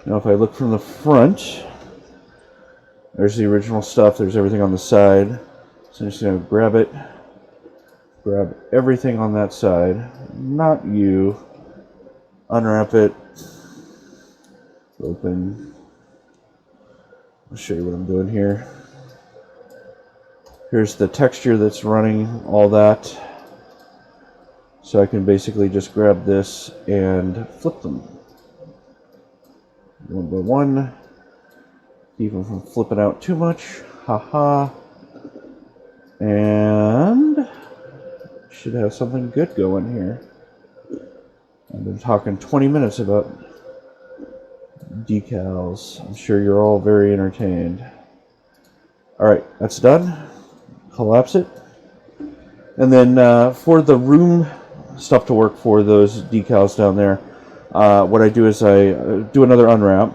Now if I look from the front, there's the original stuff, there's everything on the side. So I'm just going to grab it, grab everything on that side, not you, unwrap it, open. I'll show you what I'm doing here. Here's the texture that's running all that. So I can basically just grab this and flip them. One by one. Keep them from flipping out too much. Haha. And should have something good going here. I've been talking 20 minutes about decals. I'm sure you're all very entertained. Alright, that's done. Collapse it. And then for the room stuff to work for those decals down there, what I do is I do another unwrap,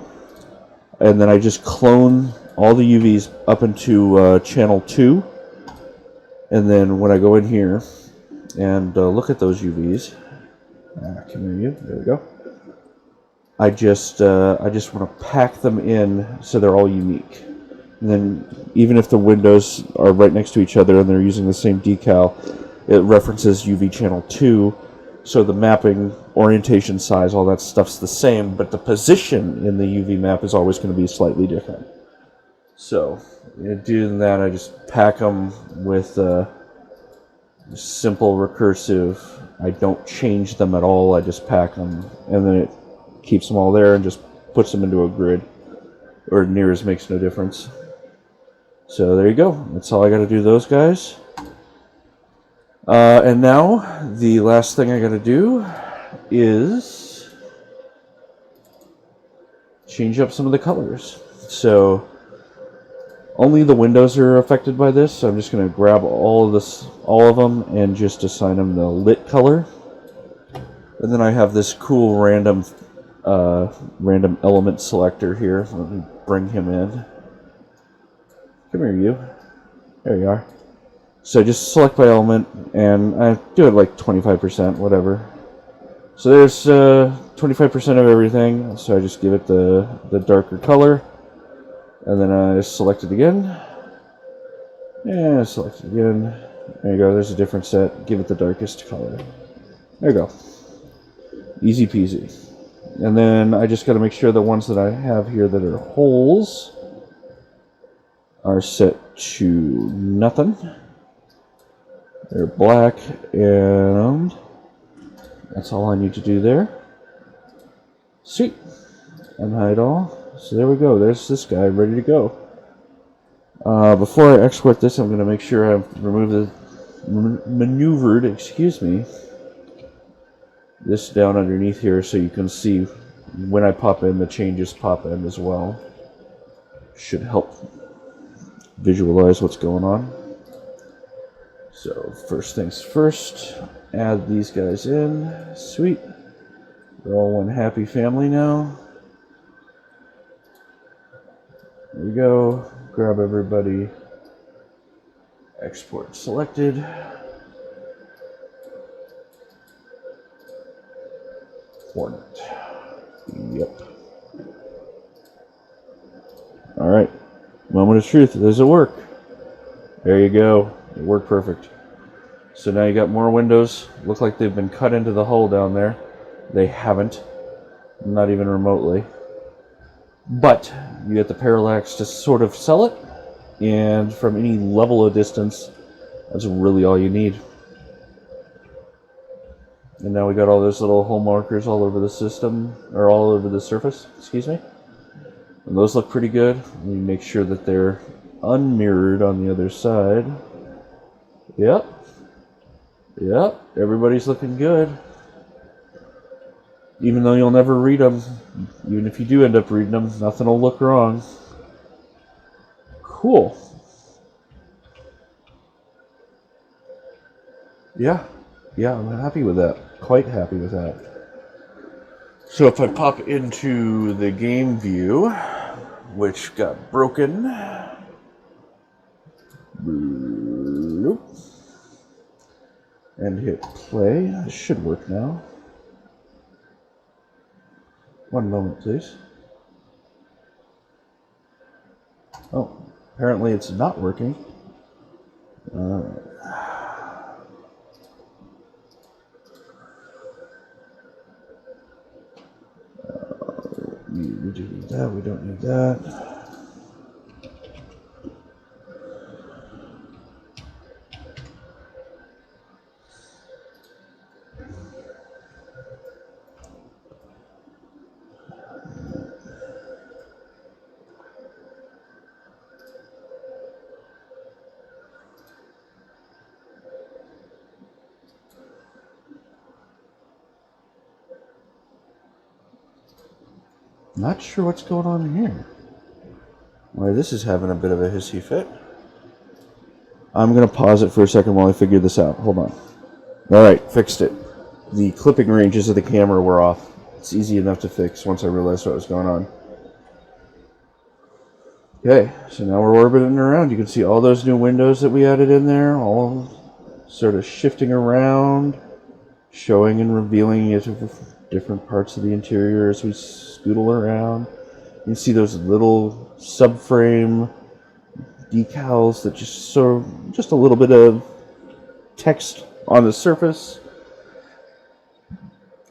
and then I just clone all the UVs up into channel 2, and then when I go in here and look at those UVs, come here, there we go. I just want to pack them in so they're all unique. And then even if the windows are right next to each other and they're using the same decal, it references UV channel 2, so the mapping, orientation, size, all that stuff's the same, but the position in the UV map is always going to be slightly different. So, doing that, I just pack them with simple recursive. I don't change them at all, I just pack them, and then it keeps them all there and just puts them into a grid, or nearest makes no difference. So there you go, that's all I got to do those guys. And now, the last thing I gotta do is change up some of the colors. So only the windows are affected by this, so I'm just going to grab all of them, and just assign them the lit color. And then I have this cool random element selector here. Let me bring him in. Come here, you. There you are. So just select by element, and I do it like 25%, whatever. So there's 25% of everything, so I just give it the darker color. And then I select it again. And select it again. There you go, there's a different set. Give it the darkest color. There you go. Easy peasy. And then I just got to make sure the ones that I have here that are holes are set to nothing. They're black, and that's all I need to do there. Sweet. Unhide all. So there we go. There's this guy ready to go. Before I export this, I'm going to make sure I've maneuvered, this down underneath here, so you can see when I pop in, the changes pop in as well. Should help visualize what's going on. So first things first, add these guys in. Sweet. We're all one happy family now. There we go. Grab everybody. Export selected. Hornet. Yep. Alright. Moment of truth. Does it work? There you go. It worked perfect. So now you got more windows. Look like they've been cut into the hull down there. They haven't. Not even remotely. But you get the parallax to sort of sell it. And from any level of distance, that's really all you need. And now we got all those little hole markers all over the system, or all over the surface, excuse me. And those look pretty good. We make sure that they're unmirrored on the other side. Yep. Yep, everybody's looking good. Even though you'll never read them, even if you do end up reading them, nothing will look wrong. Cool. Yeah, I'm happy with that. Quite happy with that. So if I pop into the game view, which got broken, and hit play, this should work now. One moment, please. Oh, apparently it's not working. We do need that, we don't need that. Not sure what's going on here. Why this is having a bit of a hissy fit. I'm going to pause it for a second while I figure this out. Hold on. Alright, fixed it. The clipping ranges of the camera were off. It's easy enough to fix once I realized what was going on. Okay, so now we're orbiting around. You can see all those new windows that we added in there, all sort of shifting around, showing and revealing different parts of the interior as we scootle around. You can see those little subframe decals that just a little bit of text on the surface.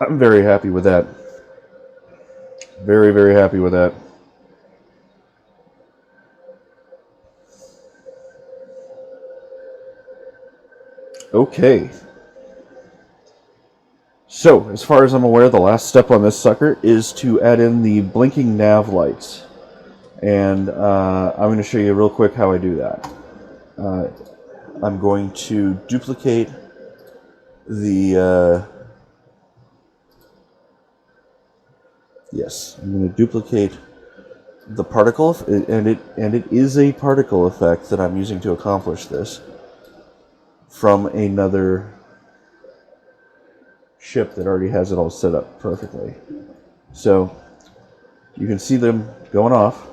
I'm very happy with that. Very, very happy with that. Okay. So, as far as I'm aware, the last step on this sucker is to add in the blinking nav lights. And I'm going to show you real quick how I do that. I'm going to duplicate the... I'm going to duplicate the particle, and it is a particle effect that I'm using to accomplish this from another ship that already has it all set up perfectly. So you can see them going off.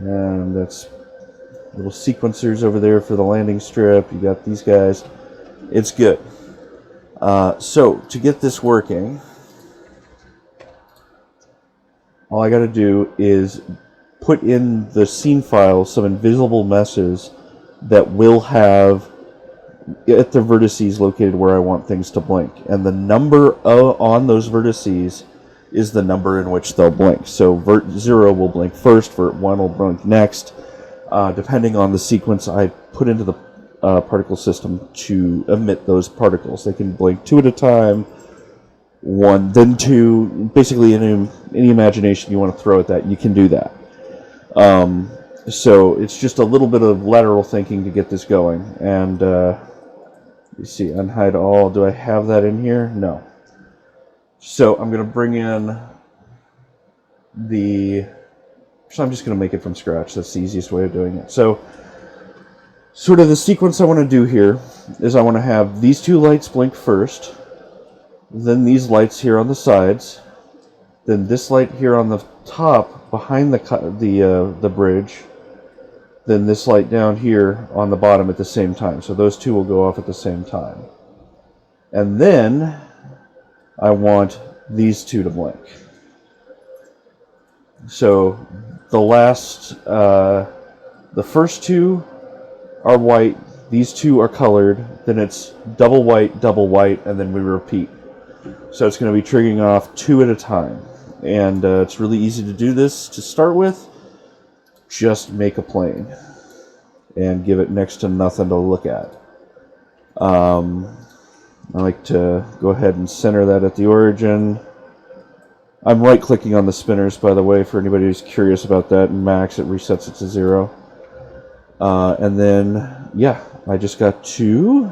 And that's little sequencers over there for the landing strip. You got these guys. It's good. So to get this working, all I got to do is put in the scene file some invisible meshes that will have at the vertices located where I want things to blink. And the number on those vertices is the number in which they'll blink. So vert 0 will blink first, vert 1 will blink next, depending on the sequence I put into the particle system to emit those particles. They can blink 2 at a time, 1, then 2. Basically, any imagination you want to throw at that, you can do that. So it's just a little bit of lateral thinking to get this going. And you see, unhide all. Do I have that in here? No. So I'm going to bring in so I'm just going to make it from scratch. That's the easiest way of doing it. So sort of the sequence I want to do here is I want to have these 2 lights blink first, then these lights here on the sides, then this light here on the top behind the bridge, then this light down here on the bottom at the same time. So those 2 will go off at the same time. And then I want these 2 to blink. So the first 2 are white, these 2 are colored, then it's double white, and then we repeat. So it's going to be triggering off 2 at a time. And it's really easy to do this to start with. Just make a plane and give it next to nothing to look at. I like to go ahead and center that at the origin. I'm right-clicking on the spinners, by the way, for anybody who's curious about that. In Max, it resets it to 0. And then, yeah, I just got 2.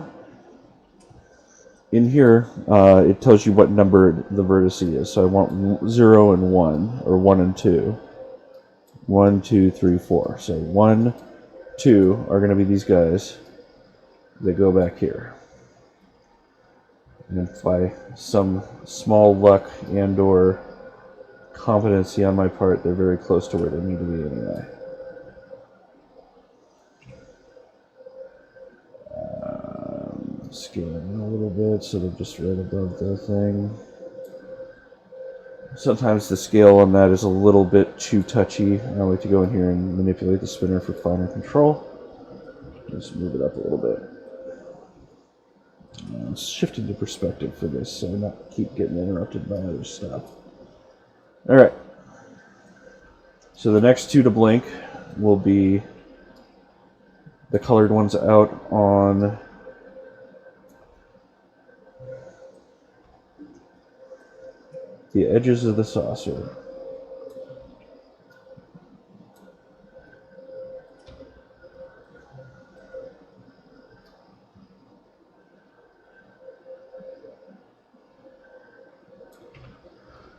In here, it tells you what number the vertex is. So I want 0 and 1, or 1 and 2. 1, 2, 3, 4. So 1, 2 are going to be these guys that go back here. And if by some small luck and or competency on my part, they're very close to where they need to be anyway. Scaling a little bit so they're just right above the thing. Sometimes the scale on that is a little bit too touchy. I like to go in here and manipulate the spinner for finer control. Just move it up a little bit. Shift into perspective for this so I not keep getting interrupted by other stuff. Alright. So the next 2 to blink will be the colored ones out on the edges of the saucer.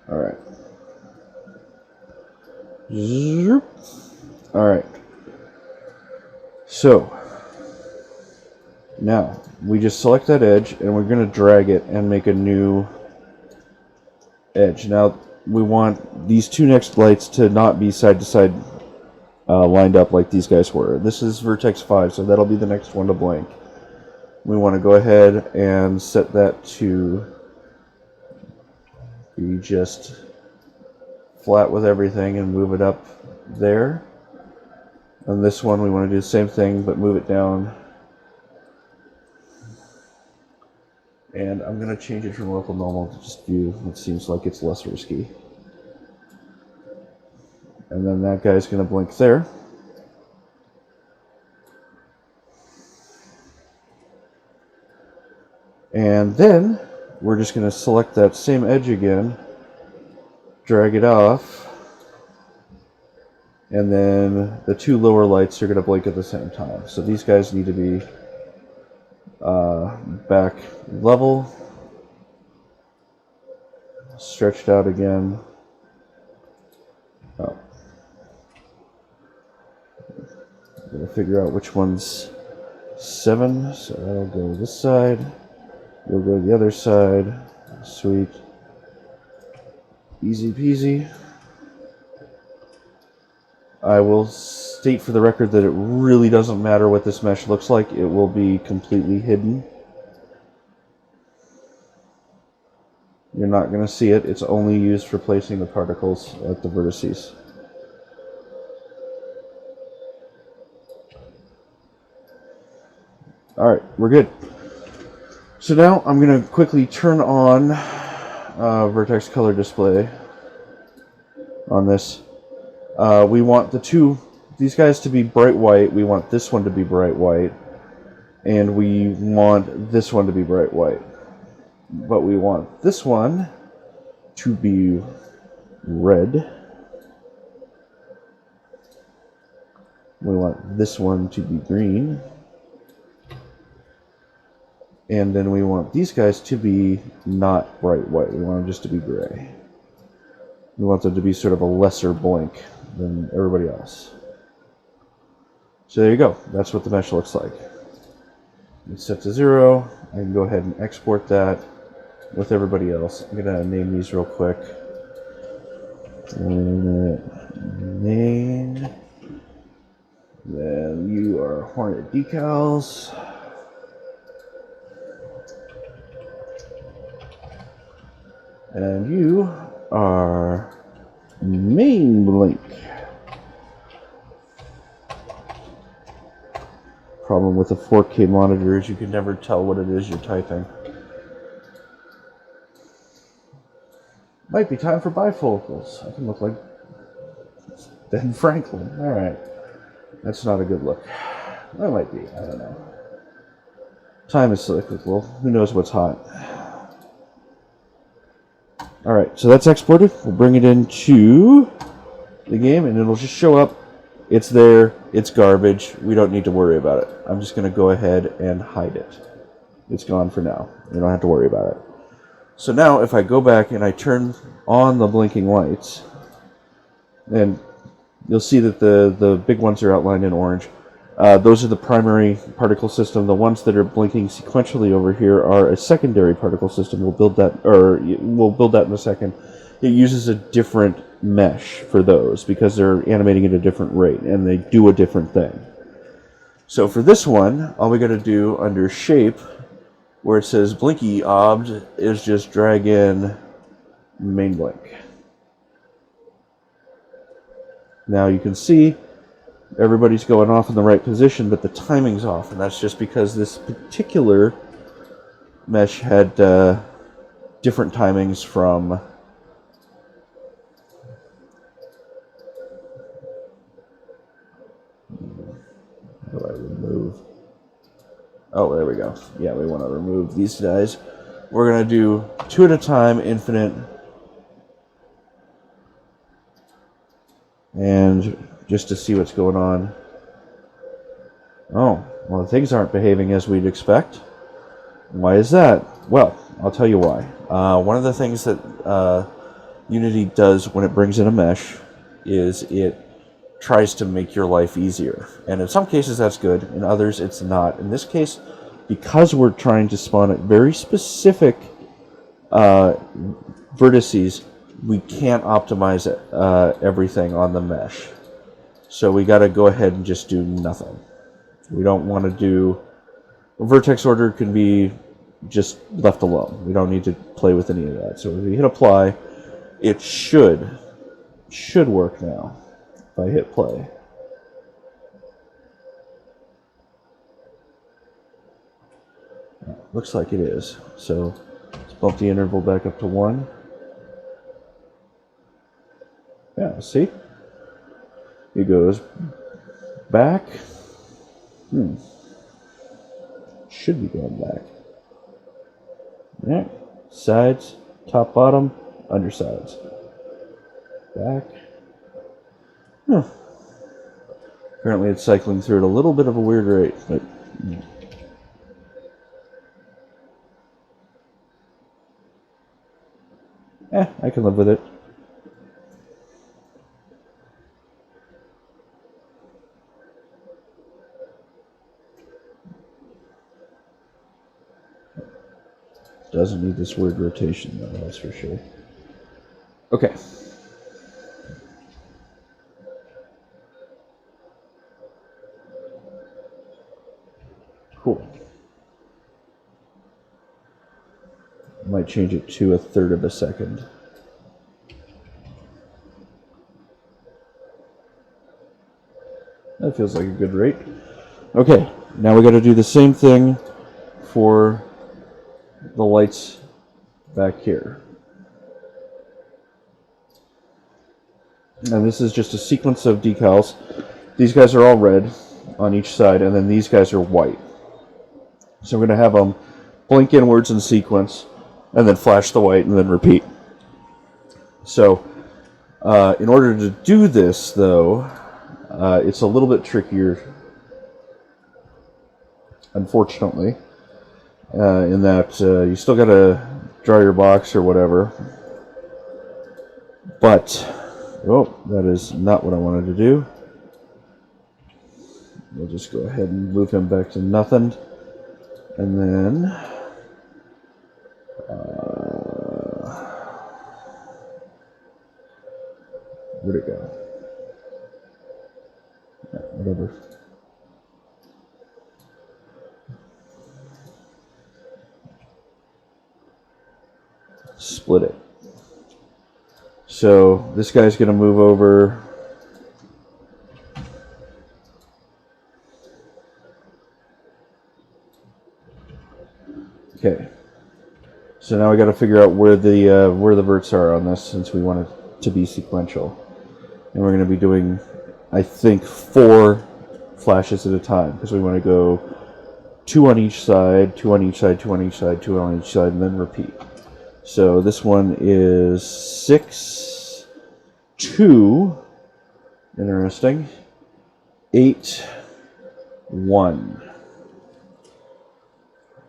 All right. All right. So now we just select that edge and we're going to drag it and make a new edge. Now we want these 2 next lights to not be side to side lined up like these guys were. This is vertex 5, so that'll be the next one to blink. We want to go ahead and set that to be just flat with everything and move it up there. And this one we want to do the same thing but move it down. And I'm going to change it from local normal to just view. It seems like it's less risky. And then that guy's going to blink there. And then we're just going to select that same edge again, drag it off, and then the 2 lower lights are going to blink at the same time. So these guys need to be back level, stretched out again. Oh. I'm gonna figure out which one's 7, so that'll go this side. You'll go the other side. Sweet. Easy peasy. I will state for the record that it really doesn't matter what this mesh looks like. It will be completely hidden. You're not going to see it. It's only used for placing the particles at the vertices. Alright, we're good. So now I'm going to quickly turn on vertex color display on this. We want these guys to be bright white. We want this one to be bright white. And we want this one to be bright white. But we want this one to be red. We want this one to be green. And then we want these guys to be not bright white. We want them just to be gray. We want them to be sort of a lesser blink than everybody else. So there you go. That's what the mesh looks like. It's set to 0. I can go ahead and export that with everybody else. I'm going to name these real quick. Name. Then you are Hornet decals. And you are main blink. Problem with a 4K monitor is you can never tell what it is you're typing. Might be time for bifocals. I can look like Ben Franklin. Alright. That's not a good look. That might be. I don't know. Time is cyclical. Who knows what's hot? Alright, so that's exported. We'll bring it into the game and it'll just show up. It's there. It's garbage. We don't need to worry about it. I'm just going to go ahead and hide it. It's gone for now. You don't have to worry about it. So now if I go back and I turn on the blinking lights, and you'll see that the big ones are outlined in orange. Those are the primary particle system. The ones that are blinking sequentially over here are a secondary particle system. We'll build that in a second. It uses a different mesh for those because they're animating at a different rate and they do a different thing. So for this one, all we got to do under shape, where it says blinky obj, is just drag in main blink. Now you can see everybody's going off in the right position, but the timing's off, and that's just because this particular mesh had different timings from how do I remove? Oh, there we go. Yeah, we want to remove these guys. We're going to do 2 at a time, infinite, and just to see what's going on. Oh, well, things aren't behaving as we'd expect. Why is that? Well, I'll tell you why. One of the things that Unity does when it brings in a mesh is it tries to make your life easier. And in some cases that's good, in others it's not. In this case, because we're trying to spawn at very specific vertices, we can't optimize everything on the mesh. So we got to go ahead and just do nothing. We don't want to do... Vertex order can be just left alone. We don't need to play with any of that. So if we hit apply, it should work now. If I hit play. Looks like it is. So let's bump the interval back up to 1. Yeah, see? It goes back. Should be going back. Yeah. Sides, top, bottom, undersides. Back. Apparently it's cycling through at a little bit of a weird rate, but I can live with it. Doesn't need this word rotation, though, that's for sure. Okay. Cool. Might change it to 1/3 of a second. That feels like a good rate. Okay, now we got to do the same thing for the lights back here. And this is just a sequence of decals. These guys are all red on each side, and then these guys are white. So we're going to have them blink inwards in sequence, and then flash the white, and then repeat. So in order to do this, though, it's a little bit trickier, unfortunately, in that you still got to draw your box or whatever. But, oh, that is not what I wanted to do. We'll just go ahead and move him back to nothing. And then, where'd it go? Whatever. Split it. So this guy's going to move over. Okay. So now we got to figure out where the verts are on this, since we want it to be sequential. And we're going to be doing, I think, 4 flashes at a time, because we want to go 2 on each side, 2 on each side, 2 on each side, 2 on each side, and then repeat. So this one is 6, 2, interesting, 8, 1.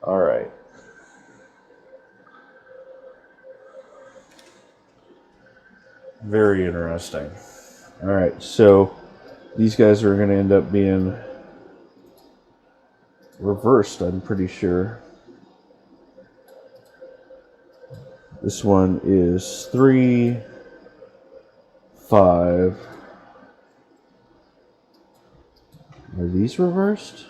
All right. Very interesting. All right, so these guys are going to end up being reversed, I'm pretty sure. This one is 3, 5. Are these reversed?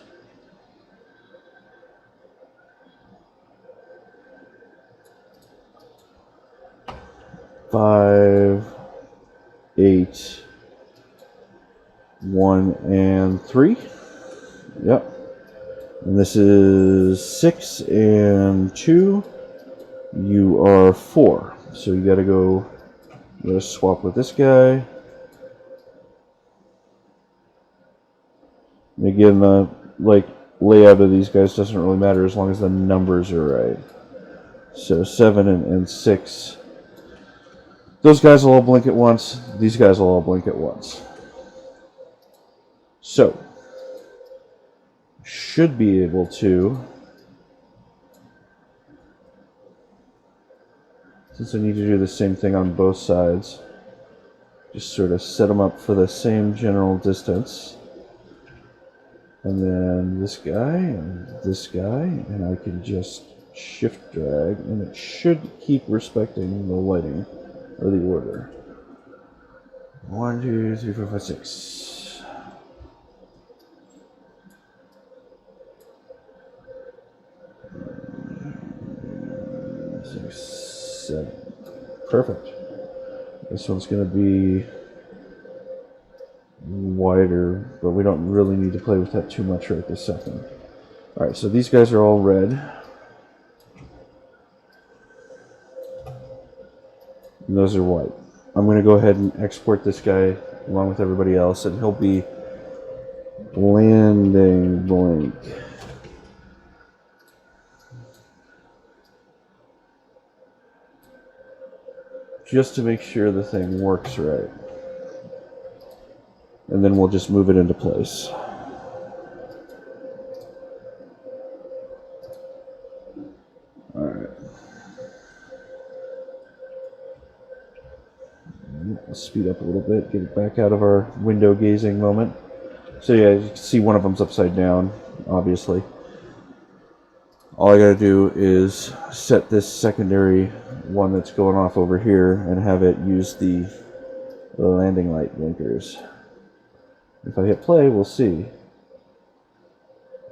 Five, 8, 1, and 3. Yep. And this is 6 and 2. You are 4. So you gotta go, you gotta swap with this guy. And again, the layout of these guys doesn't really matter as long as the numbers are right. So 7 and 6. Those guys will all blink at once. These guys will all blink at once. So, should be able to, since I need to do the same thing on both sides, just sort of set them up for the same general distance. And then this guy, and I can just shift drag, and it should keep respecting the lighting, or the order. 1, 2, 3, 4, 5, 6. Six, 7. Perfect. This one's going to be wider, but we don't really need to play with that too much right this second. Alright, so these guys are all red. And those are white. I'm going to go ahead and export this guy along with everybody else, and he'll be landing blink. Just to make sure the thing works right. And then we'll just move it into place. Alright. Let's speed up a little bit, get it back out of our window gazing moment. So yeah, you can see one of them's upside down, obviously. All I gotta do is set this secondary one that's going off over here and have it use the landing light blinkers. If I hit play, we'll see.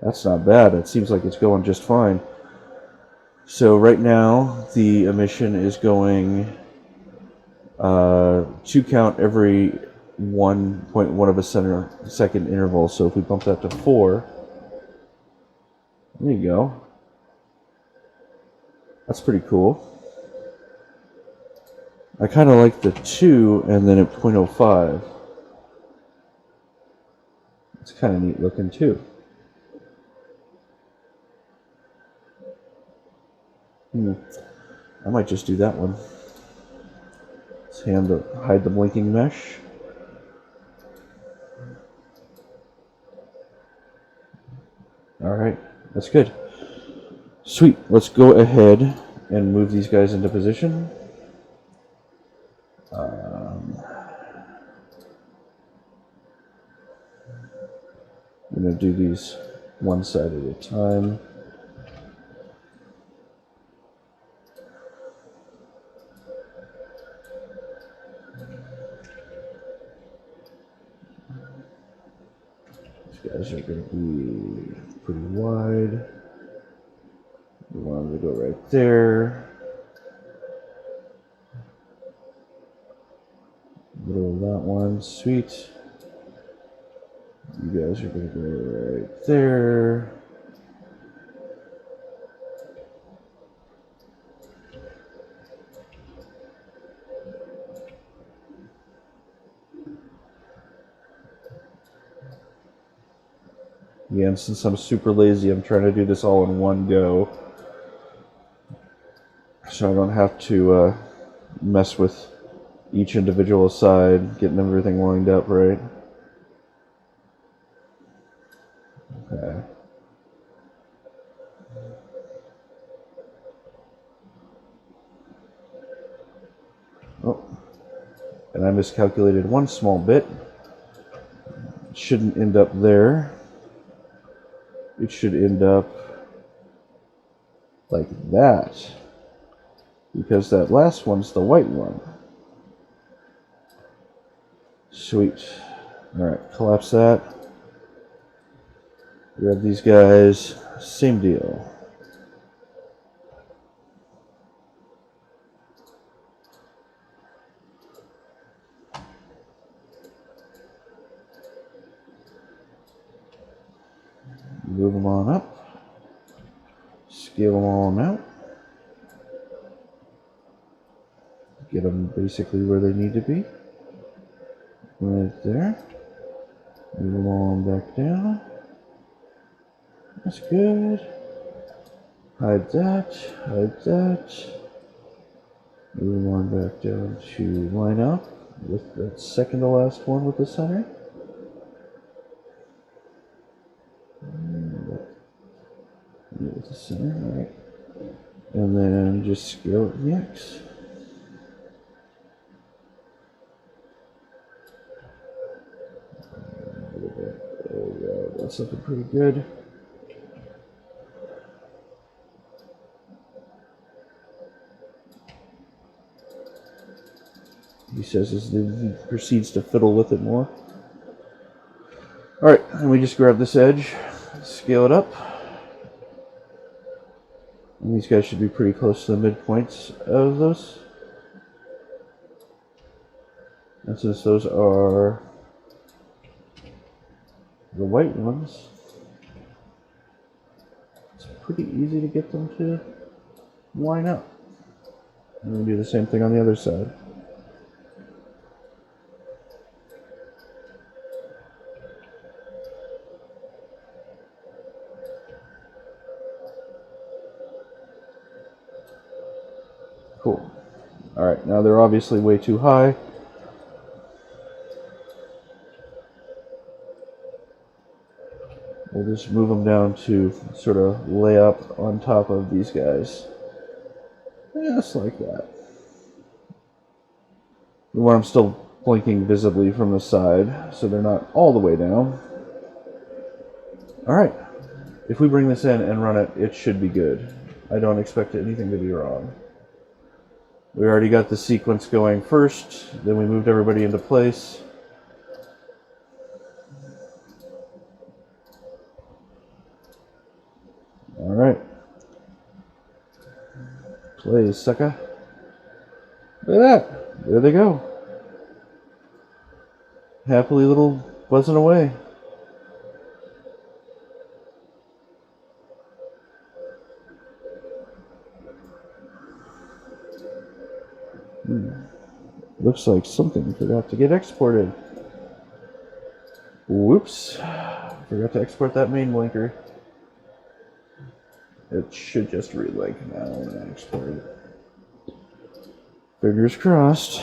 That's not bad. It seems like it's going just fine. So right now, the emission is going 2 count every 1.1 of a second interval. So if we bump that to 4, there you go. That's pretty cool. I kind of like the 2 and then at 0.05. It's kind of neat looking too. I might just do that one. Let's hide the blinking mesh. Alright, that's good. Sweet, let's go ahead and move these guys into position. I'm going to do these one side at a time. These guys are going to be pretty wide. We want them to go right there. Middle of that one, sweet. You guys are going to go right there. Yeah, and since I'm super lazy, I'm trying to do this all in one go. So I don't have to mess with each individual side, getting everything lined up right. Okay. Oh, and I miscalculated one small bit. It shouldn't end up there. It should end up like that, because that last one's the white one. Sweet. Alright, collapse that. Grab these guys. Same deal. Move them on up. Scale them all out. Get them basically where they need to be. Right there. Move them all back down. That's good. Hide that. Hide that. Move them on back down to line up with that second to last one with the center. With the center, alright. And then just scale it the X. There we go. That's looking pretty good. He says as he proceeds to fiddle with it more. Alright, and we just grab this edge, scale it up. And these guys should be pretty close to the midpoints of those. And since those are the white ones, it's pretty easy to get them to line up. And we do the same thing on the other side. Cool. Alright, now they're obviously way too high. We'll just move them down to sort of lay up on top of these guys. Just like that. We want them still blinking visibly from the side, so they're not all the way down. Alright, if we bring this in and run it, it should be good. I don't expect anything to be wrong. We already got the sequence going first, then we moved everybody into place. Alright. Play, sucker. Look at that! There they go. Happily little buzzing away. Looks like something forgot to get exported. Whoops. Forgot to export that main blinker. It should just relink now when I export it. Fingers crossed.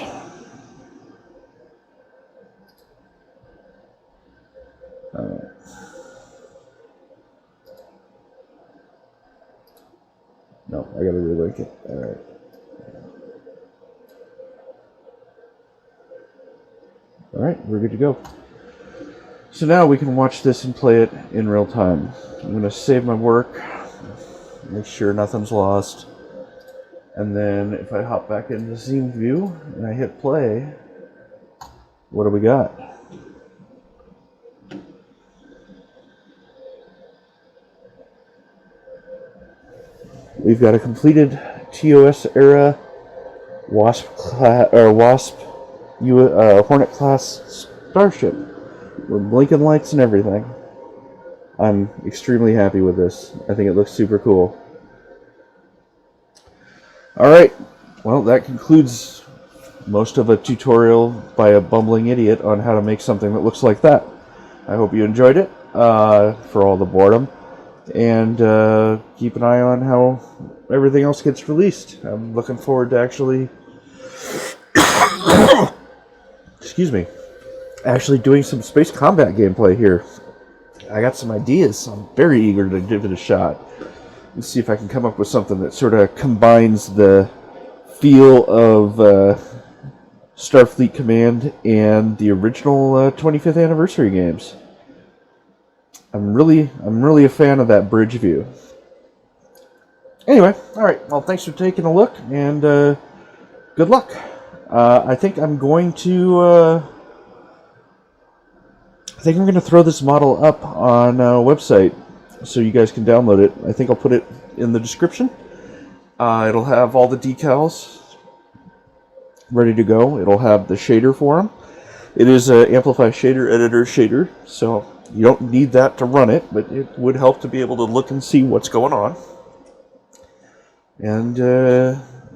Alright. No, I gotta relink it. Alright. Alright, we're good to go. So now we can watch this and play it in real time. I'm going to save my work, make sure nothing's lost, and then if I hop back into scene view and I hit play, what do we got? We've got a completed TOS-era Wasp Hornet-Class starship with blinking lights and everything. I'm extremely happy with this. I think it looks super cool. Alright, well, that concludes most of a tutorial by a bumbling idiot on how to make something that looks like that. I hope you enjoyed it, for all the boredom, and keep an eye on how everything else gets released. I'm looking forward to actually excuse me, actually doing some space combat gameplay here. I got some ideas, so I'm very eager to give it a shot. Let's see if I can come up with something that sort of combines the feel of Starfleet Command and the original 25th anniversary games. I'm really a fan of that bridge view. Anyway, alright, well, thanks for taking a look, and good luck. I think I'm going to throw this model up on a website so you guys can download it. I think I'll put it in the description. It'll have all the decals ready to go. It'll have the shader for them. It is an Amplify Shader Editor shader, so you don't need that to run it, but it would help to be able to look and see what's going on. And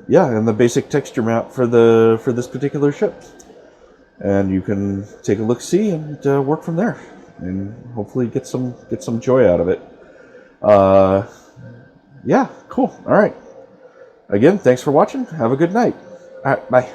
yeah, and the basic texture map for this particular ship. And you can take a look-see and work from there, and hopefully get some joy out of it. Yeah, cool. All right. Again, thanks for watching. Have a good night. All right, bye.